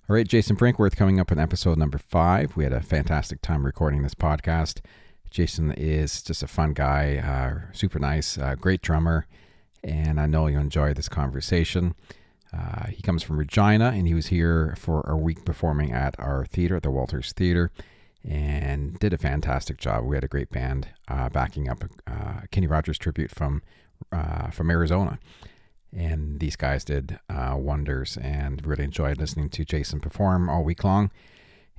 All right, Jayson Brinkworth coming up in episode number 5. We had a fantastic time recording this podcast. Jayson is just a fun guy, super nice, great drummer, and I know you'll enjoy this conversation. He comes from Regina, and he was here for a week performing at our theater, at the Walters Theater, and did a fantastic job. We had a great band backing up Kenny Rogers tribute from Arizona. And these guys did wonders, and really enjoyed listening to Jayson perform all week long.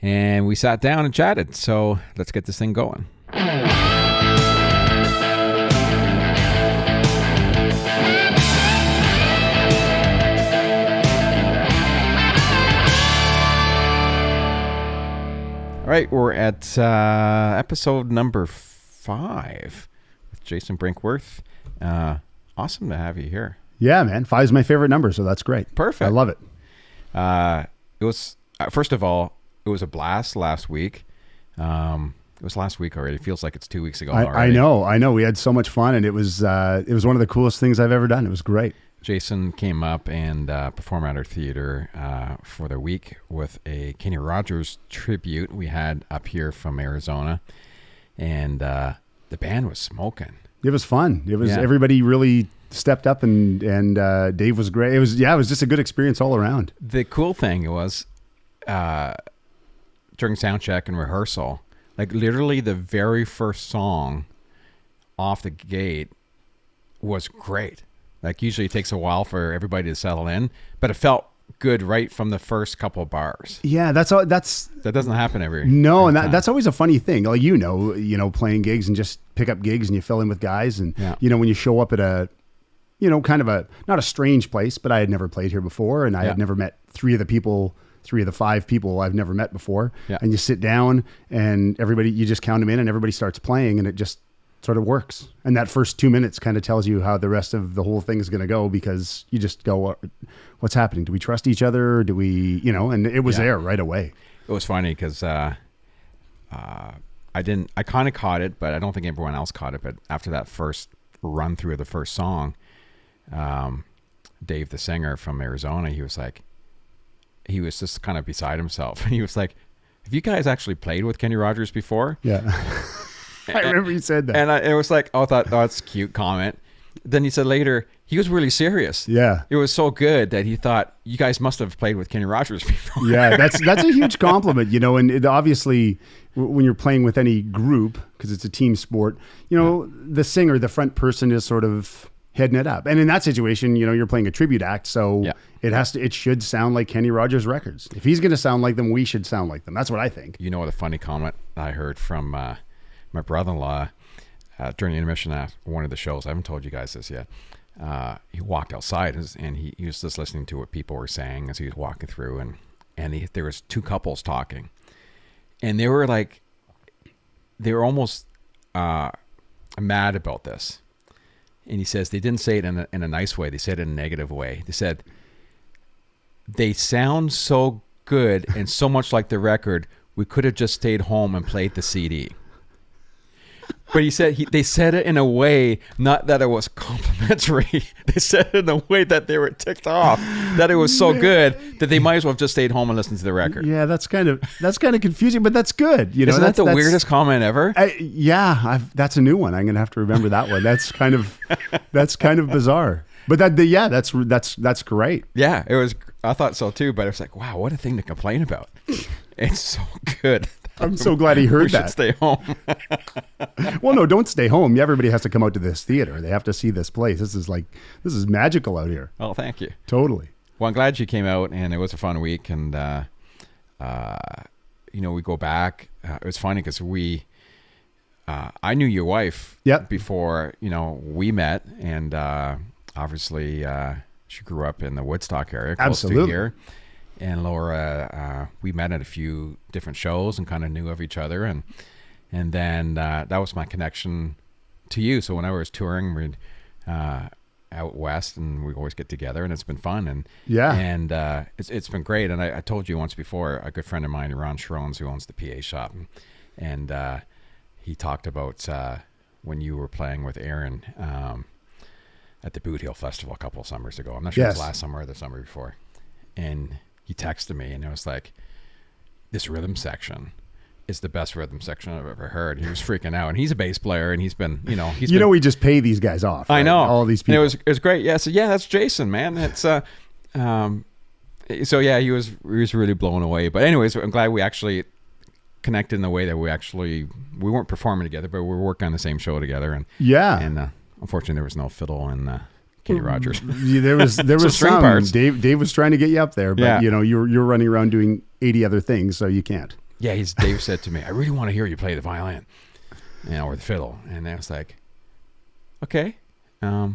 And we sat down and chatted. So let's get this thing going. All right, we're at episode number 5 with Jayson Brinkworth. Awesome to have you here. Yeah, man. 5 is my favorite number, so that's great. Perfect. I love it. It was, first of all, it was a blast last week. It was last week already. It feels like it's 2 weeks ago already. I know. We had so much fun, and it was one of the coolest things I've ever done. It was great. Jayson came up and performed at our theater for the week with a Kenny Rogers tribute we had up here from Arizona, and the band was smoking. It was fun. It was everybody really stepped up, and Dave was great. It was just a good experience all around. The cool thing was during sound check and rehearsal, like literally the very first song off the gate was great. Like usually it takes a while for everybody to settle in, but it felt good right from the first couple of bars. Yeah, that doesn't happen every and time. That's always a funny thing. Like playing gigs and just pick up gigs and you fill in with guys, and when you show up at a kind of not a strange place, but I had never played here before, and I had never met 3 of the 5 people I've never met before. Yeah. And you sit down and you just count them in, and everybody starts playing, and it just sort of works. And that first 2 minutes kind of tells you how the rest of the whole thing is going to go, because you just go, what's happening? Do we trust each other? Do we, and it was there right away. It was funny because I kind of caught it, but I don't think everyone else caught it. But after that first run through of the first song, Dave, the singer from Arizona, he was just kind of beside himself. And he was like, have you guys actually played with Kenny Rogers before? Yeah. I remember you said that. And it was like, I thought, that's a cute comment. Then he said later, he was really serious. Yeah. It was so good that he thought, you guys must have played with Kenny Rogers before. Yeah, that's a huge compliment, and obviously when you're playing with any group, because it's a team sport, the singer, the front person is sort of heading it up. And in that situation, you're playing a tribute act, so it should sound like Kenny Rogers records. If he's going to sound like them, we should sound like them. That's what I think. You know what a funny comment I heard from my brother-in-law during the intermission at one of the shows. I haven't told you guys this yet. He walked outside and he was just listening to what people were saying as he was walking through, and there was 2 couples talking, and they were almost mad about this. And he says they didn't say it in a nice way. They said it in a negative way. They said, they sound so good and so much like the record, we could have just stayed home and played the CD. But he said they said it in a way, not that it was complimentary. They said it in a way that they were ticked off, that it was so good that they might as well have just stayed home and listened to the record. Yeah, that's kind of confusing, but that's good. Isn't that the weirdest comment ever? That's a new one. I'm gonna have to remember that one. That's kind of bizarre. But that's great. Yeah, it was. I thought so too. But I was like, wow, what a thing to complain about. It's so good. I'm so glad he heard that. We should stay home. Well, no, don't stay home. Everybody has to come out to this theater. They have to see this place. This is magical out here. Oh, thank you. Totally. Well, I'm glad you came out, and it was a fun week. And we go back. It was funny because I knew your wife before we met, and obviously she grew up in the Woodstock area, close to here. And Laura, we met at a few different shows and kind of knew of each other, and then that was my connection to you. So when I was touring, we'd out west, and we always get together, and it's been fun. And it's been great. And I told you once before, a good friend of mine, Ron Schroens, who owns the PA shop, and he talked about when you were playing with Aaron at the Boot Hill Festival a couple of summers ago. I'm not sure if it was last summer or the summer before. And he texted me and it was like, this rhythm section is the best rhythm section I've ever heard. He was freaking out, and he's a bass player, and he's been, we just pay these guys off. Right? I know all these people. And it was great. Yeah. So yeah, that's Jayson, man. It's so yeah, he was really blown away. But anyways, I'm glad we actually connected in the way that we weren't performing together, but we were working on the same show together. And unfortunately, there was no fiddle and Kenny Rogers. There was string some parts. Dave was trying to get you up there, but you're running around doing 80 other things, so you can't. Yeah, Dave said to me, I really want to hear you play the violin, or the fiddle. And I was like, okay, how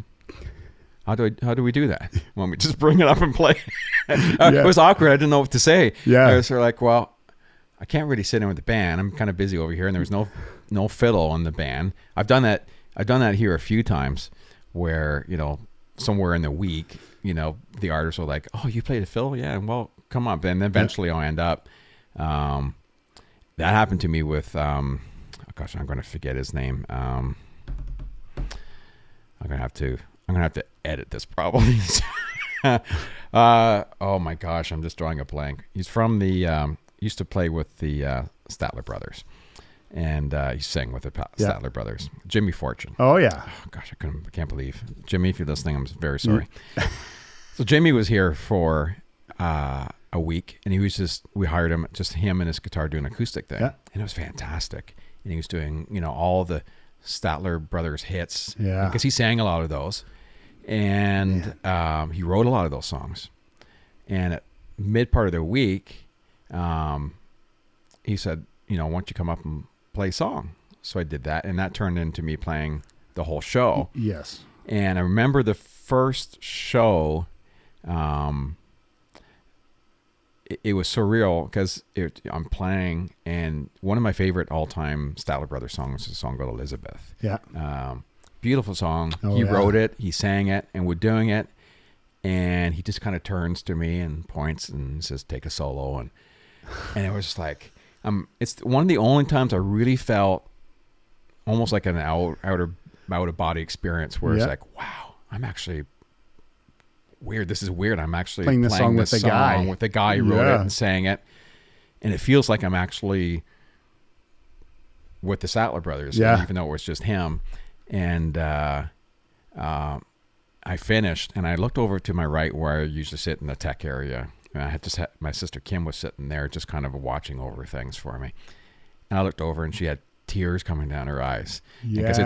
do we do that? Want me to just bring it up and play? It was awkward. I didn't know what to say. Yeah. I was sort of like, well, I can't really sit in with the band. I'm kind of busy over here, and there was no fiddle in the band. I've done that here a few times, where somewhere in the week, the artists are like, oh, you play the fiddle? Yeah, well, come up. And eventually I'll end up. That happened to me with, I'm going to forget his name. I'm going to have to edit this probably. Oh my gosh, I'm just drawing a blank. He's from used to play with the Statler Brothers. And he sang with the Statler Brothers. Jimmy Fortune. Oh, yeah. Oh, gosh, I can't believe. Jimmy, if you're listening, I'm very sorry. So Jimmy was here for a week, and we hired him, just him and his guitar doing an acoustic thing. Yeah. And it was fantastic. And he was doing, all the Statler Brothers hits. Yeah. Because he sang a lot of those. And he wrote a lot of those songs. And at mid part of the week, he said, why don't you come up and play a song? So I did that, and that turned into me playing the whole show. Yes. And I remember the first show, it was surreal because I'm playing, and one of my favorite all-time Statler Brothers songs is a song called Elizabeth. Yeah. Beautiful song. He wrote it, he sang it, and we're doing it, and he just kind of turns to me and points and says, take a solo, and it was just like, it's one of the only times I really felt almost like an out of body experience where it's like, wow, I'm actually weird. This is weird. I'm actually playing this song with the guy who wrote it and sang it. And it feels like I'm actually with the Statler Brothers, even though it was just him. And I finished, and I looked over to my right where I usually sit in the tech area. And I had my sister Kim was sitting there just kind of watching over things for me. And I looked over, and she had tears coming down her eyes. Yeah. Because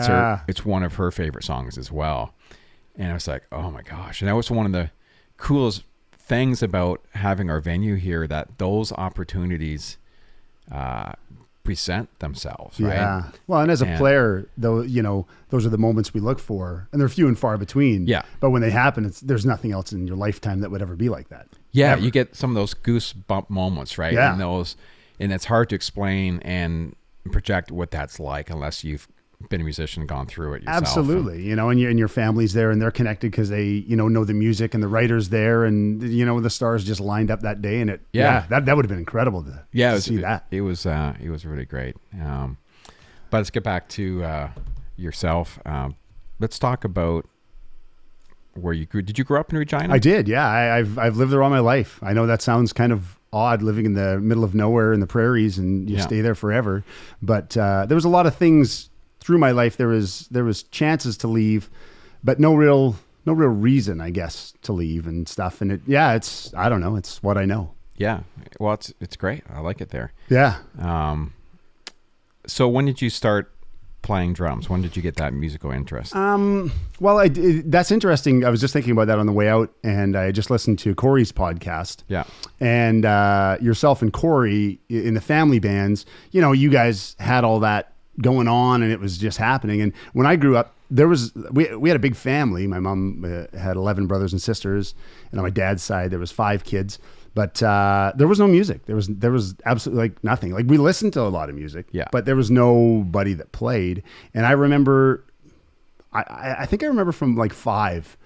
it's one of her favorite songs as well. And I was like, oh my gosh. And that was one of the coolest things about having our venue here, that those opportunities present themselves, right? Yeah. Well, and as a player, though, those are the moments we look for, and they're few and far between. Yeah. But when they happen, there's nothing else in your lifetime that would ever be like that. Yeah. Ever. You get some of those goosebump moments, right? Yeah. And it's hard to explain and project what that's like unless you've been a musician and gone through it yourself. Absolutely. And your family's there, and they're connected because they, know the music, and the writer's there, and, the stars just lined up that day, and that would have been incredible to see that. It was really great. But let's get back to yourself. Let's talk about where you grew. Did you grow up in Regina? I did. Yeah. I've lived there all my life. I know that sounds kind of odd, living in the middle of nowhere in the prairies, and you stay there forever. But there was a lot of things through my life. There was chances to leave, but no real reason, I guess, to leave and stuff. And I don't know. It's what I know. Yeah. Well, it's great. I like it there. Yeah. So when did you start playing drums? When did you get that musical interest? Well, that's interesting. I was just thinking about that on the way out, and I just listened to Corey's podcast. Yeah. And yourself and Corey in the family bands, you guys had all that going on, and it was just happening. And when I grew up, we had a big family. My mom had 11 brothers and sisters, and on my dad's side there was 5 kids. But there was no music. There was absolutely nothing. We listened to a lot of music, but there was nobody that played. And I remember, I think I remember from 5,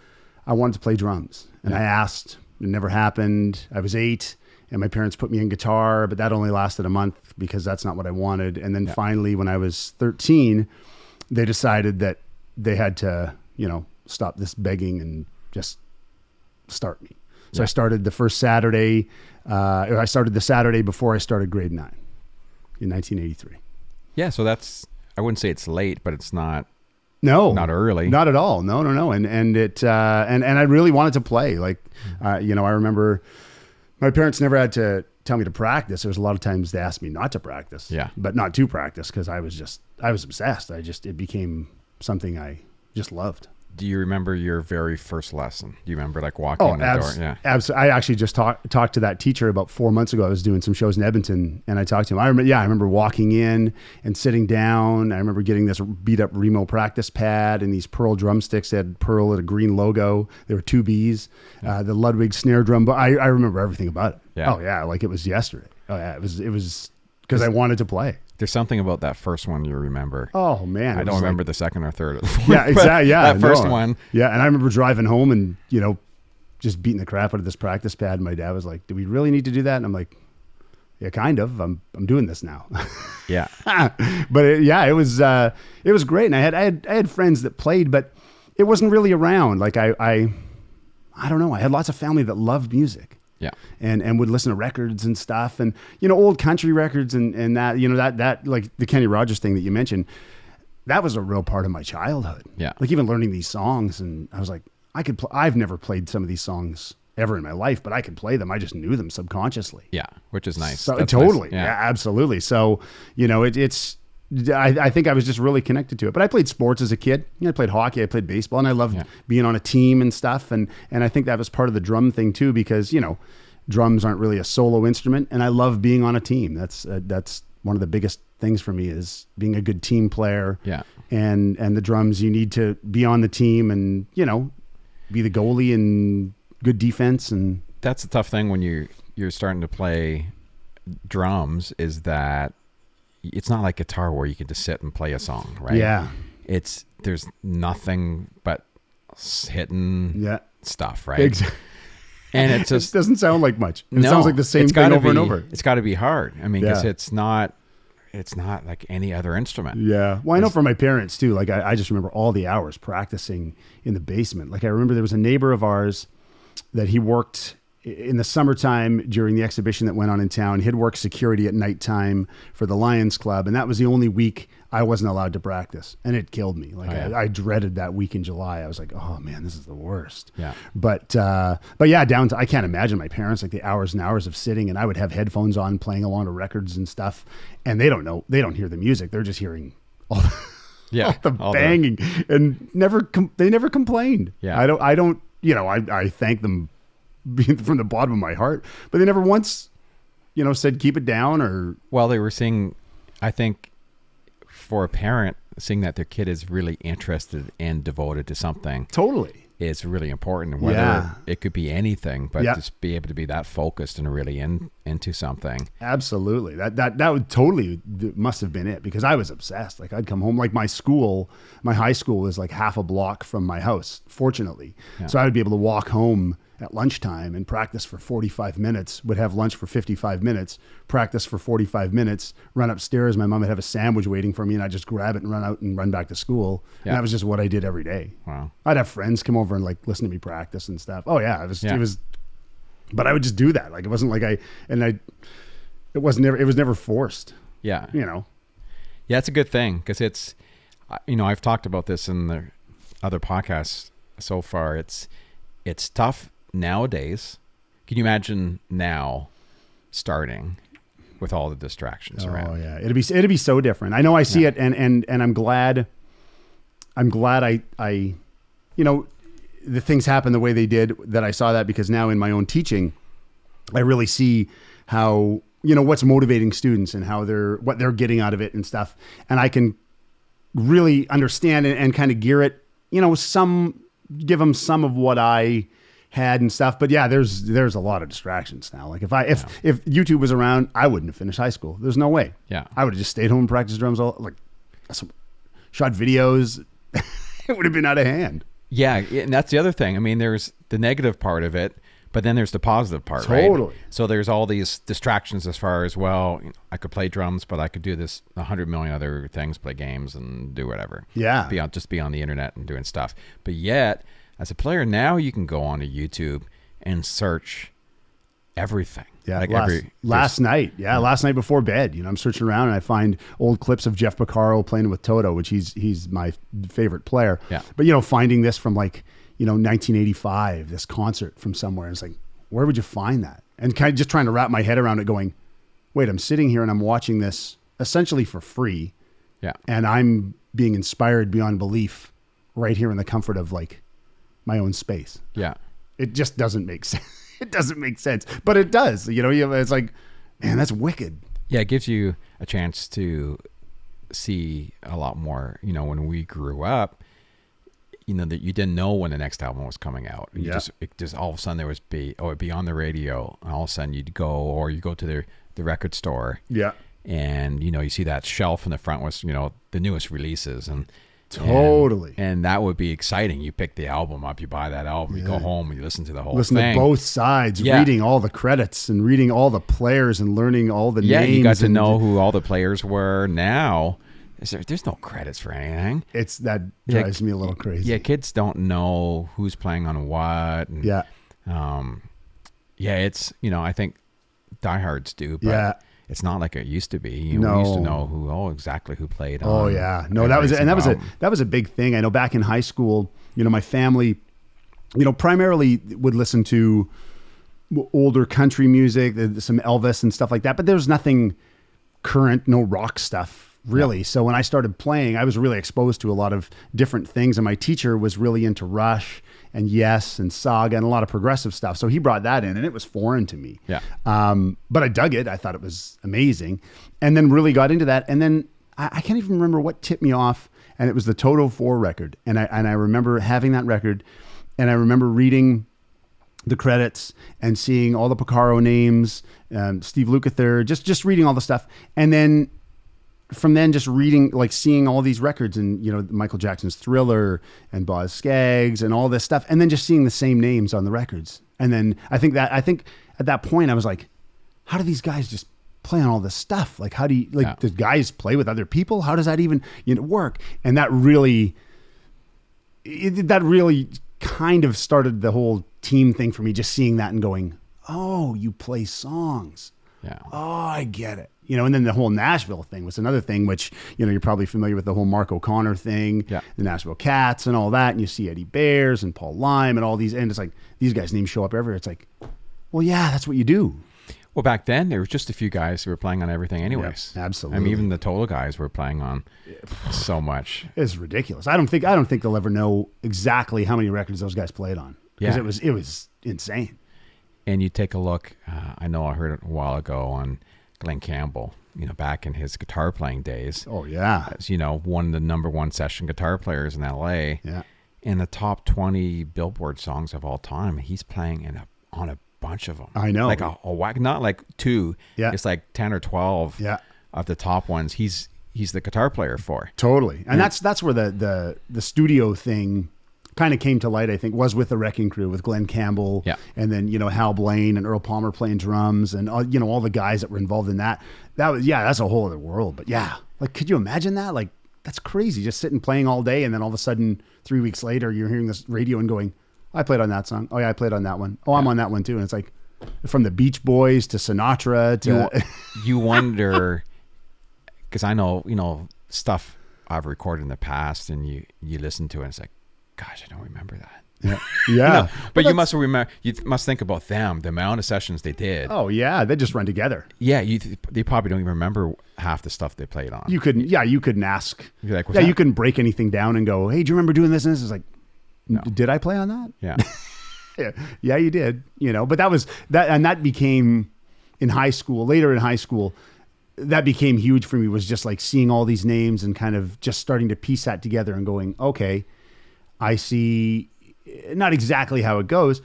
I wanted to play drums, and I asked. It never happened. I was 8. And my parents put me in guitar, but that only lasted a month because that's not what I wanted. And then finally, when I was 13, they decided that they had to, stop this begging and just start me. So I started the first Saturday. I started the Saturday before I started grade 9 in 1983. Yeah, so that's, I wouldn't say it's late, but it's not. No, not early. Not at all. No. And it, and I really wanted to play. Like, I remember my parents never had to tell me to practice. There was a lot of times they asked me not to practice. Yeah. But not to practice because I was obsessed. It became something I just loved. Do you remember your very first lesson? Do you remember like walking in the door? Yeah, absolutely. I actually just talked to that teacher about 4 months ago. I was doing some shows in Edmonton, and I talked to him. I remember walking in and sitting down. I remember getting this beat up Remo practice pad and these pearl drumsticks. They had pearl and a green logo. There were 2 Bs. The Ludwig snare drum. But I remember everything about it. Yeah. Oh yeah, like it was yesterday. Oh yeah, it was because I wanted to play. There's something about that first one you remember. Oh man, I don't remember the second or third. Or the fourth, yeah, exactly. Yeah, that first one. Yeah, and I remember driving home and just beating the crap out of this practice pad. And my dad was like, "Do we really need to do that?" And I'm like, "Yeah, kind of. I'm doing this now." Yeah, but it was great, and I had friends that played, but it wasn't really around. Like I don't know. I had lots of family that loved music. Yeah. And would listen to records and stuff and, old country records and that, that like the Kenny Rogers thing that you mentioned, that was a real part of my childhood. Yeah. Like even learning these songs. And I was like, I've never played some of these songs ever in my life, but I could play them. I just knew them subconsciously. Yeah. Which is nice. So That's totally. Nice. Yeah, absolutely. So, I think I was just really connected to it, but I played sports as a kid. I played hockey, I played baseball, and I loved being on a team and stuff. And I think that was part of the drum thing too, because, drums aren't really a solo instrument, and I love being on a team. That's one of the biggest things for me is being a good team player. Yeah. And the drums, you need to be on the team and, be the goalie and good defense. And that's the tough thing when you're starting to play drums is that it's not like guitar where you can just sit and play a song, right? Yeah. There's nothing but hitting stuff, right? Exactly. And it just doesn't sound like much. It sounds like the same thing over and over. It's got to be hard. I mean, because it's not like any other instrument. Yeah. Well, I know for my parents too. Like I just remember all the hours practicing in the basement. Like I remember there was a neighbor of ours that he worked in the summertime during the exhibition that went on in town. He'd work security at nighttime for the Lions Club. And that was the only week I wasn't allowed to practice. And it killed me. Like I dreaded that week in July. I was like, oh man, this is the worst. Yeah. But yeah, I can't imagine my parents, like the hours and hours of sitting, and I would have headphones on playing along to records and stuff. And they don't hear the music. They're just hearing all the banging and they never complained. Yeah. I thank them from the bottom of my heart, but they never once, said keep it down or. Well, they were seeing, I think, for a parent, seeing that their kid is really interested and devoted to something. Totally. Is really important. Whether it could be anything, but just be able to be that focused and really into something. Absolutely. That would totally must have been it because I was obsessed. Like I'd come home, like my high school was like half a block from my house, fortunately. Yeah. So I would be able to walk home at lunchtime and practice for 45 minutes, would have lunch for 55 minutes, practice for 45 minutes, run upstairs. My mom would have a sandwich waiting for me and I'd just grab it and run out and run back to school. Yeah. And that was just what I did every day. Wow. I'd have friends come over and like listen to me practice and stuff. Oh yeah. It was, but I would just do that. Like it wasn't like it was never forced. Yeah. Yeah. It's a good thing because it's, I've talked about this in the other podcasts so far. It's tough nowadays. Can you imagine now starting with all the distractions around? Oh yeah, it'd be so different. I know I see it, and I'm glad I the things happen the way they did, that I saw that, because now in my own teaching, I really see how what's motivating students and what they're getting out of it and stuff, and I can really understand and kind of gear it. Give them some of what I had and stuff. But yeah, there's a lot of distractions now. Like if YouTube was around, I wouldn't have finished high school. There's no way. Yeah. I would have just stayed home and practiced drums shot videos. It would have been out of hand. Yeah. And that's the other thing. I mean, there's the negative part of it, but then there's the positive part, right? Totally. So there's all these distractions as far as, well, I could play drums, but I could do this 100 million other things, play games and do whatever. Yeah. Be on the internet and doing stuff. But yet, as a player now, you can go onto YouTube and search everything. Yeah, like last night before bed, I'm searching around and I find old clips of Jeff Porcaro playing with Toto, which he's my favorite player. Yeah. But finding this from 1985, this concert from somewhere, and it's like, where would you find that? And kind of just trying to wrap my head around it, going, wait, I'm sitting here and I'm watching this essentially for free. Yeah. And I'm being inspired beyond belief right here in the comfort of my own space. Yeah. It just doesn't make sense. It doesn't make sense, but it does. It's like, man, that's wicked. Yeah, it gives you a chance to see a lot more. When we grew up, that you didn't know when the next album was coming out. It just all of a sudden there was it'd be on the radio, and all of a sudden you go to the record store. Yeah, and you see that shelf in the front was the newest releases and. Totally. And that would be exciting. You pick the album up, you buy that album, you go home and you listen to the whole thing. Listen to both sides, reading all the credits and reading all the players and learning all the names. Yeah, you got to know who all the players were. Now, there's no credits for anything. That drives me a little crazy. Yeah, kids don't know who's playing on what. And, it's, I think diehards do, but it's not like it used to be. We used to know exactly who played. Oh yeah, no, that was a big thing. I know back in high school, my family, primarily would listen to older country music, some Elvis and stuff like that. But there was nothing current, no rock stuff really. Yeah. So when I started playing, I was really exposed to a lot of different things, and my teacher was really into Rush and Yes and Saga and a lot of progressive stuff. So he brought that in, and it was foreign to me. Yeah. But I dug it. I thought it was amazing, and then really got into that. And then I can't even remember what tipped me off, and it was the Toto 4 record. And I remember having that record, and I remember reading the credits and seeing all the Porcaro names, Steve Lukather, just reading all the stuff. And then from then just reading, seeing all these records and, Michael Jackson's Thriller and Boz Scaggs and all this stuff. And then just seeing the same names on the records. And then I think at that point I was like, how do these guys just play on all this stuff? How do you, do guys play with other people? How does that even, work? And that really kind of started the whole team thing for me, just seeing that and going, oh, you play songs. Yeah. Oh, I get it. And then the whole Nashville thing was another thing, which, you're probably familiar with the whole Mark O'Connor thing, the Nashville Cats and all that. And you see Eddie Bears and Paul Lime and all these, and it's like, these guys' names show up everywhere. It's like, well, yeah, that's what you do. Well, back then there was just a few guys who were playing on everything anyways. Yep, absolutely. I mean, even the Total guys were playing on so much. It's ridiculous. I don't think they'll ever know exactly how many records those guys played on, because it was insane. And you take a look, I know I heard it a while ago on Glenn Campbell, back in his guitar playing days. Oh yeah. As one of the number one session guitar players in LA. Yeah. In the top 20 Billboard songs of all time, he's playing on a bunch of them. I know. Like a whack, not like two. Yeah. It's like 10 or 12 of the top ones. He's the guitar player for. Totally. And that's where the studio thing kind of came to light, I think, was with the Wrecking Crew, with Glenn Campbell, and then Hal Blaine and Earl Palmer playing drums, and all the guys that were involved in that. That's a whole other world. But could you imagine that? That's crazy, just sitting playing all day, and then all of a sudden 3 weeks later you're hearing this radio and going, I played on that song. Oh yeah, I played on that one. Oh, I'm on that one too. And it's like, from the Beach Boys to Sinatra to you wonder, because I know stuff I've recorded in the past, and you listen to it and it's like, gosh, I don't remember that. Yeah. But you must remember. You must think about them, the amount of sessions they did. Oh yeah, they just run together. Yeah, they probably don't even remember half the stuff they played on. You couldn't ask. You're like, you couldn't break anything down and go, hey, do you remember doing this and this? It's like, no. Did I play on that? Yeah. Yeah, you did. But that was that, and that became later in high school. That became huge for me. Was just seeing all these names and kind of just starting to piece that together and going, okay, I see not exactly how it goes,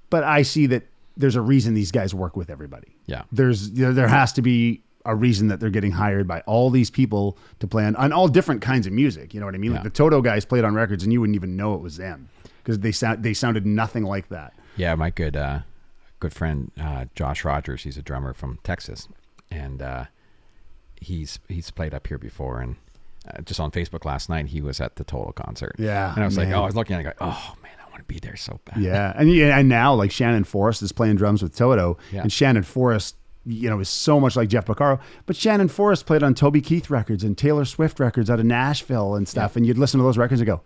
but I see that there's a reason these guys work with everybody. Yeah. There has to be a reason that they're getting hired by all these people to play on all different kinds of music. You know what I mean? Yeah. The Toto guys played on records and you wouldn't even know it was them, because they sounded nothing like that. Yeah. My good friend, Josh Rogers, he's a drummer from Texas, and he's played up here before, and just on Facebook last night, he was at the Total concert. Yeah. And I was like, I was looking at it, oh man, I want want to be there so bad. Yeah. And now like Shannon Forrest is playing drums with Toto, and Shannon Forrest, is so much like Jeff Porcaro, but Shannon Forrest played on Toby Keith records and Taylor Swift records out of Nashville and stuff. And you'd listen to those records and go,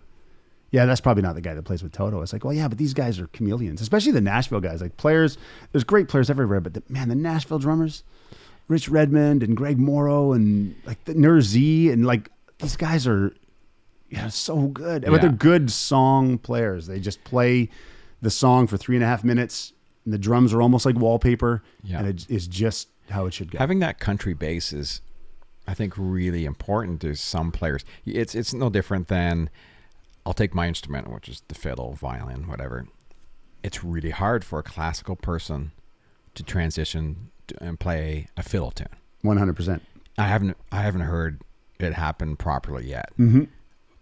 yeah, that's probably not the guy that plays with Toto. It's like, well, yeah, but these guys are chameleons, especially the Nashville guys. Like players, there's great players everywhere, but the Nashville drummers, Rich Redmond and Greg Morrow and like the Nerz and like these guys are so good. But they're good song players. They just play the song for 3.5 minutes and the drums are almost like wallpaper and it is just how it should go. Having that country bass is, I think, really important to some players. It's no different than, I'll take my instrument, which is the fiddle, violin, whatever. It's really hard for a classical person to transition and play a fiddle tune. 100%. I haven't heard it happen properly yet. Mm-hmm.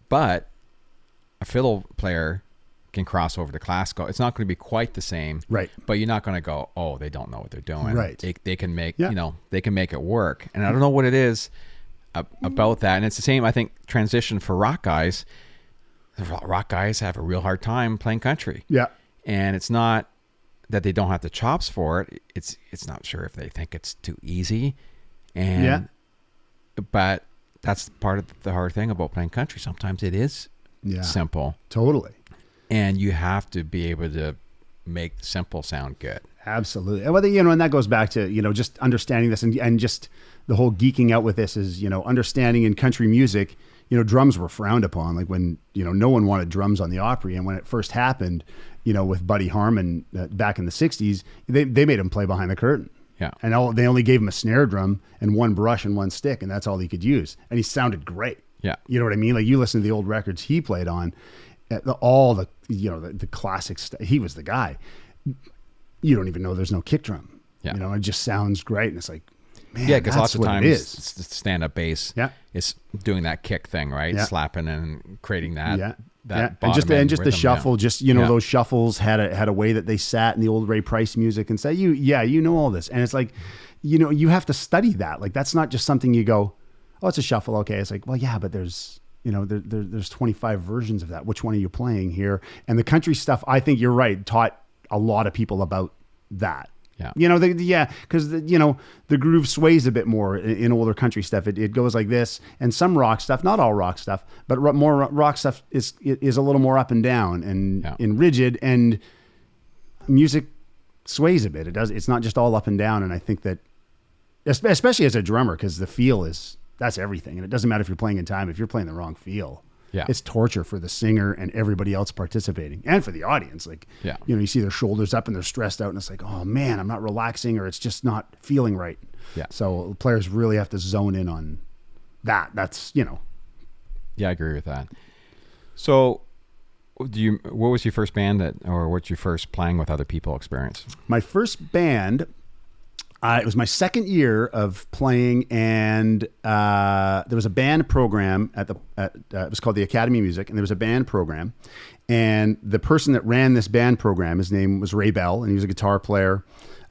But a fiddle player can cross over to classical. It's not going to be quite the same, right? But you're not going to go, oh, they don't know what they're doing, right? They can make they can make it work. And I don't know what it is about that. And it's the same, I think, transition for rock guys. Rock guys have a real hard time playing country. Yeah. And it's not that they don't have the chops for it. It's not sure if they think it's too easy. And but that's part of the hard thing about playing country. Sometimes it is simple. Totally. And you have to be able to make simple sound good. Absolutely. Well, and that goes back to, just understanding this and just the whole geeking out with this is, understanding in country music, drums were frowned upon. Like when, no one wanted drums on the Opry. And when it first happened, with Buddy Harmon back in the 60s, they made him play behind the curtain. Yeah. And they only gave him a snare drum and one brush and one stick, and that's all he could use. And he sounded great. Yeah. You know what I mean? Like you listen to the old records he played on, all the classic stuff. He was the guy. You don't even know there's no kick drum. Yeah. It just sounds greght. And it's like, man, because lots of times it's stand-up bass is doing that kick thing, right? Yeah. Slapping and creating that. Yeah. That and just rhythm, the shuffle, those shuffles had a way that they sat in the old Ray Price music and say, you know all this. And it's like, you have to study that. Like, that's not just something you go, oh, it's a shuffle. Okay. It's like, well, yeah, but there's, there's 25 versions of that. Which one are you playing here? And the country stuff, I think you're right, taught a lot of people about that. Yeah. Because the groove sways a bit more in older country stuff. It goes like this, and some rock stuff, not all rock stuff, but more rock stuff is a little more up and down and rigid, and music sways a bit. It does. It's not just all up and down. And I think that, especially as a drummer, because the feel that's everything, and it doesn't matter if you're playing in time. If you're playing the wrong feel, it's torture for the singer and everybody else participating, and for the audience. Like, you see their shoulders up and they're stressed out, and it's like, oh man, I'm not relaxing, or it's just not feeling right. Yeah. So players really have to zone in on that. That's Yeah, I agree with that. So, what was your first band or what's your first playing with other people experience? My first band. It was my second year of playing, and there was a band program it was called the Academy of Music, and there was a band program, and the person that ran this band program, his name was Ray Bell, and he was a guitar player,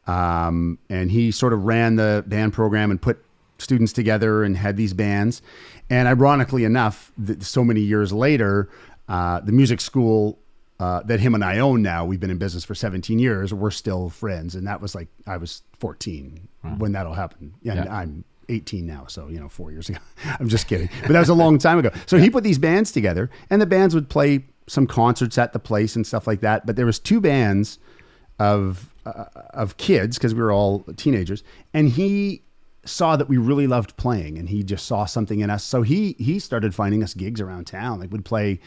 and he sort of ran the band program and put students together and had these bands. And ironically enough, so many years later, the music school that him and I own now, we've been in business for 17 years. We're still friends. And that was like, I was 14 when that'll happen. Yeah. I'm 18 now. So, 4 years ago. I'm just kidding. But that was a long time ago. So he put these bands together, and the bands would play some concerts at the place and stuff like that. But there was two bands of kids, because we were all teenagers. And he saw that we really loved playing, and he just saw something in us. So he started finding us gigs around town. Like, we'd play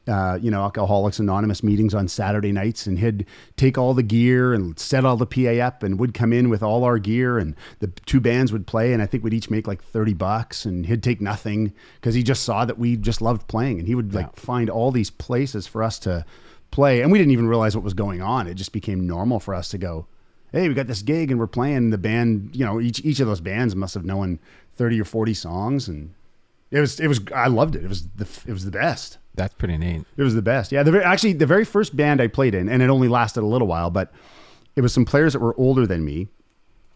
Alcoholics Anonymous meetings on Saturday nights, and he'd take all the gear and set all the PA up, and would come in with all our gear, and the two bands would play, and I think we'd each make like $30, and he'd take nothing because he just saw that we just loved playing, and he would find all these places for us to play, and we didn't even realize what was going on. It just became normal for us to go, hey, we got this gig and we're playing. The band, each of those bands must have known 30 or 40 songs, and it was I loved it. It was the best. That's pretty neat. It was the best. Yeah. The very first band I played in, and it only lasted a little while, but it was some players that were older than me.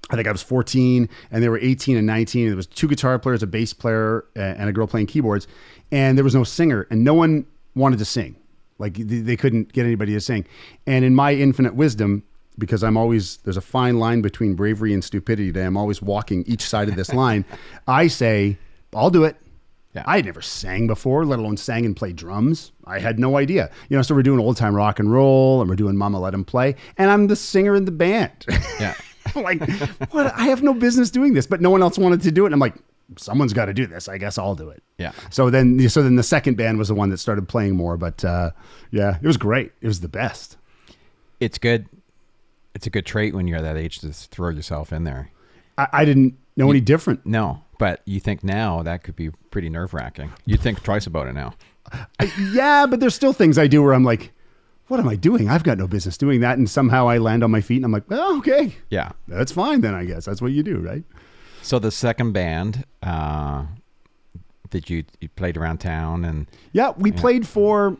I think I was 14 and they were 18 and 19. There was two guitar players, a bass player, and a girl playing keyboards, and there was no singer, and no one wanted to sing. Like they couldn't get anybody to sing. And in my infinite wisdom, because there's a fine line between bravery and stupidity today. I'm always walking each side of this line. I say, I'll do it. Yeah. I had never sang before, let alone sang and played drums. I had no idea. So we're doing old time rock and roll and we're doing Mama Let 'Em Play. And I'm the singer in the band. Yeah. Like, what? I have no business doing this, but no one else wanted to do it. And I'm like, someone's got to do this. I guess I'll do it. Yeah. So then the second band was the one that started playing more. But yeah, it was great. It was the best. It's good. It's a good trait when you're at that age to throw yourself in there. I didn't know any different. No, but you think now that could be pretty nerve-wracking. You'd think twice about it now. Yeah, but there's still things I do where I'm like, what am I doing? I've got no business doing that. And somehow I land on my feet and I'm like, oh, okay. Yeah. That's fine then, I guess. That's what you do, right? So the second band, you played around town and... Yeah, we played for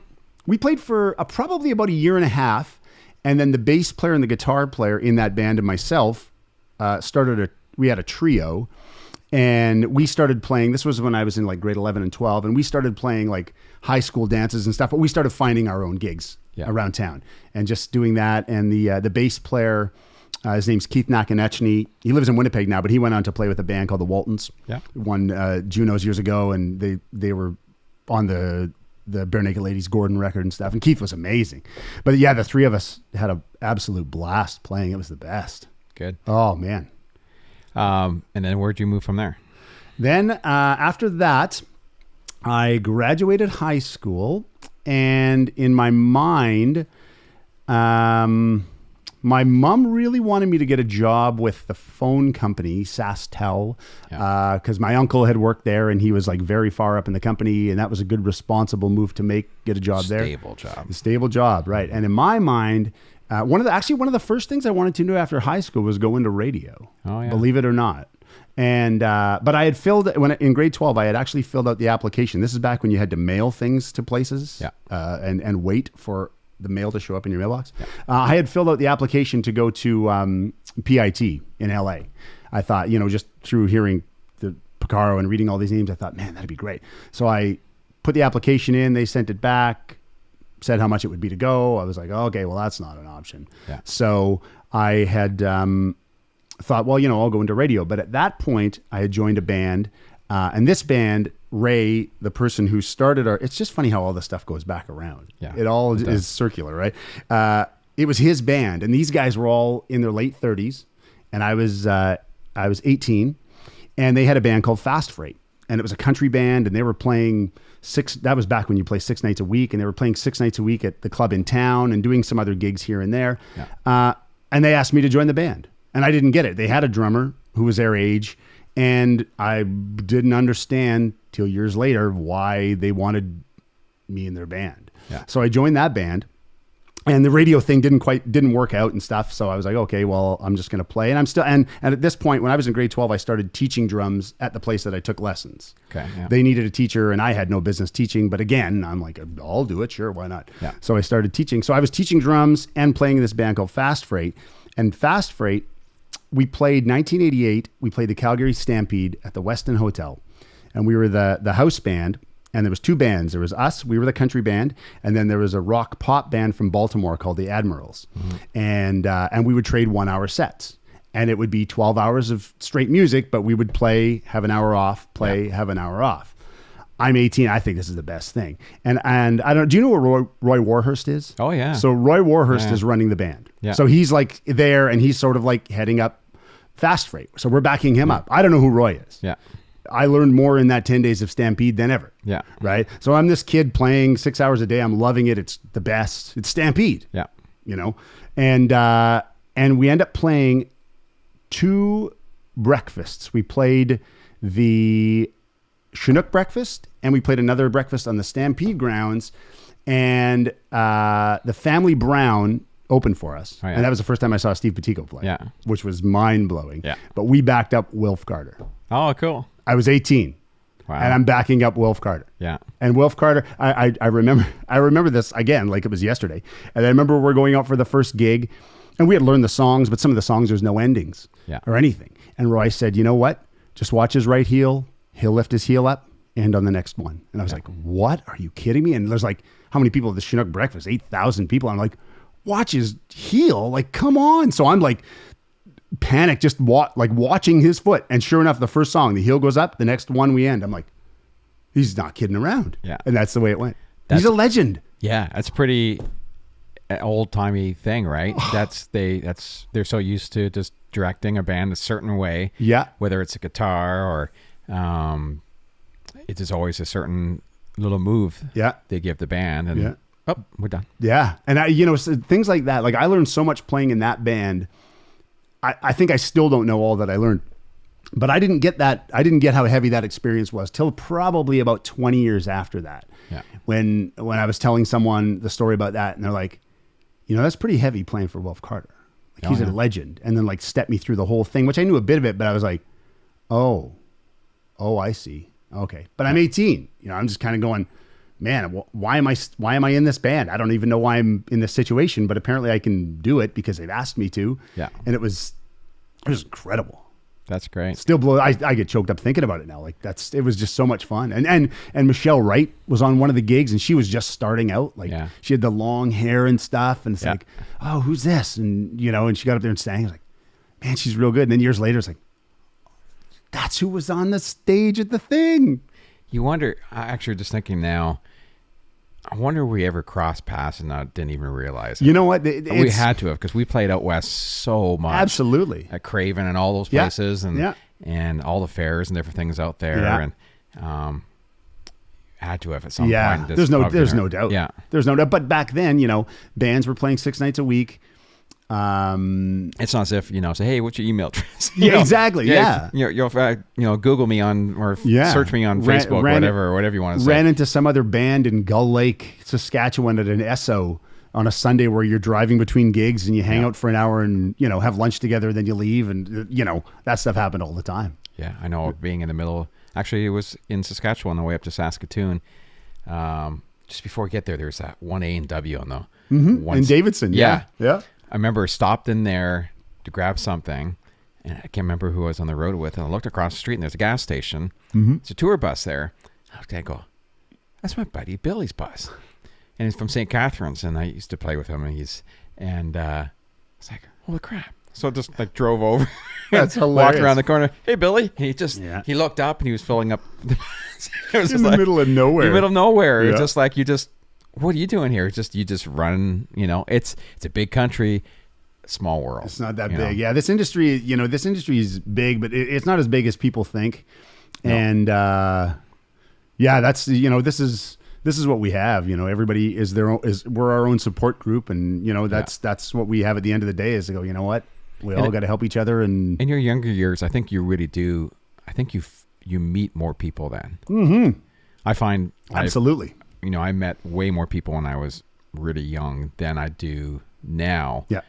probably about a year and a half. And then the bass player and the guitar player in that band and myself we had a trio, and we started playing. This was when I was in like grade 11 and 12, and we started playing like high school dances and stuff, but we started finding our own gigs around town and just doing that. And the bass player, his name's Keith Nakanechny. He lives in Winnipeg now, but he went on to play with a band called the Waltons. Yeah. Won Junos years ago, and they were on the Bare Naked Ladies Gordon record and stuff. And Keith was amazing. But yeah, the three of us had an absolute blast playing. It was the best. Good. Oh, man. And then where'd you move from there? Then after that, I graduated high school. And in my mind, my mom really wanted me to get a job with the phone company, SaskTel, because my uncle had worked there and he was like very far up in the company, and that was a good responsible move to get a job there. Stable job, right. And in my mind, one of the first things I wanted to do after high school was go into radio, believe it or not. And but I had in grade 12, I had actually filled out the application. This is back when you had to mail things to places and wait for the mail to show up in your mailbox. Yeah. I had filled out the application to go to PIT in LA. I thought, just through hearing the Picaro and reading all these names, I thought, man, that'd be great. So I put the application in, they sent it back, said how much it would be to go. I was like, okay, well, that's not an option. Yeah. So I had thought, well, I'll go into radio. But at that point, I had joined a band, and this band, Ray, the person who started it's just funny how all this stuff goes back around. Yeah, it all is circular, right? It was his band, and these guys were all in their late 30s, and I was 18, and they had a band called Fast Freight, and it was a country band, and they were playing that was back when you play 6 nights a week, and they were playing 6 nights a week at the club in town and doing some other gigs here and there. Yeah. And they asked me to join the band, and I didn't get it. They had a drummer who was their age, and I didn't understand till years later why they wanted me in their band. Yeah. So I joined that band, and the radio thing didn't work out and stuff. So I was like, okay, well, I'm just going to play. And I'm still, and at this point, when I was in grade 12, I started teaching drums at the place that I took lessons. Okay. Yeah. They needed a teacher, and I had no business teaching. But again, I'm like, I'll do it. Sure. Why not? Yeah. So I started teaching. So I was teaching drums and playing in this band called Fast Freight. And Fast Freight, we played 1988. We played the Calgary Stampede at the Westin Hotel, and we were the house band. And there was two bands. There was us. We were the country band, and then there was a rock pop band from Baltimore called the Admirals. Mm-hmm. And we would trade 1 hour sets, and it would be 12 hours of straight music. But we would play, have an hour off, have an hour off. I'm 18. I think this is the best thing. And I don't. Do you know what Roy Warhurst is? Oh yeah. So Roy Warhurst is running the band. Yeah. So he's like there, and he's sort of like heading up Fast Freight. So we're backing him up. I don't know who Roy is. Yeah. I learned more in that 10 days of Stampede than ever. Yeah. Right. So I'm this kid playing 6 hours a day. I'm loving it. It's the best. It's Stampede. Yeah. You know, and we end up playing 2 breakfasts. We played the Chinook breakfast, and we played another breakfast on the Stampede grounds, and the Family Brown opened for us. Oh, yeah. And that was the first time I saw Steve Petico play, which was mind blowing. Yeah. But we backed up Wilf Carter. Oh, cool. I was 18. Wow. And I'm backing up Wilf Carter. Yeah. And Wilf Carter, I remember this again, like it was yesterday. And I remember we're going out for the first gig, and we had learned the songs, but some of the songs, there's no endings or anything. And Roy said, you know what? Just watch his right heel. He'll lift his heel up, and on the next one. And I was like, what? Are you kidding me? And there's like, how many people at the Chinook breakfast? 8,000 people. I'm like, watch his heel. Like, come on. So I'm like, panic, just watching his foot. And sure enough, the first song, the heel goes up, the next one we end. I'm like, he's not kidding around. Yeah. And that's the way it went. He's a legend. Yeah. That's pretty old timey thing, right? They're so used to just directing a band a certain way. Yeah. Whether it's a guitar or, it is always a certain little move. Yeah. They give the band and we're done. Yeah. And things like that, like I learned so much playing in that band. I think I still don't know all that I learned, but I didn't get that. I didn't get how heavy that experience was till probably about 20 years after that. Yeah. When I was telling someone the story about that and they're like, that's pretty heavy playing for Wolf Carter. Like, he's a legend. And then like stepped me through the whole thing, which I knew a bit of it, but I was like, oh, I see. Okay. But I'm 18, I'm just kind of going, man, why am I in this band? I don't even know why I'm in this situation, but apparently I can do it because they've asked me to. Yeah. And it was incredible. That's great. Still I get choked up thinking about it now. Like it was just so much fun. And Michelle Wright was on one of the gigs and she was just starting out. Like she had the long hair and stuff. And it's like, oh, who's this? And, and she got up there and sang. I was like, man, she's real good. And then years later, it's like, that's who was on the stage at the thing. You wonder, actually just thinking now, I wonder if we ever crossed paths and didn't even realize it. You know what? We had to have, because we played out west so much. Absolutely. At Craven and all those places and all the fairs and different things out there. Yeah. And had to have at some point. There's no doubt. Yeah. There's no doubt. But back then, bands were playing 6 nights a week. It's not as if say, hey, what's your email address? Exactly. You'll Google me on or search me on Facebook or whatever you want to say. Ran into some other band in Gull Lake, Saskatchewan at an Esso on a Sunday where you're driving between gigs and you hang out for an hour and have lunch together, then you leave, and that stuff happened all the time. Yeah, I know. Being in the middle, actually, it was in Saskatchewan on the way up to Saskatoon. Just before we get there, there's that 1A and W on the in Davidson. Yeah. I remember stopped in there to grab something, and I can't remember who I was on the road with, and I looked across the street, and there's a gas station. It's a tour bus there. I looked at it and go, that's my buddy Billy's bus. And he's from St. Catharines, and I used to play with him, and I was like, holy crap. So I just like drove over. That's hilarious. Walked around the corner. Hey, Billy. And he looked up, and he was filling up. It was in the middle of nowhere. In the middle of nowhere. Yeah. It's just like what are you doing here? You just run, it's a big country, small world. It's not that big. Yeah. This industry is big, but it's not as big as people think. No. And, that's, this is what we have, everybody we're our own support group. And, that's what we have at the end of the day is to go, you know what? We all got to help each other. And in your younger years, I think you really do. I think you meet more people then. Mm-hmm. I find absolutely. I met way more people when I was really young than I do now. Yeah.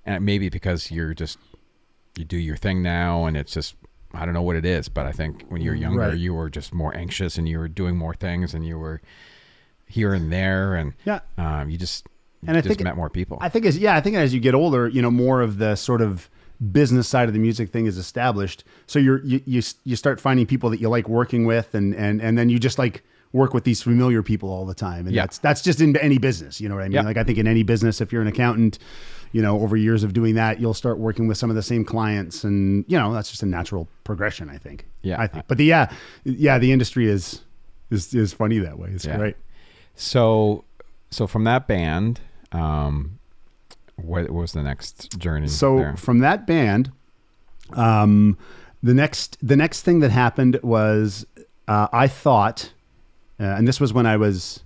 And maybe because you do your thing now, and it's just, I don't know what it is, but I think when you're younger, you were just more anxious and you were doing more things and you were here and there, and you just met more people. I think as you get older, more of the sort of business side of the music thing is established. So you start finding people that you like working with, and then you just like work with these familiar people all the time. And that's just in any business, you know what I mean? Yeah. Like I think in any business, if you're an accountant, over years of doing that, you'll start working with some of the same clients, and that's just a natural progression, I think. Yeah. I think. But the industry is funny that way. It's great. So from that band, what was the next journey? So there? From that band, the next thing that happened was, I thought, and this was when I was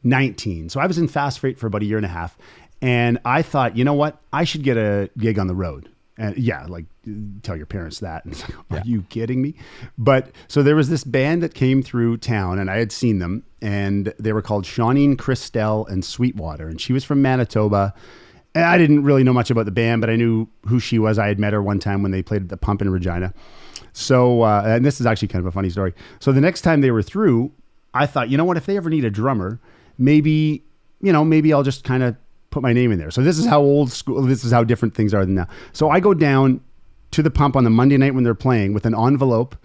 19. So I was in Fast Freight for about a year and a half. And I thought, you know what? I should get a gig on the road. And tell your parents that. And it's like, are you kidding me? But so there was this band that came through town, and I had seen them, and they were called Shawneen Christelle and Sweetwater. And she was from Manitoba. And I didn't really know much about the band, but I knew who she was. I had met her one time when they played at the Pump in Regina. So, and this is actually kind of a funny story. So the next time they were through, I thought, you know what, if they ever need a drummer, maybe I'll just kind of put my name in there. So this is how different things are than now. So I go down to the Pump on the Monday night when they're playing with an envelope,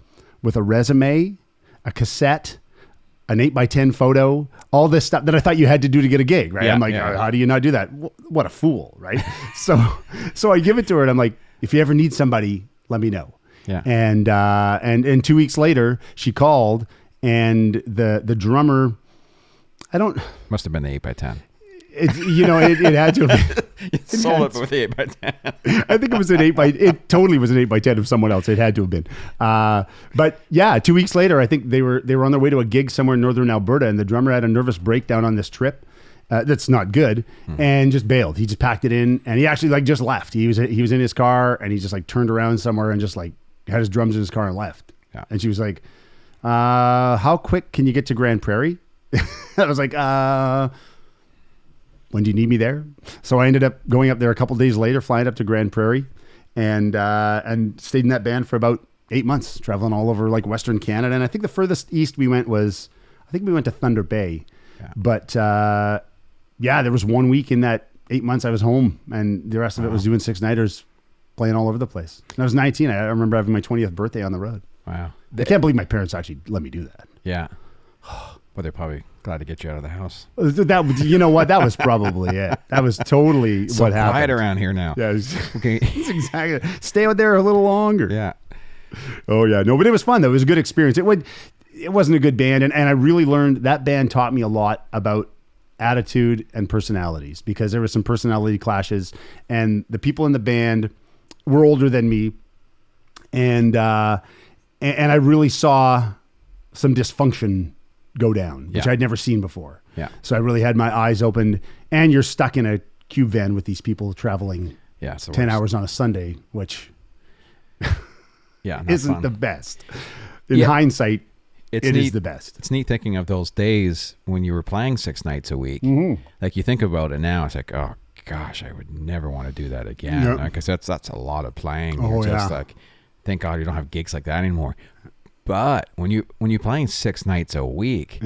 with a resume, a cassette, an 8x10 photo, all this stuff that I thought you had to do to get a gig, right? Yeah, I'm like, how do you not do that? What a fool, right? so I give it to her and I'm like, if you ever need somebody, let me know. Yeah. And 2 weeks later, she called, and the drummer, must have been the 8x10. It had to have been. You sold it with the 8x10. I think it was it totally was an 8x10 of someone else. It had to have been. But yeah, 2 weeks later, I think they were on their way to a gig somewhere in northern Alberta, and the drummer had a nervous breakdown on this trip. That's not good, and just bailed. He just packed it in, and he actually just left. He was in his car, and he just turned around somewhere and just had his drums in his car and left. Yeah. And she was like, how quick can you get to Grand Prairie? I was like, when do you need me there? So I ended up going up there a couple days later, flying up to Grand Prairie, and stayed in that band for about 8 months, traveling all over Western Canada. And I think the furthest east we went to Thunder Bay. Yeah. But there was 1 week in that 8 months I was home, and the rest of it was doing six-nighters, playing all over the place. And I was 19. I remember having my 20th birthday on the road. Wow. I can't believe my parents actually let me do that. Yeah. Well, they're probably glad to get you out of the house. You know what? That was probably it. That was totally what happened. Quiet around here now. Yeah. Okay. It's exactly. Stay out there a little longer. Yeah. Oh yeah. No, but it was fun though. It was a good experience. It wasn't a good band, and I really learned that band taught me a lot about attitude and personalities, because there were some personality clashes, and the people in the band were older than me, and I really saw some dysfunction go down, which I'd never seen before. Yeah. So I really had my eyes opened, and you're stuck in a cube van with these people traveling 10 hours on a Sunday, which isn't fun. the best. In hindsight, it is the best. It's neat thinking of those days when you were playing 6 nights a week. Mm-hmm. Like you think about it now, it's like, oh gosh, I would never want to do that again. Because that's a lot of playing. Oh, You're just thank God you don't have gigs like that anymore. But when you're playing 6 nights a week,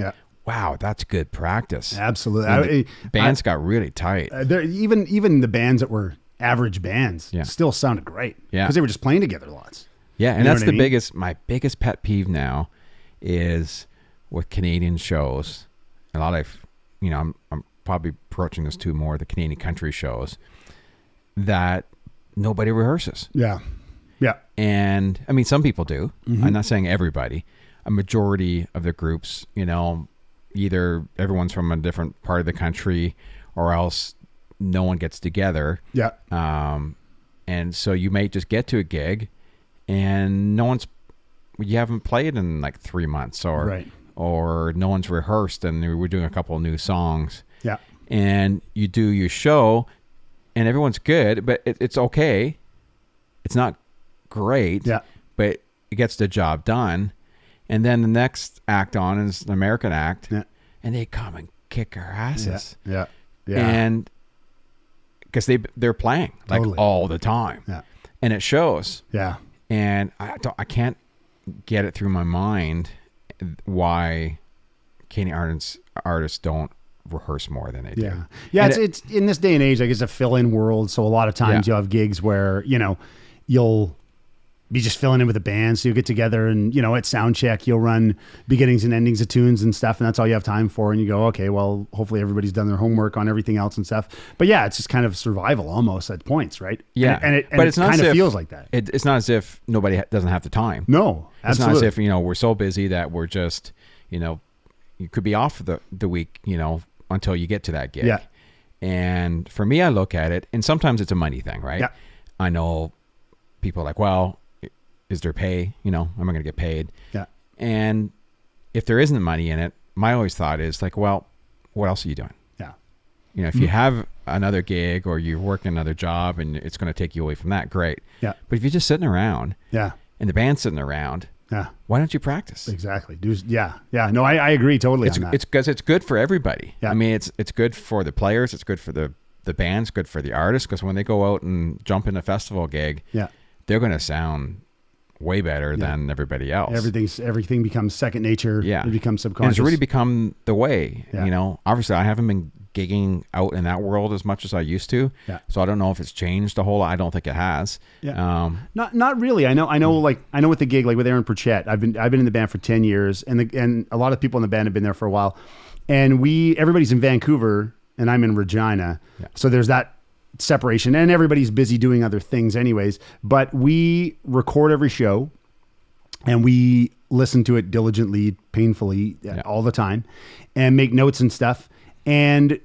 wow, that's good practice. Absolutely. Bands got really tight. Even the bands that were average bands still sounded great. Yeah. Because they were just playing together lots. Yeah, and that's my biggest pet peeve now is with Canadian shows. A lot of, I'm probably approaching this to more the Canadian country shows, that nobody rehearses. Yeah. Yeah. And I mean, some people do. Mm-hmm. I'm not saying everybody. A majority of the groups, either everyone's from a different part of the country, or else no one gets together. Yeah. And so you may just get to a gig and you haven't played in 3 months, or no one's rehearsed, and we're doing a couple of new songs. Yeah. And you do your show and everyone's good, but it's okay. It's not great, but it gets the job done. And then the next act on is an American act, and they come and kick our asses. Yeah. And because they're playing all the time, and it shows. Yeah. And I can't get it through my mind why Canadian artists don't rehearse more than they do. Yeah. It's in this day and age, it's a fill-in world. So a lot of times you'll have gigs where you'll be just filling in with a band. So you'll get together and, at sound check, you'll run beginnings and endings of tunes and stuff. And that's all you have time for. And you go, okay, well, hopefully everybody's done their homework on everything else and stuff. But it's just kind of survival almost at points, right? Yeah. But it's not kind of feels like that. It's not as if nobody doesn't have the time. No, absolutely. It's not as if, we're so busy that we're just, you could be off the week, until you get to that gig. Yeah. And for me, I look at it, and sometimes it's a money thing, right? Yeah. I know people are like, well, is there pay? Am I going to get paid? Yeah. And if there isn't money in it, my always thought is well, what else are you doing? Yeah. If you have another gig or you're working another job and it's going to take you away from that, great. Yeah. But if you're just sitting around, and the band's sitting around, why don't you practice? Exactly. No, I agree totally on that. It's because it's good for everybody. Yeah. I mean, it's good for the players. It's good for the bands, good for the artists, because when they go out and jump in a festival gig, they're going to sound way better than everybody else. Everything becomes second nature. Yeah. It becomes subconscious. And it's really become the way, obviously I haven't been gigging out in that world as much as I used to. Yeah. So I don't know if it's changed a whole lot. I don't think it has. Yeah. Not really. I know with the gig, like with Aaron Pritchett, I've been in the band for 10 years and a lot of people in the band have been there for a while. And everybody's in Vancouver and I'm in Regina. Yeah. So there's that separation and everybody's busy doing other things anyways, but we record every show and we listen to it diligently, painfully, all the time, and make notes and stuff. And,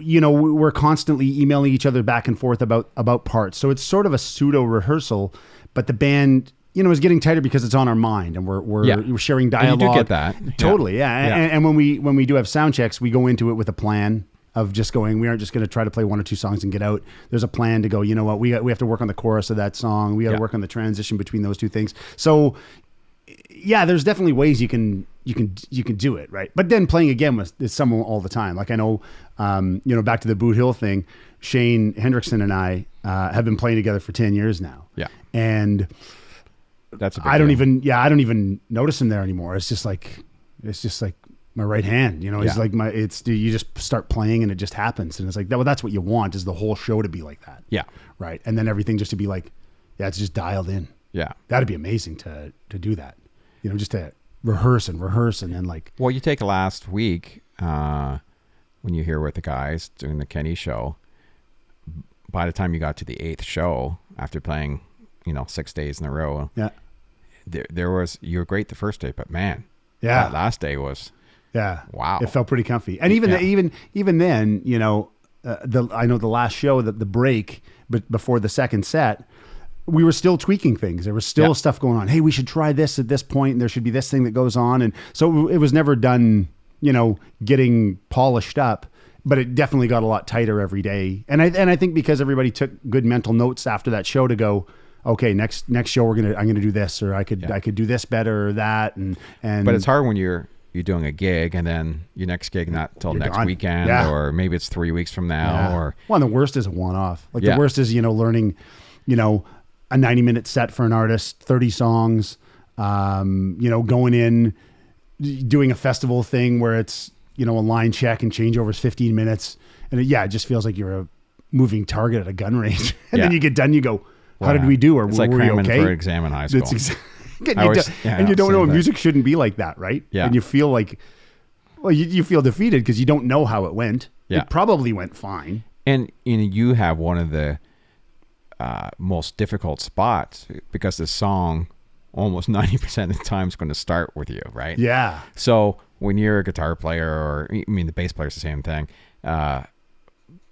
we're constantly emailing each other back and forth about parts. So it's sort of a pseudo rehearsal, but the band, is getting tighter because it's on our mind and we're sharing dialogue. And you do get that. Totally. Yeah. And when we do have sound checks, we go into it with a plan of just going, we aren't just going to try to play one or two songs and get out. There's a plan to go, you know what, we have to work on the chorus of that song. We got to work on the transition between those two things. So yeah, there's definitely ways you can do it, right? But then playing again with someone all the time. Like I know, back to the Boot Hill thing, Shane Hendrickson and I have been playing together for 10 years now. Yeah. And that's a big I don't even notice him there anymore. It's just like my right hand, it's like you just start playing and it just happens. And it's like, well, that's what you want, is the whole show to be like that. Yeah. Right. And then everything just to be like, it's just dialed in. Yeah. That'd be amazing to do that, just to rehearse and then like. Well, you take last week, when you're here with the guys doing the Kenny show, by the time you got to the 8th show after playing, 6 days in a row. Yeah. You were great the first day, but man, that last day was. Yeah. Wow. It felt pretty comfy. And even then, I know the last show, the break, but before the second set, we were still tweaking things. There was still stuff going on. Hey, we should try this at this point, and there should be this thing that goes on. And so it was never done, getting polished up, but it definitely got a lot tighter every day. And I think because everybody took good mental notes after that show to go, okay, next show I'm gonna do this, or I could do this better or that. And but it's hard when you're doing a gig and then your next gig not till next gone. Weekend, or maybe it's 3 weeks from now. Or the worst is a one-off. Like the worst is learning, a 90-minute set for an artist, 30 songs, going in, doing a festival thing where it's, a line check and changeovers 15 minutes. And it just feels like you're a moving target at a gun range. And then you get done, you go, how did we do? Or it's were like we cramming okay? for an exam in high school. And you don't know, music shouldn't be like that, right? Yeah. And you feel like, you feel defeated because you don't know how it went. Yeah. It probably went fine. And you have one of the most difficult spots because the song almost 90% of the time is going to start with you, right? Yeah. So when you're a guitar player, or the bass player is the same thing. I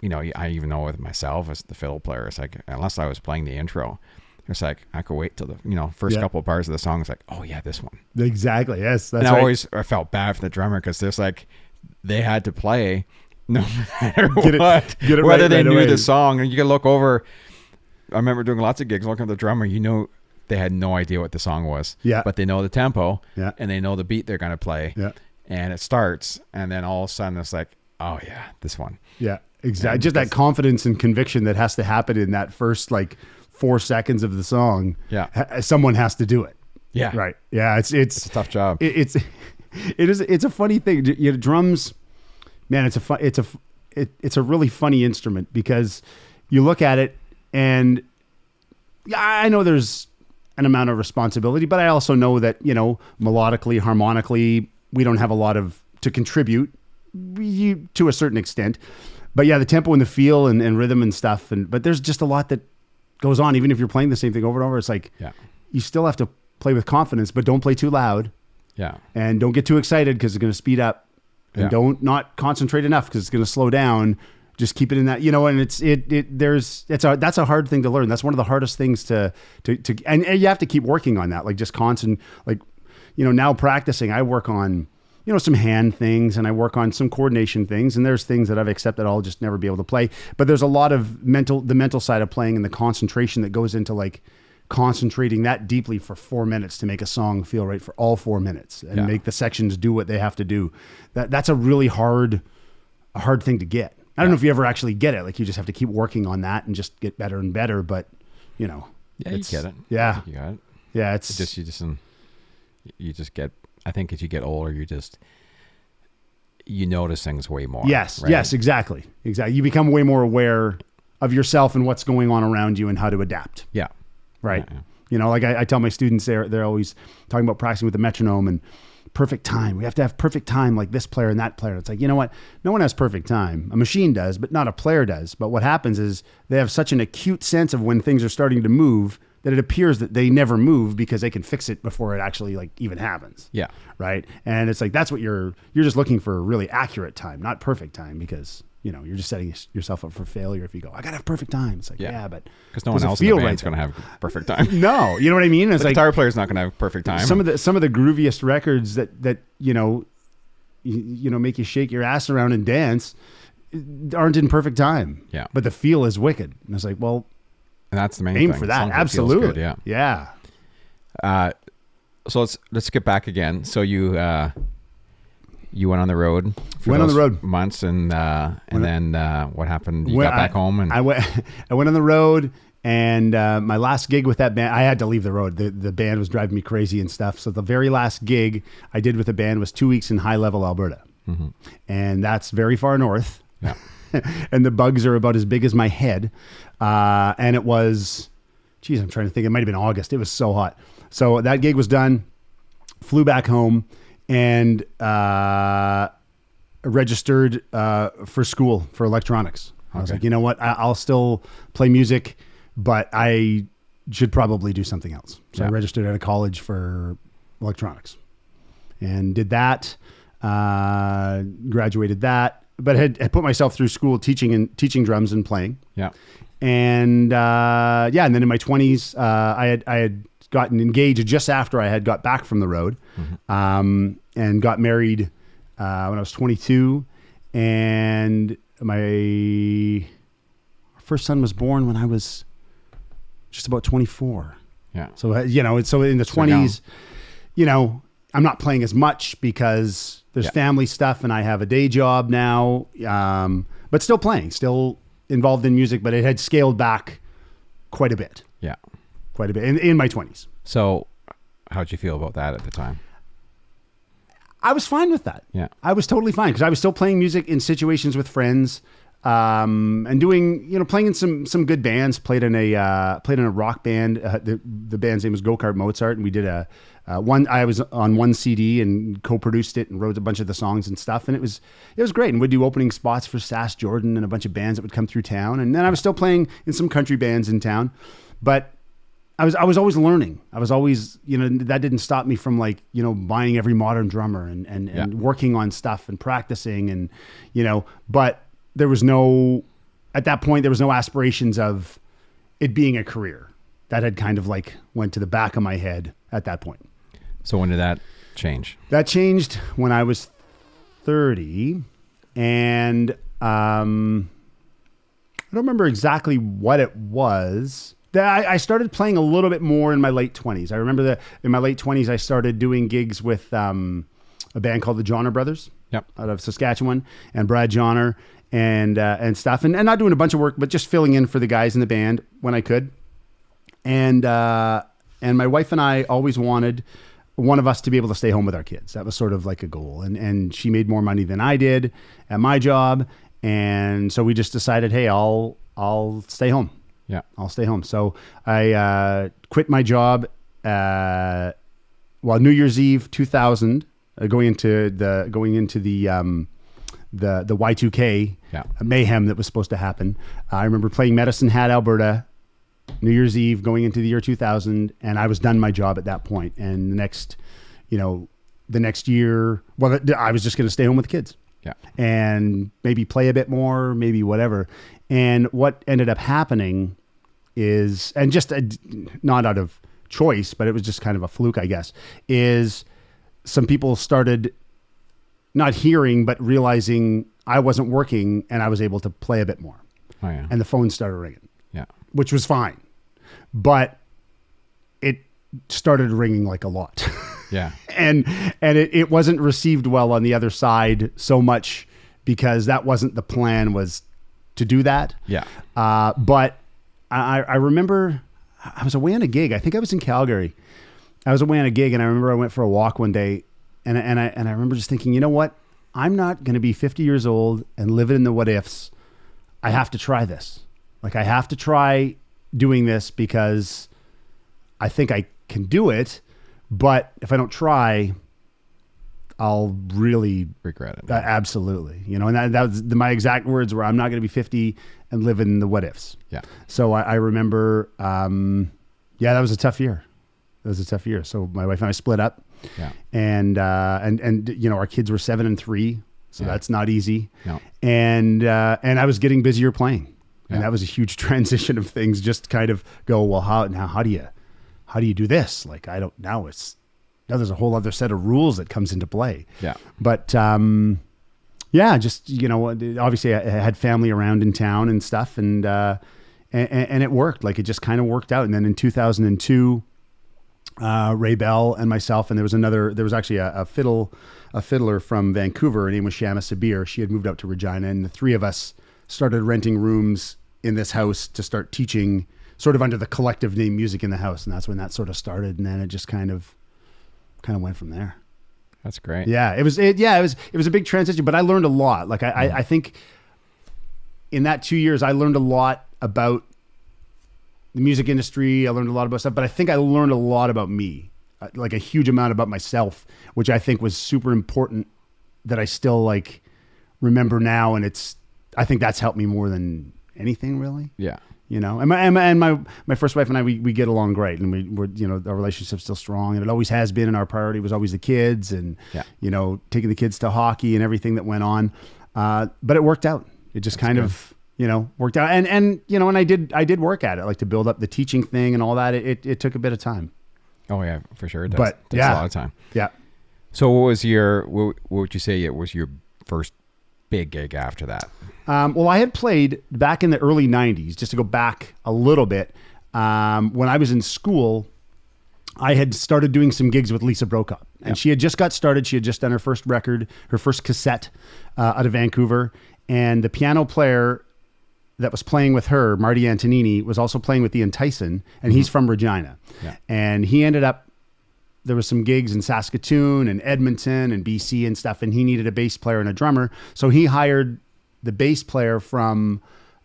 even know with myself as the fiddle player, it's like, unless I was playing the intro, it's like I could wait till the first couple of bars of the song. It's like, oh yeah, this one. Exactly. Yes. That's and right. I felt bad for the drummer because there's like they had to play no matter what, whether they knew the song. And you can look over. I remember doing lots of gigs looking at the drummer. They had no idea what the song was. Yeah. But they know the tempo. Yeah. And they know the beat they're going to play. Yeah. And it starts, and then all of a sudden it's like, oh yeah, this one. Yeah. Exactly. Just that confidence and conviction that has to happen in that first 4 seconds of the song. Yeah. Someone has to do it. Yeah. Right. Yeah. It's a tough job. It's a funny thing. Drums, man, it's a really funny instrument because you look at it and I know there's an amount of responsibility, but I also know that, melodically, harmonically, we don't have a lot to contribute to a certain extent. But yeah, the tempo and the feel and rhythm and stuff. But there's just a lot that goes on. Even if you're playing the same thing over and over, it's like, you still have to play with confidence, but don't play too loud. Yeah. And don't get too excited because it's going to speed up. And don't not concentrate enough because it's going to slow down. Just keep it in that, and that's a hard thing to learn. That's one of the hardest things to and you have to keep working on that. Like just constant, now practicing, I work on, some hand things and I work on some coordination things. And there's things that I've accepted I'll just never be able to play. But there's a lot of the mental side of playing and the concentration that goes into concentrating that deeply for 4 minutes to make a song feel right for all 4 minutes and make the sections do what they have to do. That's a really hard thing to get. I don't know if you ever actually get it. Like you just have to keep working on that and just get better and better. But you get it. Yeah, you got it. Yeah, you just get. I think as you get older, you notice things way more. Yes, right? yes, exactly. You become way more aware of yourself and what's going on around you and how to adapt. Yeah. Right. Yeah. You know, like I tell my students, they're always talking about practicing with the metronome and perfect time. We have to have perfect time like this player and that player. It's like, you know what? No one has perfect time. A machine does, but not a player does. But what happens is they have such an acute sense of when things are starting to move that it appears that they never move because they can fix it before it actually like even happens. Yeah. Right. And it's like, that's what you're just looking for, really accurate time, not perfect time, because you know, you're just setting yourself up for failure if you go, I gotta have perfect time. It's like, yeah but because no one else in the band's going to have perfect time. No, you know what I mean? It's the like guitar player's not going to have perfect time. Some of the grooviest records that you know make you shake your ass around and dance aren't in perfect time. Yeah, but the feel is wicked. And it's like, well, and that's the main aim thing. for that. Absolutely. Good, yeah. So let's get back again. So you went on the road for months, and then what happened? You got back home, and I went on the road, and my last gig with that band, I had to leave the road. The band was driving me crazy and stuff. So the very last gig I did with the band was 2 weeks in High Level, Alberta, and that's very far north. Yeah, and the bugs are about as big as my head, and it was, geez, I'm trying to think. It might have been August. It was so hot. So that gig was done. Flew back home. And registered for school for electronics. I was like, you know what? I'll still play music, but I should probably do something else. So I registered at a college for electronics and did that, graduated that, but had put myself through school teaching drums and playing. Yeah. And and then in my 20s, I had gotten engaged just after I had got back from the road, and got married when I was 22, and my first son was born when I was just about 24. Yeah. So so in the 20s, I'm not playing as much because there's family stuff, and I have a day job now, but still playing, still involved in music, but it had scaled back quite a bit. Yeah. Quite a bit in my 20s. So how'd you feel about that at the time? I was fine with that. Yeah. I was totally fine because I was still playing music in situations with friends, and doing, playing in some good bands. Played in a rock band. The band's name was Go-Kart Mozart, and we did I was on one CD and co-produced it and wrote a bunch of the songs and stuff, and it was great. And we'd do opening spots for Sass Jordan and a bunch of bands that would come through town. And then I was still playing in some country bands in town, but I was always learning. I was always, that didn't stop me from buying every modern drummer and working on stuff and practicing and, but there was at that point, there was no aspirations of it being a career. That had kind of went to the back of my head at that point. So when did that change? That changed when I was 30, and I don't remember exactly what it was. I started playing a little bit more in my late 20s. I remember that in my late 20s, I started doing gigs with a band called the Johnner Brothers, out of Saskatchewan, and Brad Johnner and stuff, and not doing a bunch of work, but just filling in for the guys in the band when I could. And my wife and I always wanted one of us to be able to stay home with our kids. That was sort of like a goal. And she made more money than I did at my job, and so we just decided, hey, I'll stay home. Yeah, I'll stay home. So I quit my job New Year's Eve 2000, going into the Y2K mayhem that was supposed to happen. I remember playing Medicine Hat, Alberta, New Year's Eve going into the year 2000, and I was done my job at that point. And the next year, I was just going to stay home with the kids. Yeah, and maybe play a bit more, maybe whatever. And what ended up happening is, and just not out of choice, but it was just kind of a fluke, I guess, is some people started not hearing, but realizing I wasn't working and I was able to play a bit more. Oh, yeah. And the phone started ringing. Yeah. Which was fine. But it started ringing like a lot. Yeah. and it wasn't received well on the other side so much because that wasn't the plan, was to do that. Yeah. But I remember I was away on a gig. I think I was in Calgary. I was away on a gig, and I remember I went for a walk one day, and I remember just thinking, you know what? I'm not going to be 50 years old and living in the what ifs. I have to try this. Like, I have to try doing this because I think I can do it. But if I don't try, I'll really regret it. Absolutely. You know, and that was my exact words were, I'm not going to be 50 and live in the what ifs. Yeah. So I remember, that was a tough year. It was a tough year. So my wife and I split up. Yeah. And you know, our kids were 7 and 3. So that's not easy. No. And I was getting busier playing. And Yeah. that was a huge transition of things. Just kind of go, well, how do you do this? Like, now there's a whole other set of rules that comes into play. Yeah. But, just, you know, obviously I had family around in town and stuff, and it worked. Like, it just kind of worked out. And then in 2002, Ray Bell and myself, and there was actually a fiddler from Vancouver. Her name was Shama Sabir. She had moved out to Regina, and the three of us started renting rooms in this house to start teaching sort of under the collective name Music in the House. And that's when that sort of started. And then it just kind of went from there. That's great. Yeah, it was a big transition, but I learned a lot. Like I think in that 2 years, I learned a lot about the music industry. I learned a lot about stuff, but I think I learned a lot about me, like a huge amount about myself, which I think was super important that I still like remember now. And I think that's helped me more than anything, really. Yeah. You know, and my first wife and I, we get along great, and we're, you know, our relationship's still strong, and it always has been. And our priority was always the kids, and you know, taking the kids to hockey and everything that went on. But it worked out. It just kind of, you know, worked out. And you know, and I did work at it, like to build up the teaching thing and all that. It took a bit of time. Oh yeah, for sure. It does. But it takes a lot of time. Yeah. So what would you say it was your first big gig after that? Well, I had played back in the early 90s, just to go back a little bit. When I was in school, I had started doing some gigs with Lisa Brokop. And she had just got started. She had just done her first record, her first cassette out of Vancouver. And the piano player that was playing with her, Marty Antonini, was also playing with Ian Tyson. And he's from Regina. Yeah. And he ended up, there was some gigs in Saskatoon and Edmonton and BC and stuff. And he needed a bass player and a drummer. So he hired the bass player from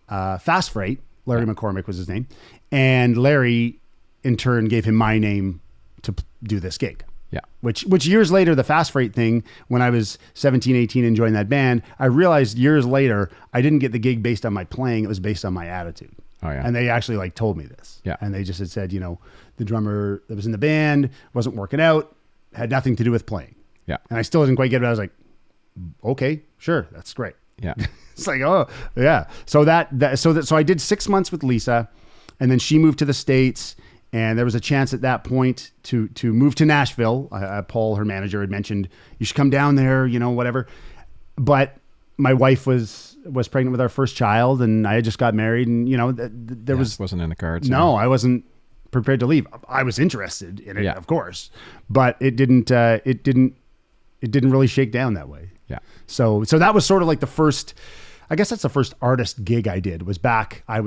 Fast Freight, Larry McCormick was his name. And Larry, in turn, gave him my name to do this gig. Yeah. Which years later, the Fast Freight thing, when I was 17, 18 and joined that band, I realized years later, I didn't get the gig based on my playing. It was based on my attitude. Oh, yeah. And they actually like told me this. Yeah. And they just had said, you know, the drummer that was in the band wasn't working out, had nothing to do with playing. Yeah. And I still didn't quite get it. I was like, okay, sure. That's great. Yeah. It's like, oh yeah. So so I did 6 months with Lisa, and then she moved to the States, and there was a chance at that point to move to Nashville. Paul, her manager, had mentioned you should come down there, you know, whatever. But my wife was pregnant with our first child, and I had just got married, and you know, there wasn't in the cards. No, I wasn't prepared to leave. I was interested in it, of course, but it didn't really shake down that way. Yeah. So that was sort of like the first, I guess that's the first artist gig I did, was back, how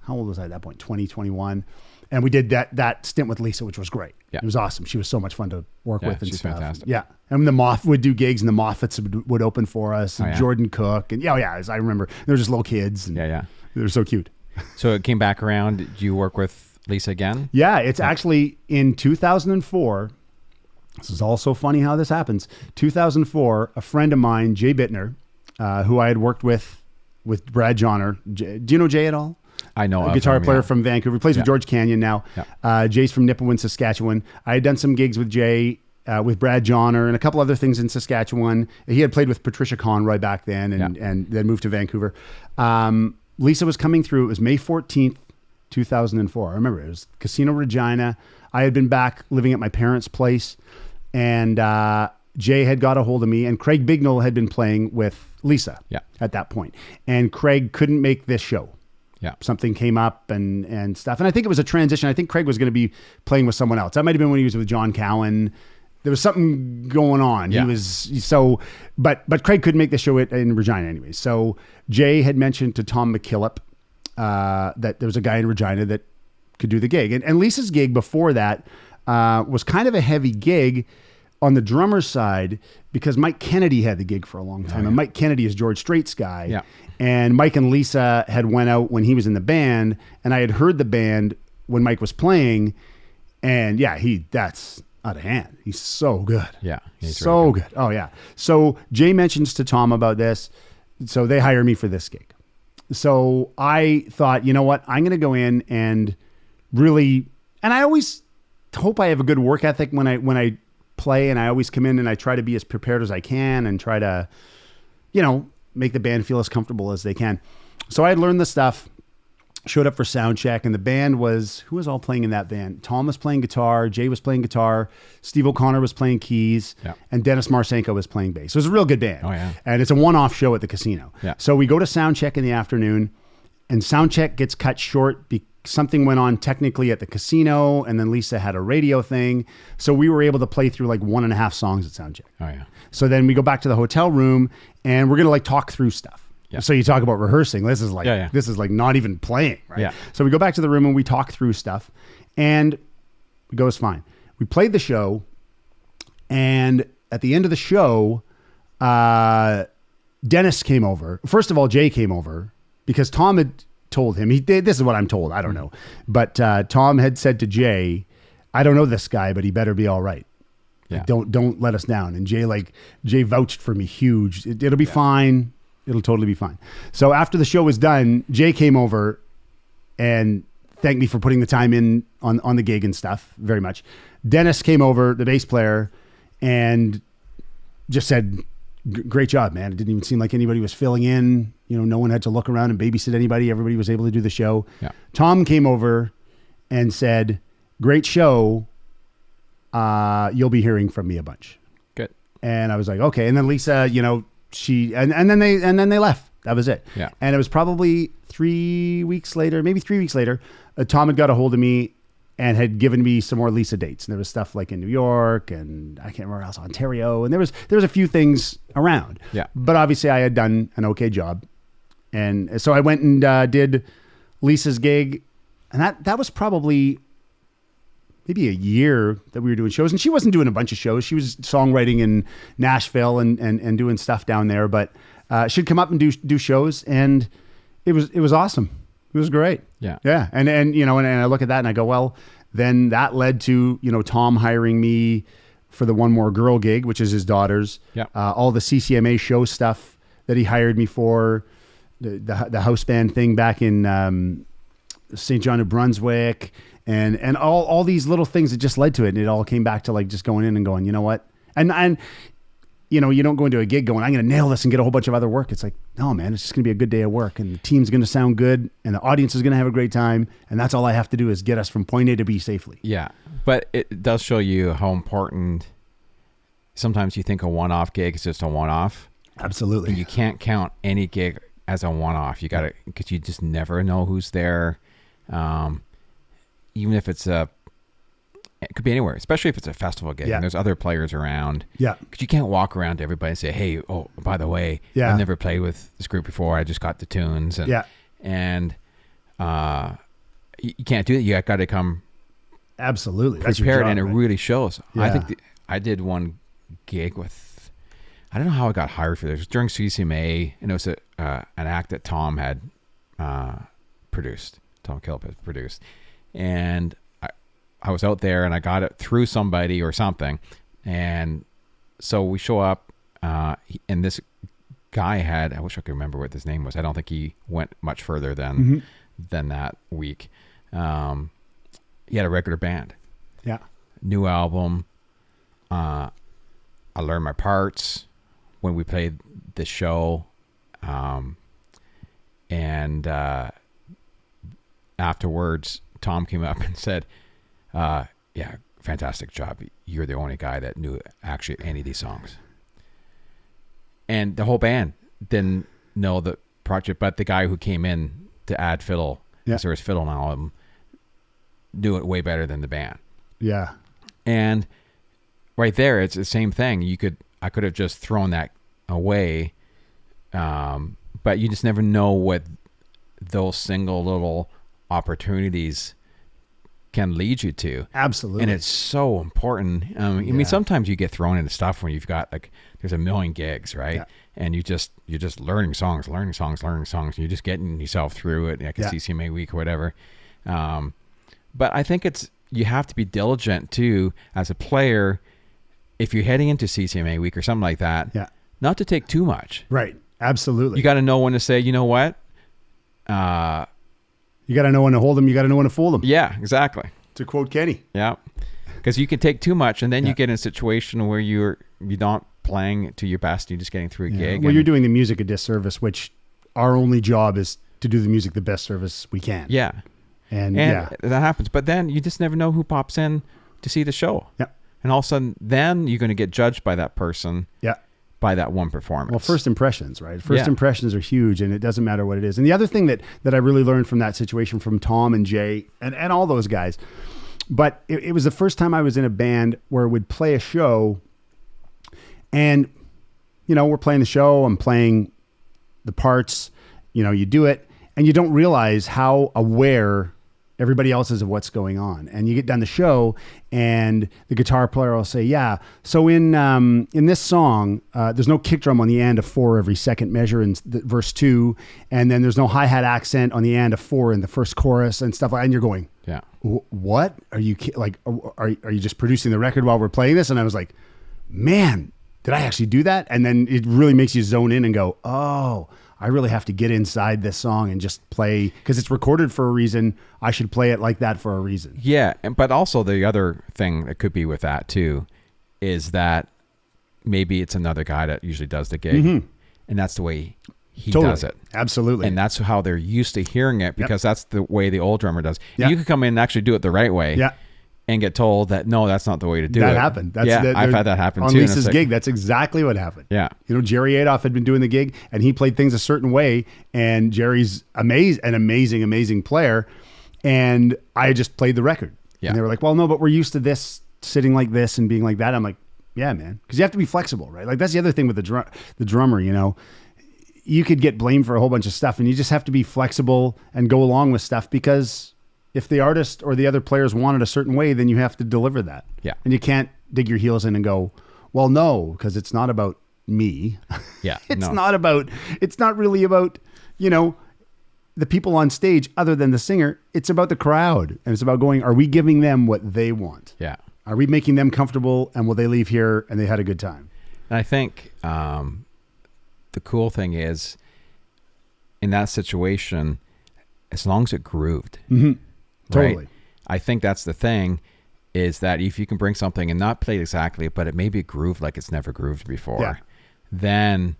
old was I at that point? 20, 21. And we did that stint with Lisa, which was great. Yeah. It was awesome. She was so much fun to work with and she's stuff. Fantastic. Yeah. And the Moth would do gigs, and the Moffats would open for us, and Jordan Cook. And I remember they were just little kids. And they were so cute. So it came back around. Did you work with Lisa again? Yeah. It's actually in 2004. This is also funny how this happens. 2004, a friend of mine, Jay Bittner, who I had worked with Brad Johnner. Do you know Jay at all? I know. A guitar player from Vancouver. He plays with George Canyon now. Yeah. Jay's from Nipawin, Saskatchewan. I had done some gigs with Jay, with Brad Johnner, and a couple other things in Saskatchewan. He had played with Patricia Conroy back then, and then moved to Vancouver. Lisa was coming through. It was May 14th, 2004. I remember it was Casino Regina. I had been back living at my parents' place, and Jay had got a hold of me, and Craig Bignell had been playing with Lisa at that point. And Craig couldn't make this show. Yeah. Something came up and stuff. And I think it was a transition. I think Craig was going to be playing with someone else. That might have been when he was with John Cowan. There was something going on. Yeah. He was but Craig couldn't make the show in Regina anyway. So Jay had mentioned to Tom McKillop that there was a guy in Regina that could do the gig. And Lisa's gig before that was kind of a heavy gig. on the drummer's side, because Mike Kennedy had the gig for a long time, and Mike Kennedy is George Strait's guy. Yeah. And Mike and Lisa had went out when he was in the band, and I had heard the band when Mike was playing, and that's out of hand. He's so good. Yeah. He's so really good. Oh yeah. So Jay mentions to Tom about this. So they hire me for this gig. So I thought, you know what? I'm going to go in and really, and I always hope I have a good work ethic when I play, and I always come in and I try to be as prepared as I can and try to, make the band feel as comfortable as they can. So I had learned the stuff, showed up for sound check, and the band who was all playing in that band? Tom was playing guitar, Jay was playing guitar, Steve O'Connor was playing keys, and Dennis Marsenko was playing bass. So it was a real good band. Oh, yeah. And it's a one-off show at the casino. Yeah. So we go to sound check in the afternoon, and sound check gets cut short because something went on technically at the casino, and then Lisa had a radio thing. So we were able to play through like 1.5 songs at sound check. Oh, yeah. So then we go back to the hotel room, and we're going to like talk through stuff. Yeah. So you talk about rehearsing. This is like not even playing, right? Yeah. So we go back to the room and we talk through stuff, and it goes fine. We played the show, and at the end of the show, Dennis came over. First of all, Jay came over because Tom had told him, this is what I'm told, I don't know. But Tom had said to Jay, I don't know this guy, but he better be all right. Yeah. Like, don't let us down. And Jay vouched for me huge. It'll be fine. It'll totally be fine. So after the show was done, Jay came over and thanked me for putting the time in on the gig and stuff very much. Dennis came over, the bass player, and just said, great job, man. It didn't even seem like anybody was filling in. No one had to look around and babysit anybody. Everybody was able to do the show. Yeah. Tom came over and said, great show. You'll be hearing from me a bunch. Good. And I was like, okay. And then Lisa, she, and then they left. That was it. Yeah. And it was probably 3 weeks later, maybe 3 weeks later, Tom had got a hold of me and had given me some more Lisa dates. And there was stuff like in New York, and I can't remember where else, Ontario. And there was a few things around. Yeah. But obviously I had done an okay job. And so I went and did Lisa's gig, and that was probably maybe a year that we were doing shows. And she wasn't doing a bunch of shows. She was songwriting in Nashville and doing stuff down there. But she'd come up and do shows, and it was awesome. It was great. Yeah. Yeah. And I look at that and I go, well, then that led to, Tom hiring me for the One More Girl gig, which is his daughter's. Yeah. All the CCMA show stuff that he hired me for, the house band thing back in St. John, New Brunswick, and all these little things that just led to it. And it all came back to like just going in and going, you know what? And you don't go into a gig going, I'm going to nail this and get a whole bunch of other work. It's like, no, man, it's just going to be a good day of work, and the team's going to sound good, and the audience is going to have a great time. And that's all I have to do is get us from point A to B safely. Yeah. But it does show you how important, sometimes you think a one-off gig is just a one-off. Absolutely. And you can't count any gig as a one-off. You got to, because you just never know who's there. Even if it could be anywhere, especially if it's a festival gig and there's other players around. Yeah. Because you can't walk around to everybody and say, hey, oh, by the way, I've never played with this group before. I just got the tunes. And you can't do that. You got to come absolutely prepared, and it right? really shows. Yeah. I think I did one gig with, I don't know how I got hired for this. It was during CCMA, and it was an act that Tom had produced. Tom Kilp had produced. And I was out there, and I got it through somebody or something. And so we show up, and this guy had, I wish I could remember what his name was. I don't think he went much further than that week. He had a regular band. Yeah. New album. I learned my parts when we played the show. And afterwards, Tom came up and said, yeah, fantastic job. You're the only guy that knew actually any of these songs. And the whole band didn't know the project, but the guy who came in to add fiddle, because there was fiddle on the album, knew it way better than the band. Yeah. And right there, it's the same thing. I could have just thrown that away, but you just never know what those single little opportunities can lead you to. Absolutely. And it's so important. I mean, sometimes you get thrown into stuff when you've got like, there's a million gigs, right? Yeah. And you're just learning songs. And you're just getting yourself through it, like a CCMA week or whatever. But I think you have to be diligent too as a player. If you're heading into CCMA week or something like that, not to take too much. Right. Absolutely. You got to know when to say, you know what? You got to know when to hold them. You got to know when to fool them. Yeah, exactly. To quote Kenny. Yeah. Because you can take too much and then you get in a situation where you're not playing to your best. You're just getting through a gig. Well, you're doing the music a disservice, which our only job is to do the music the best service we can. Yeah. And that happens. But then you just never know who pops in to see the show. Yeah. And all of a sudden, then you're going to get judged by that person. Yeah. By that one performance. Well, first impressions, right? First impressions are huge, and it doesn't matter what it is. And the other thing that I really learned from that situation from Tom and Jay and all those guys, but it was the first time I was in a band where we'd play a show and, we're playing the show, I'm playing the parts, you do it, and you don't realize how aware everybody else is of what's going on. And you get done the show and the guitar player will say, so in this song, there's no kick drum on the and of 4 every second measure in verse 2. And then there's no hi-hat accent on the and of 4 in the first chorus and stuff like that. And you're going, what? Are you like, are you just producing the record while we're playing this? And I was like, man, did I actually do that? And then it really makes you zone in and go, oh, I really have to get inside this song and just play because it's recorded for a reason. I should play it like that for a reason. Yeah. But also the other thing that could be with that too, is that maybe it's another guy that usually does the gig and that's the way he does it. Absolutely. And that's how they're used to hearing it because that's the way the old drummer does. You could come in and actually do it the right way. Yeah. And get told that, no, that's not the way to do it. That happened. I've had that happen on too. On Lisa's gig, that's exactly what happened. Yeah. Jerry Adolph had been doing the gig and he played things a certain way and Jerry's an amazing player. And I just played the record. Yeah. And they were like, well, no, but we're used to this sitting like this and being like that. I'm like, yeah, man. Because you have to be flexible, right? Like that's the other thing with the drummer, you could get blamed for a whole bunch of stuff and you just have to be flexible and go along with stuff because if the artist or the other players want it a certain way, then you have to deliver that. Yeah. And you can't dig your heels in and go, well, no, because it's not about me. Yeah. It's not really about, the people on stage other than the singer. It's about the crowd. And it's about going, are we giving them what they want? Yeah. Are we making them comfortable and will they leave here and they had a good time? And I think the cool thing is in that situation, as long as it grooved, Totally. Right? I think that's the thing is that if you can bring something and not play it exactly, but it maybe grooved like it's never grooved before, then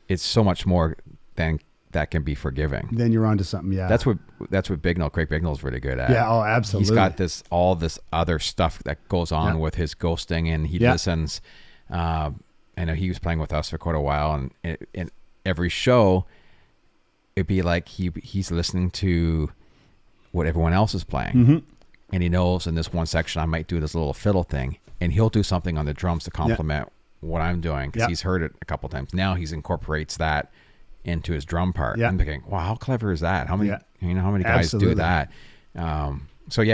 it's so much more than that can be forgiving. Then you're onto something. Yeah. That's what Bignell, Craig Bignell's really good at. Yeah. Oh, absolutely. He's got all this other stuff that goes on with his ghosting and he listens. I know he was playing with us for quite a while and in every show, it'd be like he's listening to what everyone else is playing. And he knows in this one section I might do this little fiddle thing and he'll do something on the drums to complement what I'm doing because he's heard it a couple of times. Now he incorporates that into his drum part. I'm thinking, wow, how clever is that? How many how many guys do that? So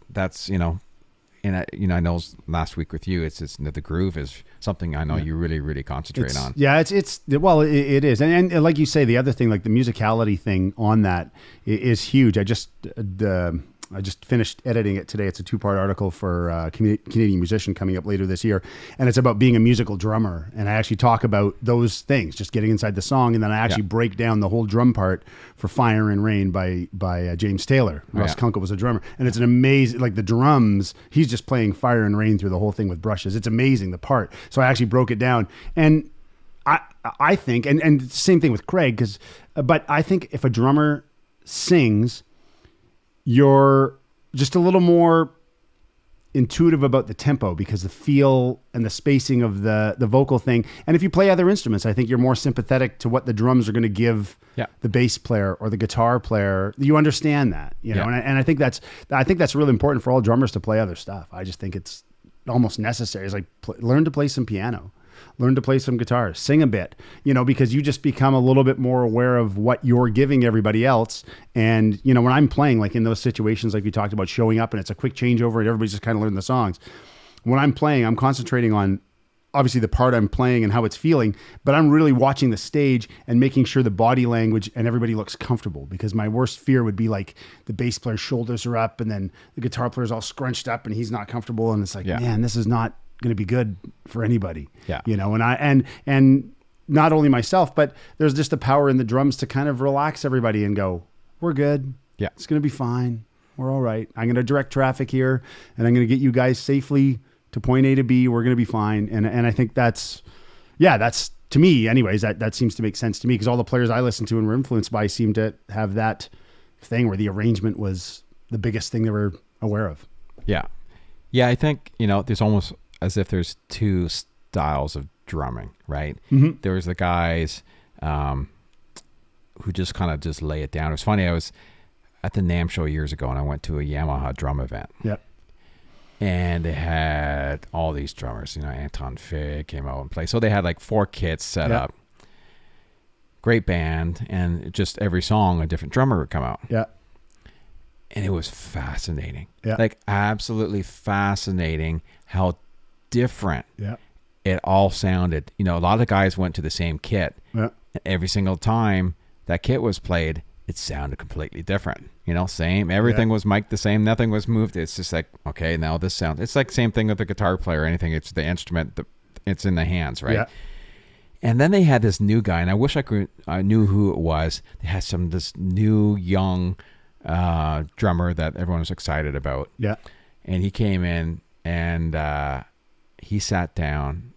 that's and I know last week with you, it's just the groove is something I know you really, really concentrate on. Yeah, it is. And like you say, the other thing, like the musicality thing on that is huge. I just finished editing it today. It's a 2-part article for Canadian Musician coming up later this year. And it's about being a musical drummer. And I actually talk about those things, just getting inside the song. And then I actually break down the whole drum part for Fire and Rain by James Taylor. Russ Kunkel was a drummer. And it's an amazing, like the drums, he's just playing Fire and Rain through the whole thing with brushes. It's amazing, the part. So I actually broke it down. And I think, and same thing with Craig, but I think if a drummer sings, you're just a little more intuitive about the tempo because the feel and the spacing of the vocal thing. And if you play other instruments, I think you're more sympathetic to what the drums are going to give the bass player or the guitar player. You understand that, know, and I think that's really important for all drummers to play other stuff. I just think it's almost necessary. It's like learn to play some piano. learn to play some guitar, sing a bit, because you just become a little bit more aware of what you're giving everybody else. And, when I'm playing, like in those situations, like we talked about, showing up and it's a quick changeover and everybody's just kind of learning the songs. When I'm playing, I'm concentrating on obviously the part I'm playing and how it's feeling, but I'm really watching the stage and making sure the body language and everybody looks comfortable, because my worst fear would be like the bass player's shoulders are up and then the guitar player's all scrunched up and he's not comfortable. And it's like, man, this is not going to be good for anybody, and not only myself, but there's just the power in the drums to kind of relax everybody and go, we're good. Yeah. It's going to be fine. We're all right. I'm going to direct traffic here and I'm going to get you guys safely to point A to B. We're going to be fine. And I think that's to me anyways, that seems to make sense to me, because all the players I listened to and were influenced by seem to have that thing where the arrangement was the biggest thing they were aware of. Yeah. Yeah. I think, there's almost as if there's two styles of drumming, right? Mm-hmm. There's the guys who just kind of just lay it down. It was funny. I was at the NAMM show years ago and I went to a Yamaha drum event. Yep. And they had all these drummers, Anton Fig came out and played. So they had like 4 kits set up. Great band. And just every song, a different drummer would come out. Yeah. And it was fascinating. Yeah. Like absolutely fascinating how different it all sounded. A lot of the guys went to the same kit. Yeah. And every single time that kit was played, it sounded completely different. Same. Everything was mic'd the same. Nothing was moved. It's just like, okay, now this sound. It's like same thing with the guitar player or anything. It's the instrument. It's in the hands, right? Yeah. And then they had this new guy, and I wish I knew who it was. They had this new young drummer that everyone was excited about. Yeah. And he came in and he sat down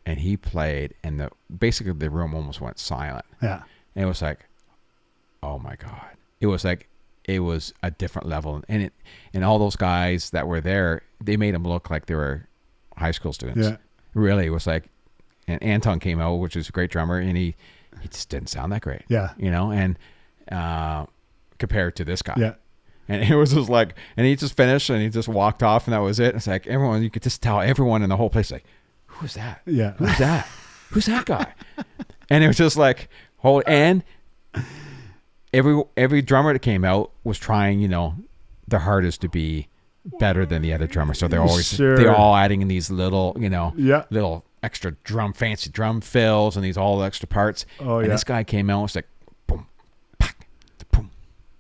and he played, and basically the room almost went silent. Yeah. And it was like, oh my God. It was like, it was a different level. And all those guys that were there, they made them look like they were high school students. Yeah. Really, it was like, and Anton came out, which is a great drummer, and he just didn't sound that great. Yeah. And compared to this guy. Yeah. And it was just like, and he just finished and he just walked off and that was it. It's like you could just tell everyone in the whole place, like, who's that? Yeah. Who's that? Who's that guy? And it was just like, and every drummer that came out was trying, their hardest to be better than the other drummer. So they're all adding in these little, little extra fancy drum fills and these all extra parts. Oh, and this guy came out and was like, boom, pack, boom,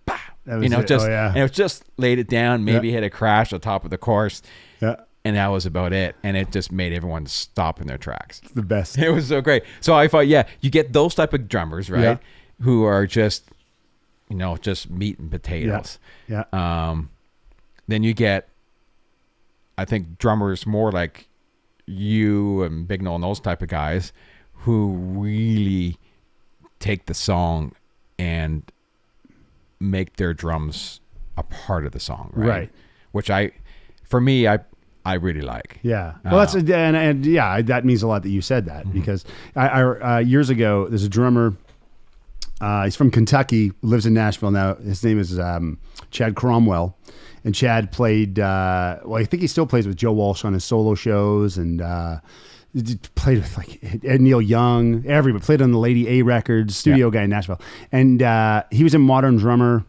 bah. And it was just laid it down, maybe hit a crash on top of the chorus. Yeah. And that was about it. And it just made everyone stop in their tracks. It's the best. It was so great. So I thought, you get those type of drummers, right? Yeah. Who are just, just meat and potatoes. Yeah. Then you get, I think, drummers more like you and Big Noel and those type of guys who really take the song and make their drums a part of the song, right? Which for me, I really like. Yeah. Well, that's that means a lot that you said that, because I years ago, there's a drummer. He's from Kentucky, lives in Nashville now. His name is Chad Cromwell, and Chad played. I think he still plays with Joe Walsh on his solo shows, and played with like Ed Neil Young. Everybody played on the Lady A records. Studio guy in Nashville, and he was a Modern Drummer.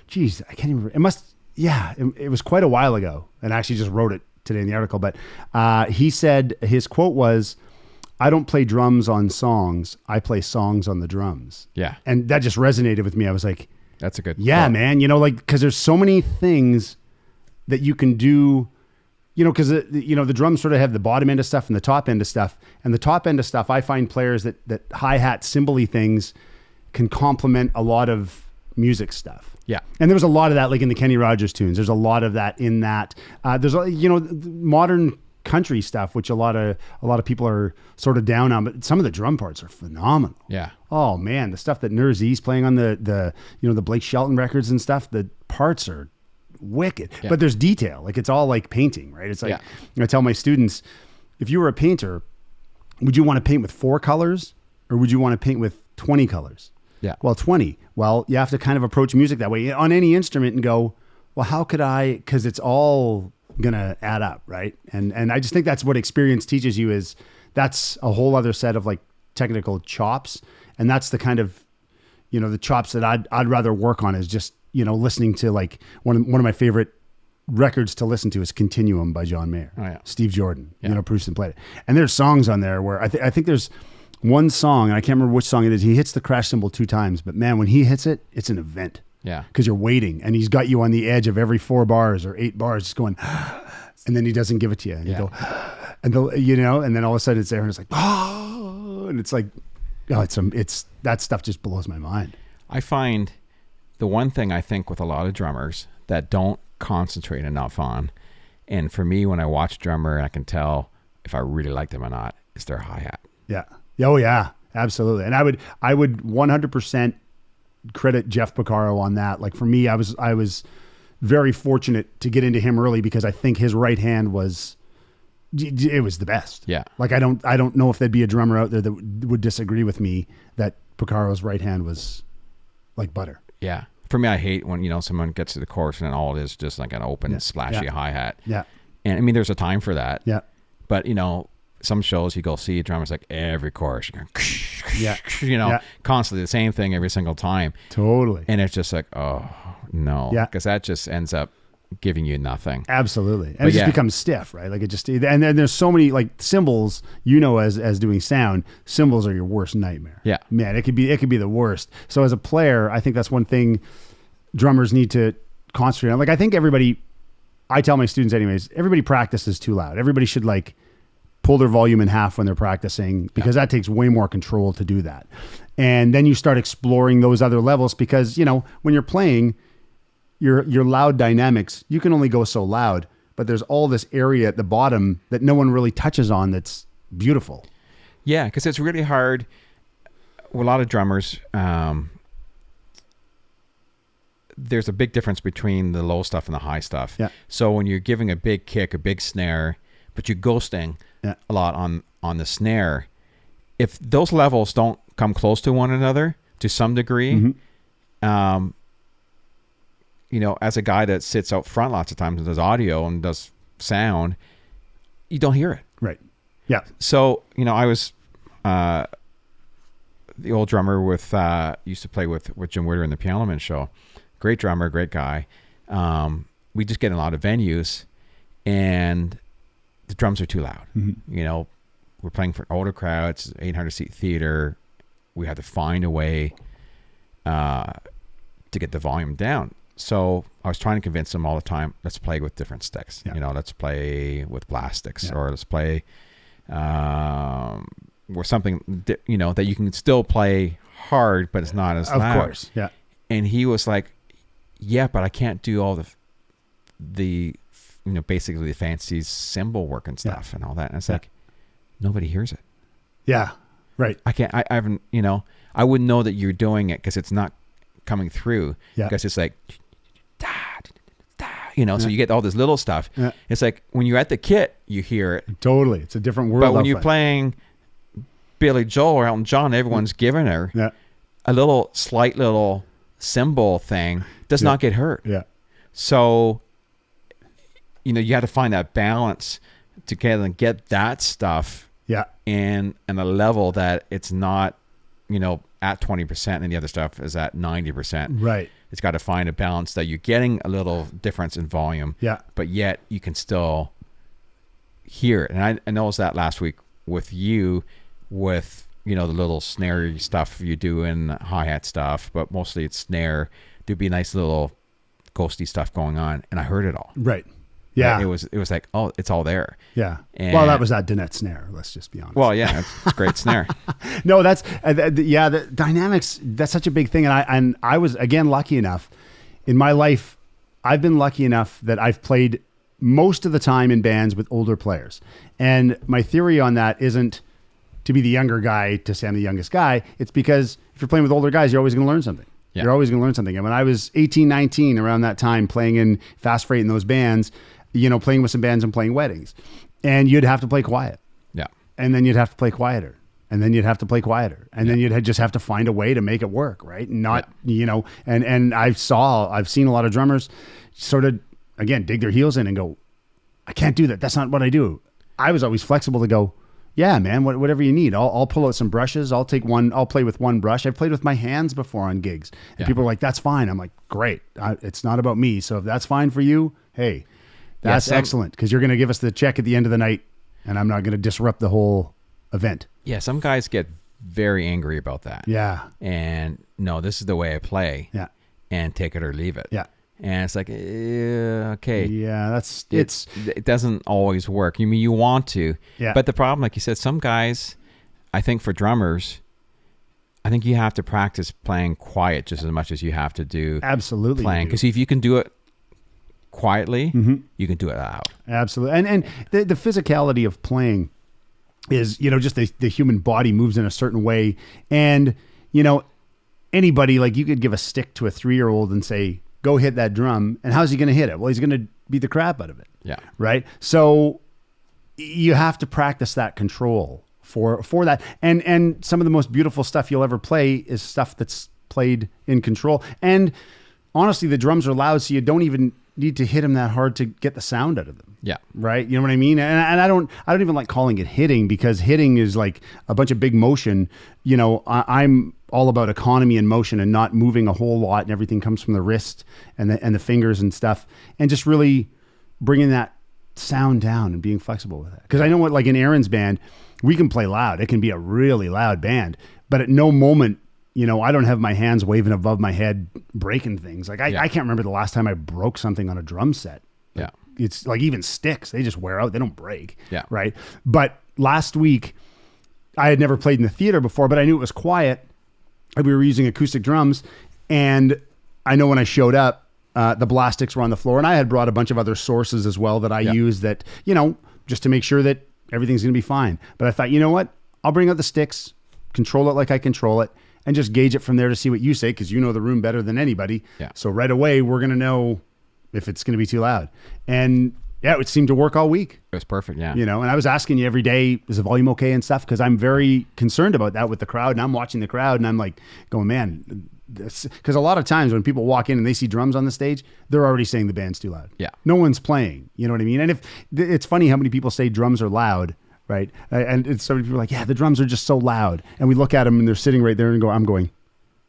Jeez, I can't even remember. It must. Yeah, it was quite a while ago, and I actually just wrote it today in the article. But he said his quote was, I don't play drums on songs. I play songs on the drums. Yeah. And that just resonated with me. I was like, that's a good quote. Man. Because there's so many things that you can do, because, the drums sort of have the bottom end of stuff and the top end of stuff. And the top end of stuff, I find players that hi-hat, cymbal-y things can complement a lot of music stuff. Yeah. And there was a lot of that, like in the Kenny Rogers tunes. There's a lot of that in that. There's, modern country stuff, which a lot of people are sort of down on, but some of the drum parts are phenomenal. Yeah. Oh man, the stuff that Nerzy's playing on the Blake Shelton records and stuff, the parts are wicked. Yeah. But there's detail. Like it's all like painting, right? It's like I tell my students, if you were a painter, would you want to paint with 4 colors or would you want to paint with 20 colors? Yeah. Well, 20. Well, you have to kind of approach music that way on any instrument and go, well, how could I, because it's all gonna add up, right? And I just think that's what experience teaches you, is that's a whole other set of like technical chops. And that's the kind of, the chops that I'd rather work on is just, listening to like one of my favorite records to listen to is Continuum by John Mayer. Oh, yeah. Steve Jordan, produced and played it. And there's songs on there where I think there's one song, and I can't remember which song it is. He hits the crash cymbal 2 times, but man, when he hits it, it's an event. Yeah. Because you're waiting, and he's got you on the edge of every 4 bars or 8 bars, just going, and then he doesn't give it to you. And you go, and then all of a sudden it's there, and it's like, oh, and it's like, it's that stuff just blows my mind. I find the one thing I think with a lot of drummers that don't concentrate enough on, and for me, when I watch a drummer, I can tell if I really like them or not, is their hi-hat. Yeah. Oh yeah, absolutely. And I would 100% credit Jeff Porcaro on that. Like for me, I was very fortunate to get into him early because I think his right hand was the best. Yeah. Like I don't know if there'd be a drummer out there that would disagree with me that Porcaro's right hand was like butter. Yeah. For me, I hate when, someone gets to the chorus and all it is just like an open, splashy hi-hat. Yeah. And I mean, there's a time for that. Yeah. But, some shows you go see a drummer's like every chorus, constantly the same thing every single time. Totally. And it's just like, oh, no. Yeah. Because that just ends up giving you nothing. Absolutely. And it just becomes stiff, right? Like it just, and then there's so many like cymbals, as doing sound, cymbals are your worst nightmare. Yeah. Man, it could be the worst. So as a player, I think that's one thing drummers need to concentrate on. Like I think I tell my students anyways, everybody practices too loud. Everybody should like pull their volume in half when they're practicing because that takes way more control to do that. And then you start exploring those other levels because, when you're playing your loud dynamics, you can only go so loud, but there's all this area at the bottom that no one really touches on that's beautiful. Yeah, because it's really hard. A lot of drummers, there's a big difference between the low stuff and the high stuff. Yeah. So when you're giving a big kick, a big snare, but you're ghosting a lot on the snare, if those levels don't come close to one another to some degree, as a guy that sits out front lots of times and does audio and does sound, you don't hear it. Right. Yeah. So, I was the old drummer used to play with Jim Witter in the Piano Man show. Great drummer, great guy. We just get in a lot of venues and the drums are too loud. Mm-hmm. We're playing for older crowds, 800-seat theater. We have to find a way to get the volume down. So I was trying to convince them all the time, let's play with different sticks. Yeah. Let's play with blast sticks or let's play or something, that you can still play hard, but it's not as loud. Of course, yeah. And he was like, yeah, but I can't do all the basically the fancy cymbal work and stuff and all that. And it's like, nobody hears it. Yeah, right. I can't, I haven't, I wouldn't know that you're doing it because it's not coming through. Yeah. Because it's like, so you get all this little stuff. Yeah. It's like when you're at the kit, you hear it. Totally. It's a different world. But when you're playing Billy Joel or Elton John, everyone's giving her a slight little cymbal thing does not get heard. Yeah. So, you have to find that balance together and get that stuff in a level that it's not, at 20% and the other stuff is at 90%. Right. It's got to find a balance that you're getting a little difference in volume, but yet you can still hear it. And I noticed that last week with you with, the little snare stuff you do in hi-hat stuff, but mostly it's snare. There'd be nice little ghosty stuff going on and I heard it all. Right. Yeah. It was like, oh, it's all there. Yeah. And, well, that was that Dinette snare. Let's just be honest. Well, yeah, it's a great snare. No, that's, the dynamics, that's such a big thing. And I was, again, lucky enough in my life. I've been lucky enough that I've played most of the time in bands with older players. And my theory on that isn't to be the younger guy to say I'm the youngest guy. It's because if you're playing with older guys, you're always going to learn something. Yeah. You're always going to learn something. And when I was 18, 19, around that time, playing in Fast Freight in those bands, playing with some bands and playing weddings, and you'd have to play quiet. Yeah. And then you'd have to play quieter. And then you'd have to play quieter. And then you'd just have to find a way to make it work. Right. And not, and I've seen a lot of drummers sort of, again, dig their heels in and go, I can't do that. That's not what I do. I was always flexible to go, yeah, man, whatever you need. I'll pull out some brushes. I'll play with one brush. I've played with my hands before on gigs. And people are like, that's fine. I'm like, great. It's not about me. So if that's fine for you, hey, that's excellent. Because you're going to give us the check at the end of the night and I'm not going to disrupt the whole event. Yeah. Some guys get very angry about that. Yeah. And no, this is the way I play. Yeah. And take it or leave it. Yeah. And it's like, okay. Yeah, it doesn't always work. You mean you want to, but the problem, like you said, some guys, I think for drummers, I think you have to practice playing quiet just as much as you have to do playing. Because if you can do it quietly, you can do it loud. Absolutely. And the physicality of playing is, just the human body moves in a certain way. And, anybody, like you could give a stick to a 3-year-old and say, go hit that drum. And how's he going to hit it? Well, he's going to beat the crap out of it. Yeah. Right. So you have to practice that control for that. And some of the most beautiful stuff you'll ever play is stuff that's played in control. And honestly, the drums are loud, so you don't even need to hit them that hard to get the sound out of them. Yeah. Right. You know what I mean? And I don't even like calling it hitting, because hitting is like a bunch of big motion. I'm all about economy and motion and not moving a whole lot, and everything comes from the wrist and the fingers and stuff, and just really bringing that sound down and being flexible with it. Because I know what, like in Aaron's band, we can play loud. It can be a really loud band, but at no moment, I don't have my hands waving above my head, breaking things. Like I can't remember the last time I broke something on a drum set. Yeah. It's like even sticks, they just wear out. They don't break. Yeah. Right. But last week I had never played in the theater before, but I knew it was quiet. We were using acoustic drums, and I know when I showed up, the blast sticks were on the floor, and I had brought a bunch of other sources as well that I use that, just to make sure that everything's going to be fine. But I thought, you know what? I'll bring out the sticks, control it like I control it, and just gauge it from there to see what you say, because you know the room better than anybody. Yeah. So right away, we're going to know if it's going to be too loud. And yeah, it seemed to work all week. It was perfect, yeah. And I was asking you every day, is the volume okay and stuff? Because I'm very concerned about that with the crowd. And I'm watching the crowd and I'm like going, man, because a lot of times when people walk in and they see drums on the stage, they're already saying the band's too loud. Yeah. No one's playing. You know what I mean? And if it's funny how many people say drums are loud, right? And so many people are like, yeah, the drums are just so loud. And we look at them and they're sitting right there and I'm going,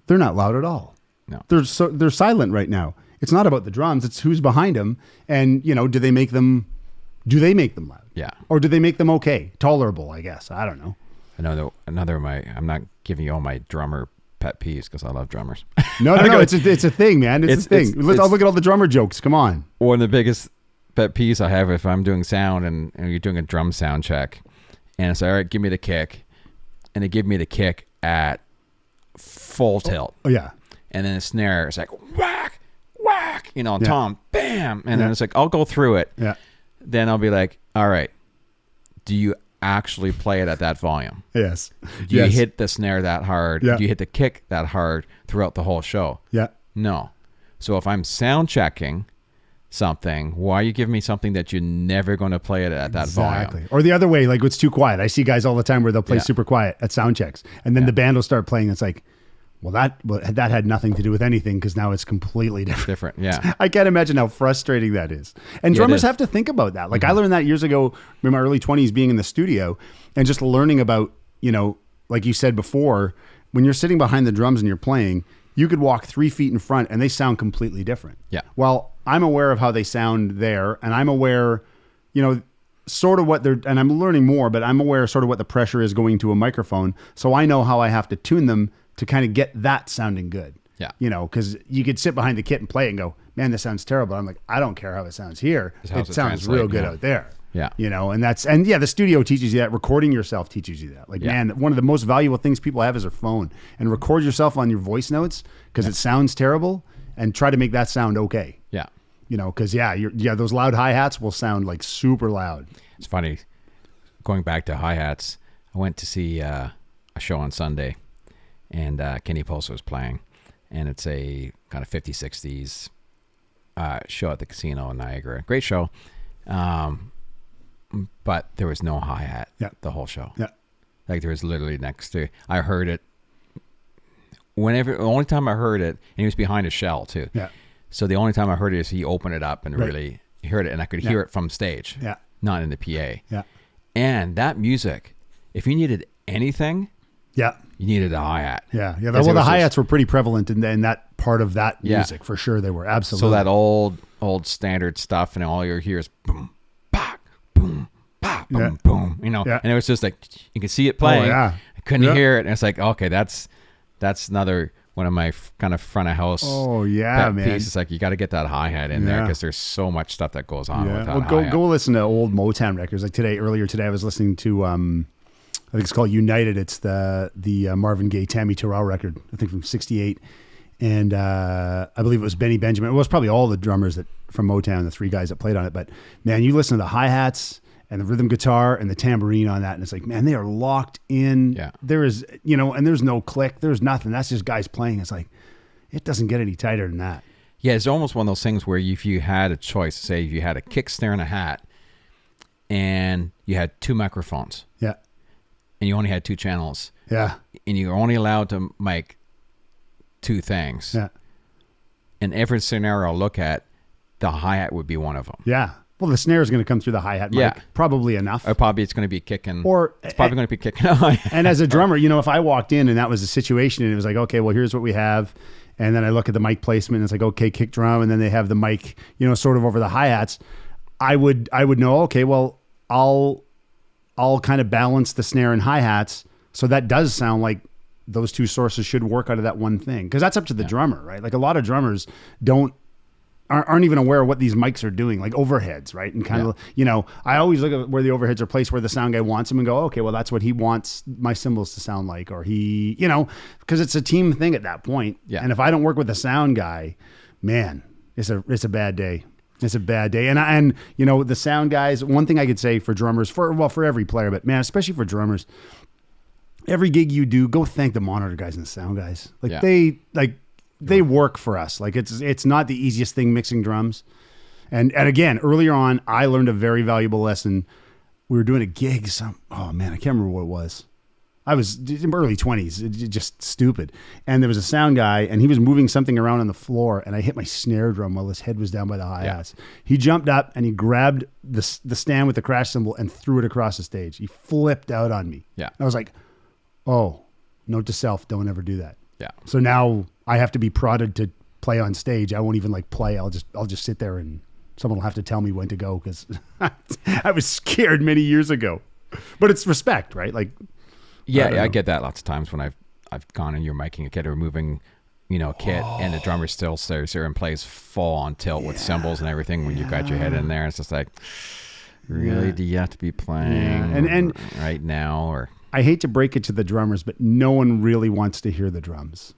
they're not loud at all. No. They're silent right now. It's not about the drums. It's who's behind them. And, do they make them loud? Yeah. Or do they make them okay? Tolerable, I guess. I don't know. Another of my, I'm not giving you all my drummer pet peeves because I love drummers. No, it's a thing, man. It's a thing. I'll look at all the drummer jokes. Come on. One of the biggest pet peeves I have, if I'm doing sound and you're doing a drum sound check, and it's all right, give me the kick. And they give me the kick at full tilt. Oh, yeah. And then the snare is like, whack, whack, tom, bam. And then it's like, I'll go through it. Yeah. Then I'll be like, all right, do you actually play it at that volume? Yes. Do you hit the snare that hard? Yeah. Do you hit the kick that hard throughout the whole show? Yeah. No. So if I'm sound checking something, why are you giving me something that you're never going to play it at that volume? Or the other way, like it's too quiet. I see guys all the time where they'll play super quiet at sound checks, and then the band will start playing. It's like, well, that had nothing to do with anything, because now it's completely different. Yeah. I can't imagine how frustrating that is. And drummers have to think about that. Like I learned that years ago in my early 20s, being in the studio and just learning about, like you said before, when you're sitting behind the drums and you're playing, you could walk 3 feet in front and they sound completely different. Yeah. Well, I'm aware of how they sound there, and I'm aware, sort of what they're, and I'm learning more, but I'm aware sort of what the pressure is going to a microphone. So I know how I have to tune them to kind of get that sounding good. Yeah. Because you could sit behind the kit and play it and go, man, this sounds terrible. I'm like, I don't care how it sounds here. It sounds real good out there. Yeah. The studio teaches you that. Recording yourself teaches you that. Like, man, one of the most valuable things people have is their phone. And record yourself on your voice notes, because it sounds terrible, and try to make that sound okay. Yeah. Because those loud hi-hats will sound like super loud. It's funny. Going back to hi-hats, I went to see a show on Sunday, and Kenny Pulser was playing, and it's a kind of 50s, 60s show at the casino in Niagara. Great show. But there was no hi-hat the whole show. Yeah. Like there was literally next to, I heard it the only time I heard it, and he was behind a shell too. Yeah. So the only time I heard it is he opened it up and really heard it, and I could hear it from stage. Yeah. Not in the PA. Yeah. And that music if you needed anything, you needed a hi-hat. Yeah. Well, the hi-hats were pretty prevalent in that part of that music, for sure. They were, absolutely. So that old standard stuff, and all you hear is boom, bah, boom, bah, boom, boom. You know, and it was just like you could see it playing. I couldn't hear it, and it's like, okay, that's another one of my kind of front of house. Oh yeah, man. Piece. It's like you got to get that hi-hat in there because there's so much stuff that goes on with that. Well, go listen to old Motown records. Like earlier today, I was listening to I think it's called United. It's the Marvin Gaye, Tammy Terrell record, I think from '68. And I believe it was Benny Benjamin. It was probably all the drummers from Motown, the three guys that played on it. But man, you listen to the hi-hats and the rhythm guitar and the tambourine on that, and it's like, man, they are locked in. Yeah. There is, and there's no click. There's nothing. That's just guys playing. It's like, it doesn't get any tighter than that. Yeah, it's almost one of those things where if you had a choice, say if you had a kick snare and a hat, and you had two microphones. Yeah. And you only had two channels. Yeah. And you're only allowed to mic two things. Yeah. In every scenario I look at, the hi-hat would be one of them. Yeah. Well, the snare is going to come through the hi-hat mic. Yeah. Probably enough. Or probably it's going to be kicking. It's probably going to be kicking a hi-hat. And as a drummer, if I walked in and that was the situation and it was like, okay, well, here's what we have. And then I look at the mic placement and it's like, okay, kick drum. And then they have the mic, sort of over the hi-hats. I would know, okay, well, I'll kind of balance the snare and hi-hats. So that does sound like those two sources should work out of that one thing. Because that's up to the drummer, right? Like a lot of drummers aren't even aware of what these mics are doing, like overheads, right? And kind of, I always look at where the overheads are placed, where the sound guy wants them and go, okay, well, that's what he wants my cymbals to sound like. Or he, because it's a team thing at that point. Yeah. And if I don't work with the sound guy, man, it's a bad day. It's a bad day. And the sound guys, one thing I could say for drummers, for every player, but man, especially for drummers, every gig you do, go thank the monitor guys and the sound guys. They work for us. Like it's not the easiest thing mixing drums. And again, earlier on, I learned a very valuable lesson. We were doing a gig. I can't remember what it was. I was in my early 20s, just stupid. And there was a sound guy, and he was moving something around on the floor, and I hit my snare drum while his head was down by the hi-hats. Yeah. He jumped up, and he grabbed the stand with the crash cymbal and threw it across the stage. He flipped out on me. Yeah. I was like, oh, note to self, don't ever do that. Yeah. So now I have to be prodded to play on stage. I won't even play. I'll just sit there, and someone will have to tell me when to go, because I was scared many years ago. But it's respect, right? I get that lots of times when I've gone and you're miking a kit or moving, a kit, and the drummer still stays there and plays full on tilt with cymbals and everything when you've got your head in there. It's just like, really, do you have to be playing and right now? Or I hate to break it to the drummers, but no one really wants to hear the drums.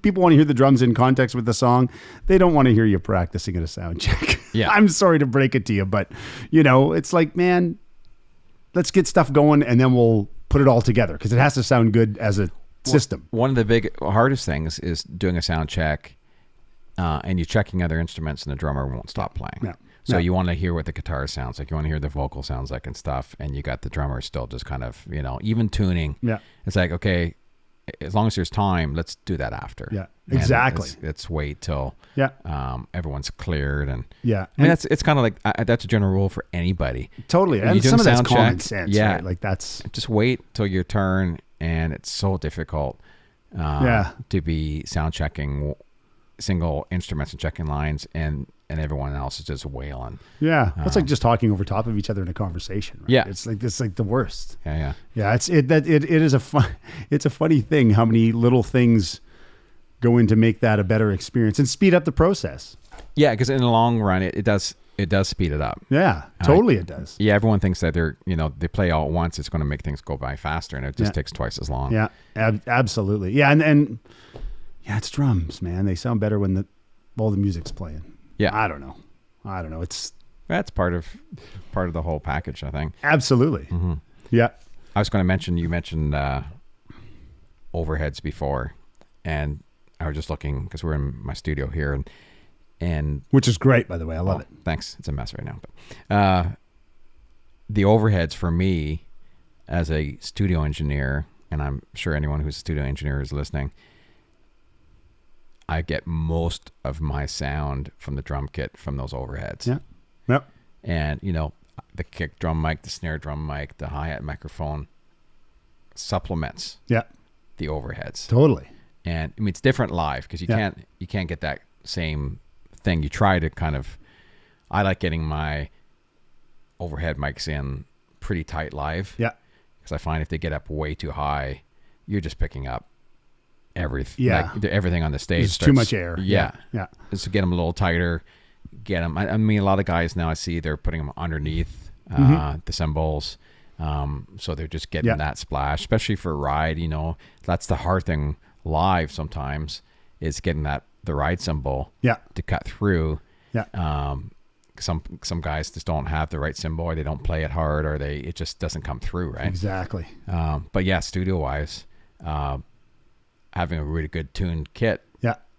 People want to hear the drums in context with the song. They don't want to hear you practicing at a sound check. Yeah. I'm sorry to break it to you, but it's like, man, let's get stuff going and then we'll put it all together, because it has to sound good as a system. One of the hardest things is doing a sound check and you're checking other instruments and the drummer won't stop playing. Yeah. So you want to hear what the guitar sounds like. You want to hear the vocal sounds like and stuff. And you got the drummer still just kind of, even tuning. Yeah. It's like, okay, as long as there's time, let's do that after. Yeah, exactly. Let's wait till everyone's cleared. And yeah, I mean, it's kind of like, that's a general rule for anybody. Totally. And some of that's common sense, right? Like that's just wait till your turn. And it's so difficult to be sound checking single instruments and checking lines, and everyone else is just wailing. Yeah, it's like just talking over top of each other in a conversation. Right? Yeah, it's like the worst. Yeah. It is it's a funny thing how many little things go in to make that a better experience and speed up the process. Yeah, because in the long run, it does speed it up. Yeah, totally, it does. Yeah, everyone thinks that they play all at once. It's going to make things go by faster, and it just takes twice as long. Yeah, absolutely. Yeah, and it's drums, man. They sound better when all the music's playing. Yeah, I don't know. That's part of the whole package, I think. Absolutely. Mm-hmm. Yeah. I was going to mention, you mentioned overheads before, and I was just looking because we're in my studio here, and which is great, by the way. I love it. Thanks. It's a mess right now, but the overheads for me as a studio engineer, and I'm sure anyone who's a studio engineer is listening, I get most of my sound from the drum kit from those overheads. Yeah. Yep. And, the kick drum mic, the snare drum mic, the hi-hat microphone, supplements Yeah. the overheads. Totally. And I mean, it's different live because you can't get that same thing. You try to kind of, I like getting my overhead mics in pretty tight live. Yeah. Because I find if they get up way too high, you're just picking up everything. Yeah. Like, everything on the stage. There's too much air. Yeah. Yeah. Just to get them a little tighter, get them. I mean, a lot of guys now I see they're putting them underneath the cymbals. So they're just getting that splash, especially for a ride. You know, that's the hard thing live sometimes is getting the ride cymbal to cut through. Yeah. Some guys just don't have the right cymbal, or they don't play it hard, or it just doesn't come through, right? Exactly. But yeah, studio wise, having a really good tuned kit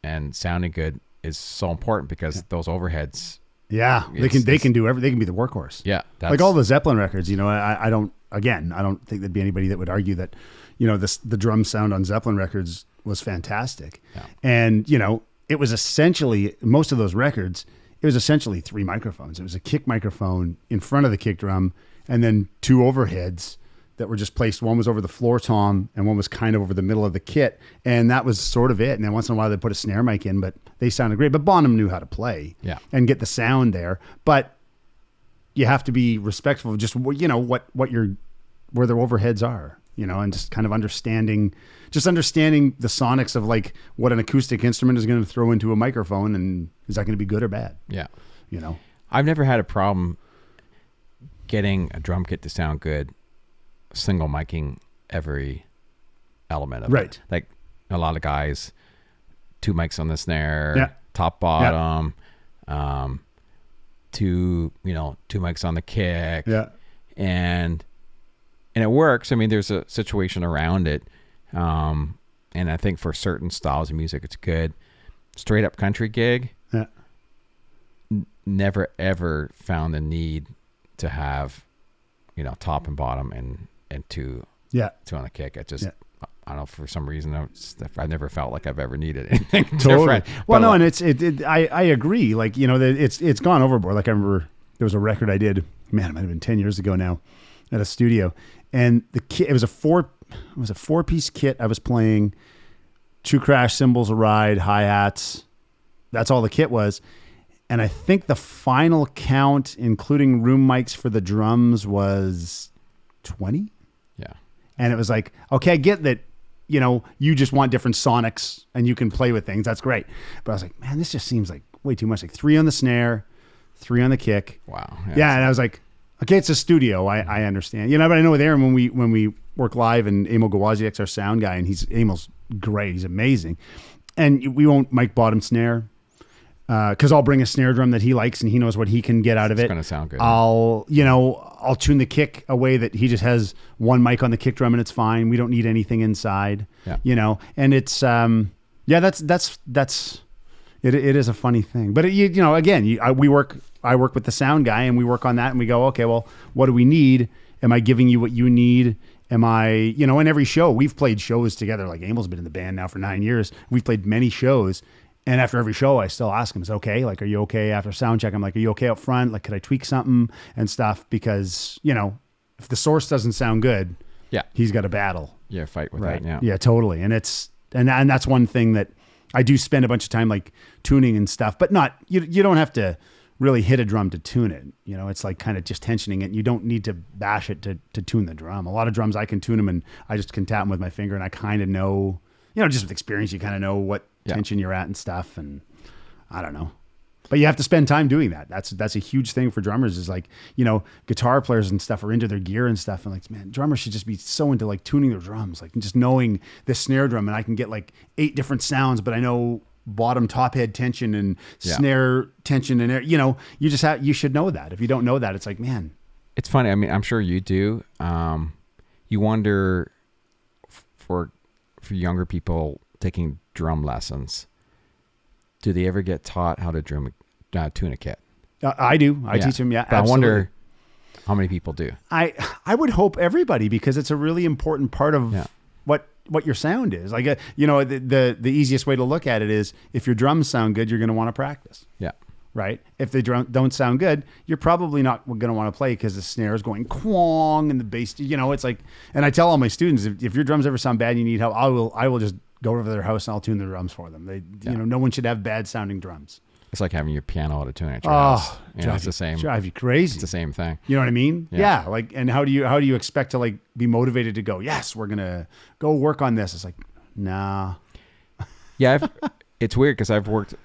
and sounding good is so important because those overheads. Yeah, they can do everything. They can be the workhorse. Yeah, like all the Zeppelin records. You know, I don't think there'd be anybody that would argue that, you know, the drum sound on Zeppelin records was fantastic. Yeah. And you know, it was essentially most of those records. It was essentially 3 microphones. It was a kick microphone in front of the kick drum, and then 2 overheads that were just placed. One was over the floor tom, and one was kind of over the middle of the kit, and that was sort of it. And then once in a while they put a snare mic in, but they sounded great. But Bonham knew how to play and get the sound there. But you have to be respectful of just, you know, where their overheads are, you know, and just kind of understanding the sonics of like what an acoustic instrument is going to throw into a microphone, and is that going to be good or bad? Yeah. You know, I've never had a problem getting a drum kit to sound good, single micing every element of it. Like a lot of guys, 2 mics on the snare, top, bottom, 2 mics on the kick. Yeah. And it works. I mean, there's a situation around it. And I think for certain styles of music, it's good. Straight up country gig. Yeah. Never ever found the need to have, you know, top and bottom and 2 on the kick. It just, I don't know, for some reason, I've never felt like I've ever needed anything different. Well, no, and I agree. Like, you know, it's gone overboard. Like I remember there was a record I did, man, it might have been 10 years ago now, at a studio, and the kit, it was a 4-piece kit. I was playing 2 crash cymbals, a ride, hi-hats. That's all the kit was. And I think the final count, including room mics for the drums, was 20. Yeah. And it was like, okay, I get that, you know, you just want different sonics and you can play with things. That's great. But I was like, man, this just seems like way too much. Like 3 on the snare, 3 on the kick. Wow. Yeah. And I was like, okay, it's a studio. I understand. You know, but I know with Aaron, when we work live, and Emil Gawaziek's our sound guy, and Emil's great. He's amazing. And we won't mic bottom snare. Because I'll bring a snare drum that he likes and he knows what he can get out of it. It's going to sound good. I'll tune the kick a way that he just has 1 mic on the kick drum and it's fine. We don't need anything inside. Yeah. You know, and it's it is a funny thing. But you know, again, I work with the sound guy and we work on that and we go, okay, well, what do we need? Am I giving you what you need? Am I, you know, in every show we've played shows together. Like Emil's been in the band now for 9 years. We've played many shows. And after every show, I still ask him, is it okay? Like, are you okay after sound check? I'm like, are you okay up front? Like, could I tweak something and stuff? Because, you know, if the source doesn't sound good, he's got a battle. Yeah, fight with that. Yeah. Yeah, totally. And and that's one thing that I do spend a bunch of time like tuning and stuff, but not, you don't have to really hit a drum to tune it. You know, it's like kind of just tensioning it. You don't need to bash it to tune the drum. A lot of drums, I can tune them and I just can tap them with my finger and I kind of know, you know, just with experience, you kind of know what tension you're at and stuff. And I don't know, but you have to spend time doing that. That's a huge thing for drummers is like, you know, guitar players and stuff are into their gear and stuff. And like, man, drummers should just be so into like tuning their drums, like just knowing this snare drum and I can get like 8 different sounds, but I know bottom top head tension and snare tension and, you know, you should know that. If you don't know that, it's like, man, it's funny. I mean, I'm sure you do. You wonder for younger people taking drum lessons, do they ever get taught how to tune a kit? I do. I teach them. Yeah. But I wonder how many people do. I would hope everybody, because it's a really important part of what your sound is. Like, you know, the easiest way to look at it is if your drums sound good, you're going to want to practice. Yeah. right? If they don't sound good, you're probably not going to want to play because the snare is going quong and the bass, it's like, and I tell all my students, if your drums ever sound bad and you need help, I will just go over to their house and I'll tune the drums for them. No one should have bad sounding drums. It's like having your piano out of tune at your house. It's the same. Drive you crazy. It's the same thing. You know what I mean? Yeah. Like, and how do you expect to like be motivated to go, yes, we're going to go work on this. It's like, nah. Yeah. It's weird because I've worked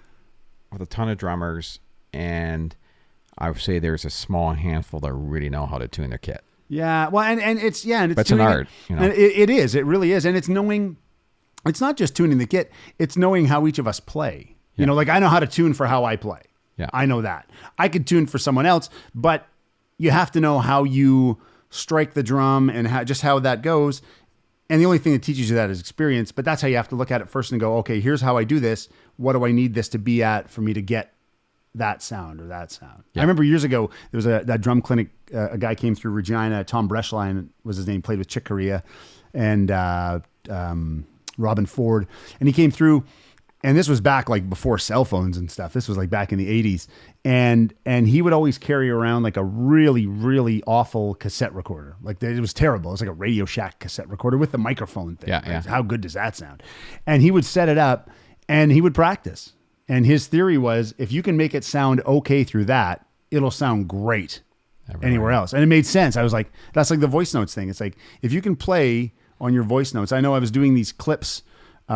with a ton of drummers and I would say there's a small handful that really know how to tune their kit. Yeah. Well, and it's an art, And it is, it really is. And it's knowing, it's not just tuning the kit, it's knowing how each of us play. Yeah. Like I know how to tune for how I play. Yeah. I know that. I could tune for someone else, but you have to know how you strike the drum and how that goes. And the only thing that teaches you that is experience, but that's how you have to look at it first and go, okay, here's how I do this. What do I need this to be at for me to get that sound or that sound? Yeah. I remember years ago, there was that drum clinic, a guy came through Regina, Tom Breschlein was his name, played with Chick Corea and Robin Ford. And he came through, and this was back like before cell phones and stuff. This was like back in the 80s. And he would always carry around like a really, really awful cassette recorder. Like it was terrible. It was like a Radio Shack cassette recorder with the microphone thing. Yeah, yeah. How good does that sound? And he would set it up and he would practice. And his theory was, if you can make it sound okay through that, it'll sound great anywhere else. And it made sense. I was like, that's like the voice notes thing. It's like, if you can play on your voice notes. I know I was doing these clips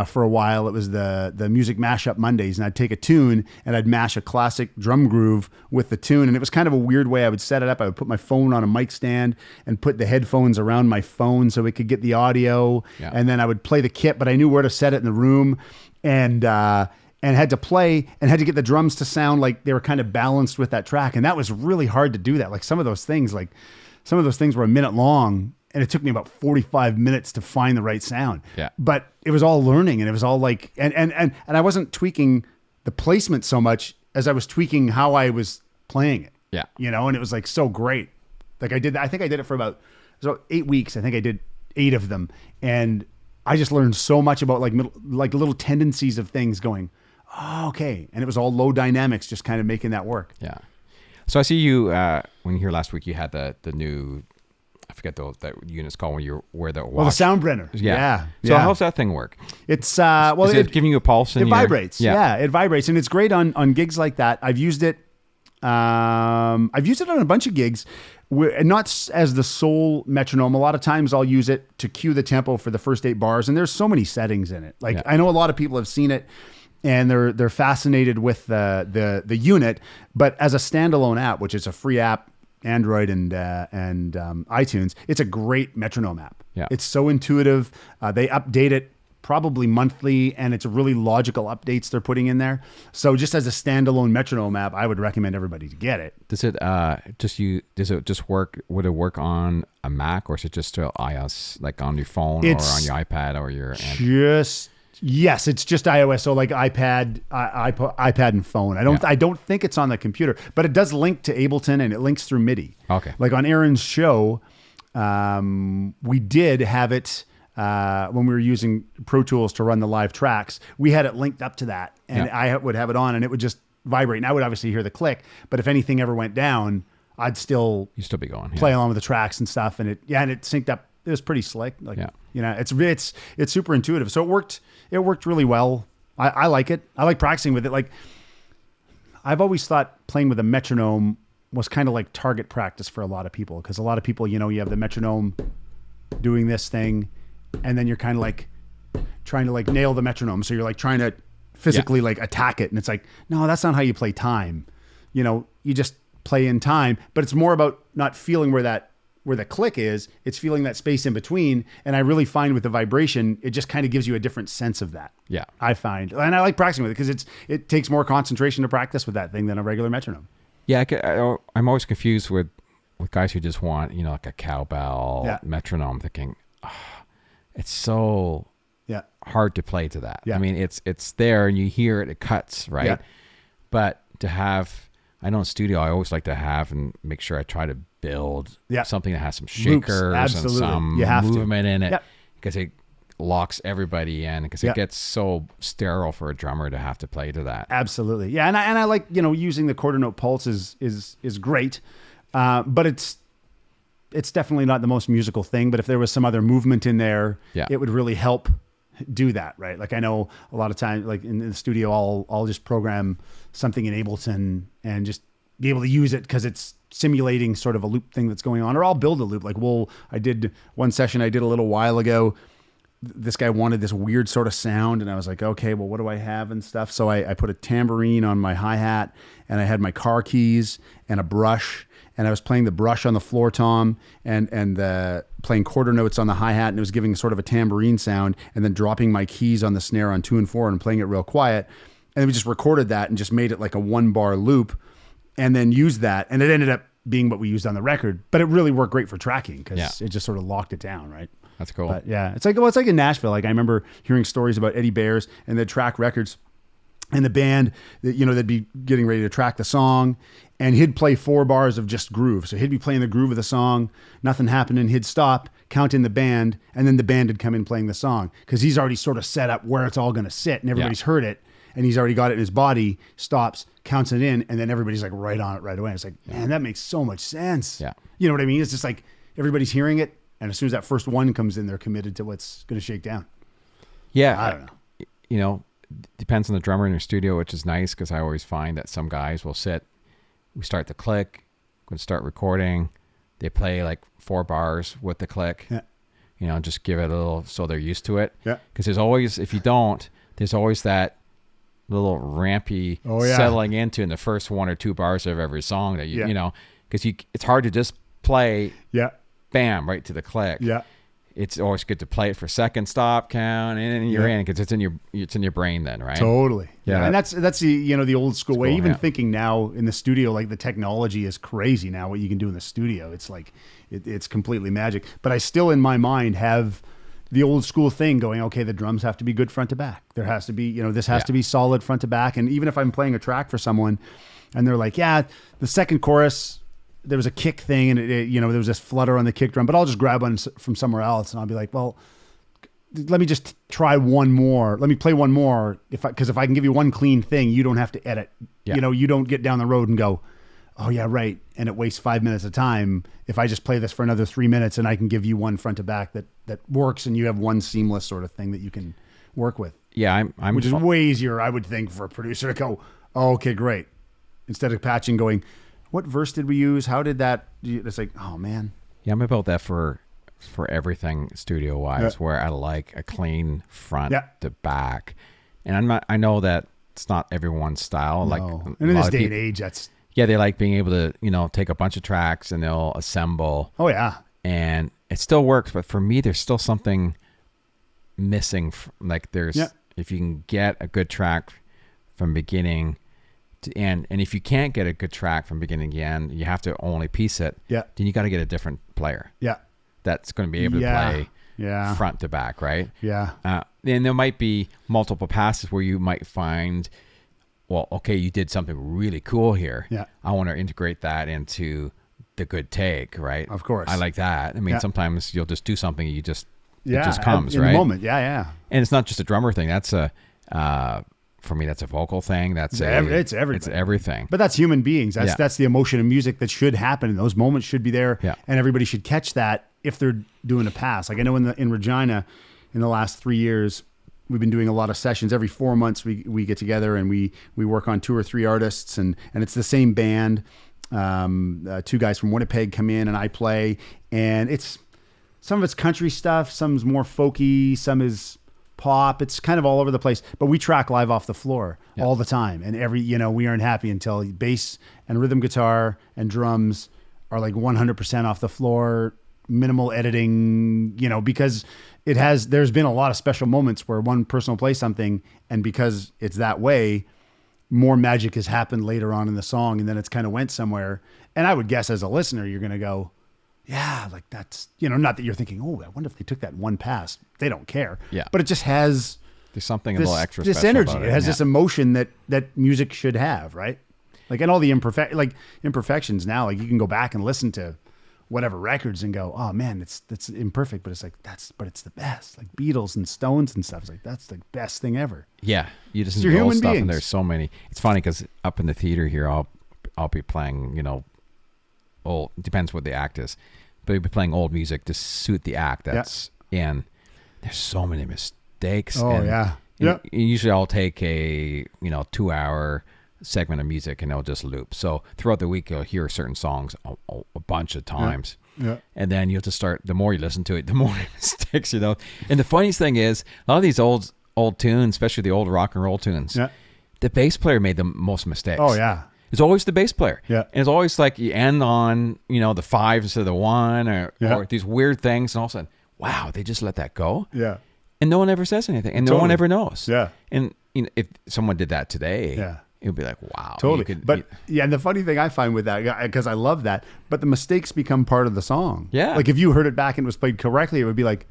for a while. It was the Music Mashup Mondays, and I'd take a tune and I'd mash a classic drum groove with the tune. And it was kind of a weird way I would set it up. I would put my phone on a mic stand and put the headphones around my phone so it could get the audio. Yeah. And then I would play the kit, but I knew where to set it in the room, and had to play and had to get the drums to sound like they were kind of balanced with that track. And that was really hard to do that. Like some of those things were a minute long, and it took me about 45 minutes to find the right sound. Yeah. But it was all learning, and it was all like, and I wasn't tweaking the placement so much as I was tweaking how I was playing it. Yeah. And it was like so great. Like I think I did it for about 8 weeks. I think I did 8 of them. And I just learned so much about like little tendencies of things going, oh, okay. And it was all low dynamics, just kind of making that work. Yeah. So I see you, when you were here last week, you had the new, I forget that unit's called when you wear the watch. Well, the Soundbrenner. Yeah. So how's that thing work? It's, is it giving you a pulse? It vibrates. Yeah, it vibrates. And it's great on gigs like that. I've used it on a bunch of gigs, not as the sole metronome. A lot of times I'll use it to cue the tempo for the first 8 bars. And there's so many settings in it. Like I know a lot of people have seen it, and they're fascinated with the unit, but as a standalone app, which is a free app, Android and iTunes, it's a great metronome app. Yeah. It's so intuitive. They update it probably monthly, and it's really logical updates they're putting in there. So just as a standalone metronome app, I would recommend everybody to get it. Does it just work? Would it work on a Mac, or is it just to iOS, like on your phone or on your iPad or your Android? Yes, it's just iOS. So like iPad and phone. I don't think it's on the computer, but it does link to Ableton, and it links through MIDI. Okay. Like on Aaron's show, we did have it when we were using Pro Tools to run the live tracks. We had it linked up to that, and I would have it on, and it would just vibrate. And I would obviously hear the click, but if anything ever went down, I'd still be going play along with the tracks and stuff, and it synced up. It was pretty slick. Like, it's super intuitive. So it worked really well. I like it. I like practicing with it. Like, I've always thought playing with a metronome was kind of like target practice for a lot of people. Cause a lot of people, you have the metronome doing this thing, and then you're kind of like trying to like nail the metronome. So you're like trying to physically like attack it. And it's like, no, that's not how you play time. You just play in time, but it's more about not feeling where the click is. It's feeling that space in between. And I really find with the vibration, it just kind of gives you a different sense of that. Yeah. I find, and I like practicing with it because it takes more concentration to practice with that thing than a regular metronome. Yeah. I'm always confused with guys who just want, like a cowbell metronome, thinking, it's so hard to play to that. Yeah. I mean, it's there and you hear it cuts, right? Yeah. But to have, I know in studio, I always like to have and make sure I try to build something that has some shakers and some movement in it, because locks everybody in because it gets so sterile for a drummer to have to play to that. Absolutely. Yeah. And I like, using the quarter note pulse is great. But it's definitely not the most musical thing, but if there was some other movement in there, it would really help do that. Right. Like I know a lot of times, like in the studio, I'll just program something in Ableton and just be able to use it because it's simulating sort of a loop thing that's going on, or I'll build a loop. Like, I did one session I did a little while ago. This guy wanted this weird sort of sound, and I was like, okay, well, what do I have and stuff? So I put a tambourine on my hi-hat, and I had my car keys and a brush, and I was playing the brush on the floor tom and playing quarter notes on the hi-hat, and it was giving sort of a tambourine sound, and then dropping my keys on the snare on 2 and 4 and playing it real quiet. And we just recorded that and just made it like a 1-bar loop, and then used that, and it ended up being what we used on the record. But it really worked great for tracking because it just sort of locked it down, right? That's cool. But yeah, it's like in Nashville. Like I remember hearing stories about Eddie Bears and they'd track records, and the band, they'd be getting ready to track the song, and he'd play 4 bars of just groove. So he'd be playing the groove of the song, nothing happened, and he'd stop, count in the band, and then the band would come in playing the song because he's already sort of set up where it's all going to sit, and everybody's heard it, and he's already got it in his body, stops, counts it in, and then everybody's like right on it right away. It's like, man, that makes so much sense. Yeah. You know what I mean? It's just like everybody's hearing it, and as soon as that first one comes in, they're committed to what's going to shake down. Yeah. I don't know. Depends on the drummer in your studio, which is nice because I always find that some guys will we start the click, going to start recording, they play like 4 bars with the click, just give it a little so they're used to it. Yeah. Because there's always that little rampy settling into in the first 1 or 2 bars of every song that because it's hard to just play bam right to the click. It's always good to play it for second, stop, count, and then you're in because it's in your brain then, right? Totally. Yeah. And that's the old school way. Even thinking now in the studio, like the technology is crazy now. What you can do in the studio, it's like it's completely magic. But I still in my mind have the old school thing going, okay, the drums have to be good front to back. There has to be, this has to be solid front to back. And even if I'm playing a track for someone and they're like, the second chorus, there was a kick thing and there was this flutter on the kick drum, but I'll just grab one from somewhere else. And I'll be like, well, let me just try one more. Let me play one more. Because if I can give you one clean thing, you don't have to edit. You don't get down the road and go, oh yeah, right. And it wastes 5 minutes of time. If I just play this for another 3 minutes and I can give you one front to back that works, and you have one seamless sort of thing that you can work with. Yeah. Which is way easier, I would think, for a producer to go, oh, okay, great. Instead of patching going, what verse did we use? How did that? It's like, oh man. Yeah, I'm about that for everything studio wise, where I like a clean front to back, and I know that it's not everyone's style. No. Like, and in this day and age, that's they like being able to take a bunch of tracks and they'll assemble. Oh yeah, and it still works, but for me, there's still something missing. Like if you can get a good track from beginning to end, and if you can't get a good track from beginning to end, you have to only piece it. Yeah. Then you got to get a different player. Yeah. That's going to be able to play front to back, right? Yeah. And there might be multiple passes where you might find, well, okay, you did something really cool here. Yeah. I want to integrate that into the good take, right? Of course. I like that. I mean, sometimes you'll just do something, it just comes, in right? In the moment, yeah. And it's not just a drummer thing. That's for me, that's a vocal thing. It's everything. It's everything. But that's human beings. That's the emotion of music that should happen. And those moments should be there. Yeah. And everybody should catch that if they're doing a pass. Like I know in Regina, in the last 3 years, we've been doing a lot of sessions. Every 4 months we get together and we work on 2 or 3 artists, and it's the same band. 2 guys from Winnipeg come in and I play, and it's some of it's country stuff, some's more folky, some is pop. It's kind of all over the place, but we track live off the floor all the time. And we aren't happy until bass and rhythm guitar and drums are like 100% off the floor, minimal editing, because there's been a lot of special moments where one person will play something, and because it's that way, more magic has happened later on in the song, and then it's kind of went somewhere. And I would guess as a listener, you're going to go, yeah, like that's, not that you're thinking, oh, I wonder if they took that one pass. They don't care. Yeah. But it just has there's something a little extra this special energy. About it has this emotion that music should have, right? Like, and all the imperfections now, like you can go back and listen to whatever records and go, oh man, that's imperfect, but it's like but it's the best. Like Beatles and Stones and stuff. It's like that's the best thing ever. Yeah, you just see old stuff, and there's so many. It's funny because up in the theater here, I'll be playing, old. Depends what the act is, but we'll be playing old music to suit the act. That's and there's so many mistakes. Oh yeah. Usually I'll take a 2-hour segment of music and it'll just loop. So throughout the week you'll hear certain songs a bunch of times. Yeah. And then you'll just start, the more you listen to it, the more mistakes, And the funniest thing is a lot of these old tunes, especially the old rock and roll tunes, the bass player made the most mistakes. Oh yeah. It's always the bass player. Yeah. And it's always like you end on, the 5 instead of the 1 or these weird things, and all of a sudden, wow, they just let that go. Yeah. And no one ever says anything, and no one ever knows. Yeah. And if someone did that today, it would be like, wow. Totally. And the funny thing I find with that, because I love that, but the mistakes become part of the song. Yeah. Like if you heard it back and it was played correctly, it would be like,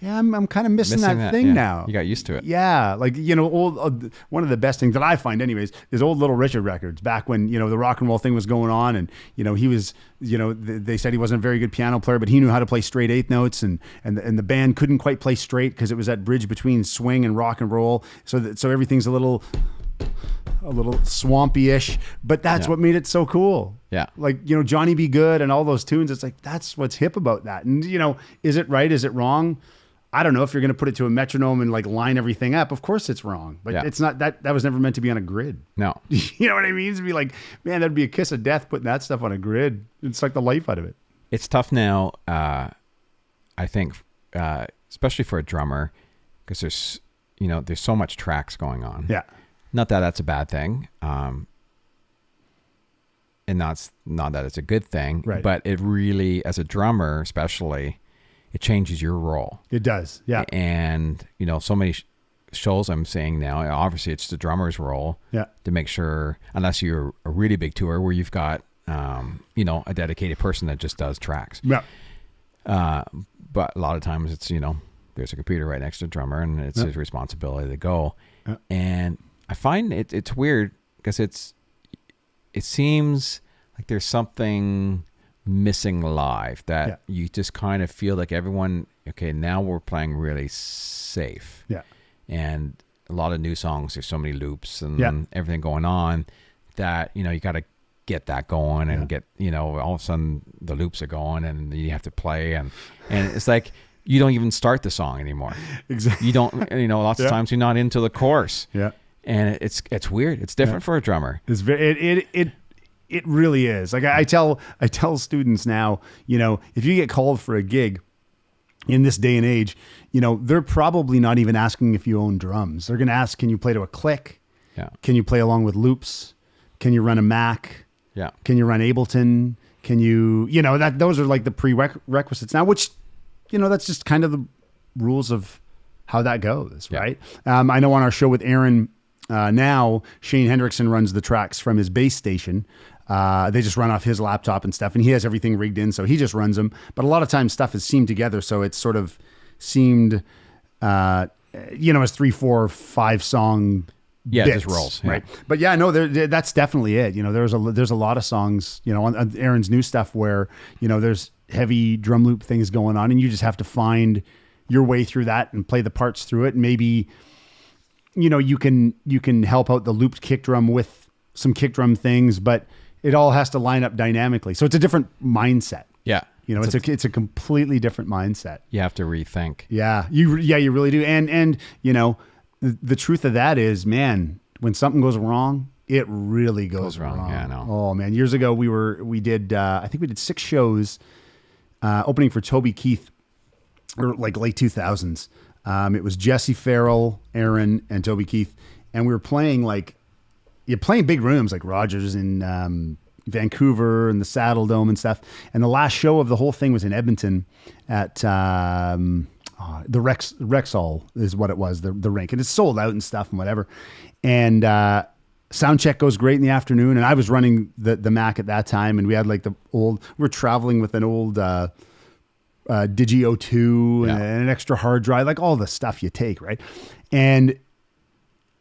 yeah, I'm kind of missing that thing now. You got used to it. Yeah. Like, old, one of the best things that I find anyways is old Little Richard records back when, the rock and roll thing was going on. And, he was, they said he wasn't a very good piano player, but he knew how to play straight 8th notes and the band couldn't quite play straight because it was that bridge between swing and rock and roll. So everything's a little swampy-ish, but that's what made it so cool. Yeah. Like, Johnny Be Good and all those tunes. It's like, that's what's hip about that. And, is it right? Is it wrong? I don't know if you're going to put it to a metronome and like line everything up. Of course it's wrong, but it's not that was never meant to be on a grid. No. You know what I mean? To be like, man, that'd be a kiss of death putting that stuff on a grid. It's like the life out of it. It's tough now. I think, especially for a drummer, because there's so much tracks going on. Yeah. Not that that's a bad thing. And not that it's a good thing, right. But it really, as a drummer, especially, it changes your role. It does. Yeah. And, so many shows I'm seeing now, obviously it's the drummer's role to make sure, unless you're a really big tour where you've got, a dedicated person that just does tracks. Yeah. But a lot of times it's, there's a computer right next to the drummer and it's his responsibility to go. Yeah. And I find it's weird because it seems like there's something missing live that you just kind of feel like everyone, okay, now we're playing really safe. Yeah. And a lot of new songs, there's so many loops and everything going on that, you got to get that going and get, all of a sudden the loops are going and you have to play and it's like, you don't even start the song anymore. Exactly. You don't, lots of times you're not into the chorus. Yeah. And it's weird. It's different for a drummer. It's very, it really is. Like I tell students now, if you get called for a gig in this day and age, they're probably not even asking if you own drums. They're going to ask, can you play to a click? Yeah. Can you play along with loops? Can you run a Mac? Yeah. Can you run Ableton? Can you, those are like the prerequisites now, which, that's just kind of the rules of how that goes. Right. I know on our show with Aaron, now Shane Hendrickson runs the tracks from his base station. They just run off his laptop and stuff, and he has everything rigged in, so he just runs them. But a lot of times stuff is seamed together, so it's sort of seamed, as 3, 4, 5 song bits, it just rolls, right? But that's definitely it. There's a lot of songs, on Aaron's new stuff where there's heavy drum loop things going on, and you just have to find your way through that and play the parts through it. And maybe you can help out the looped kick drum with some kick drum things, but it all has to line up dynamically. So it's a different mindset. Yeah. It's a completely different mindset. You have to rethink. Yeah. You really do. And the truth of that is, man, when something goes wrong, it really goes wrong. Yeah, I know. Oh man. Years ago we did, I think we did 6 shows, opening for Toby Keith, or like late 2000s. It was Jesse Farrell, Aaron, and Toby Keith. And we were playing you're playing big rooms like Rogers in Vancouver and the Saddle Dome and stuff. And the last show of the whole thing was in Edmonton at the Rexall is what it was, the rink. And it's sold out and stuff and whatever. And sound check goes great in the afternoon. And I was running the Mac at that time. And we had we're traveling with an old Digi 02 and an extra hard drive, like all the stuff you take, right? And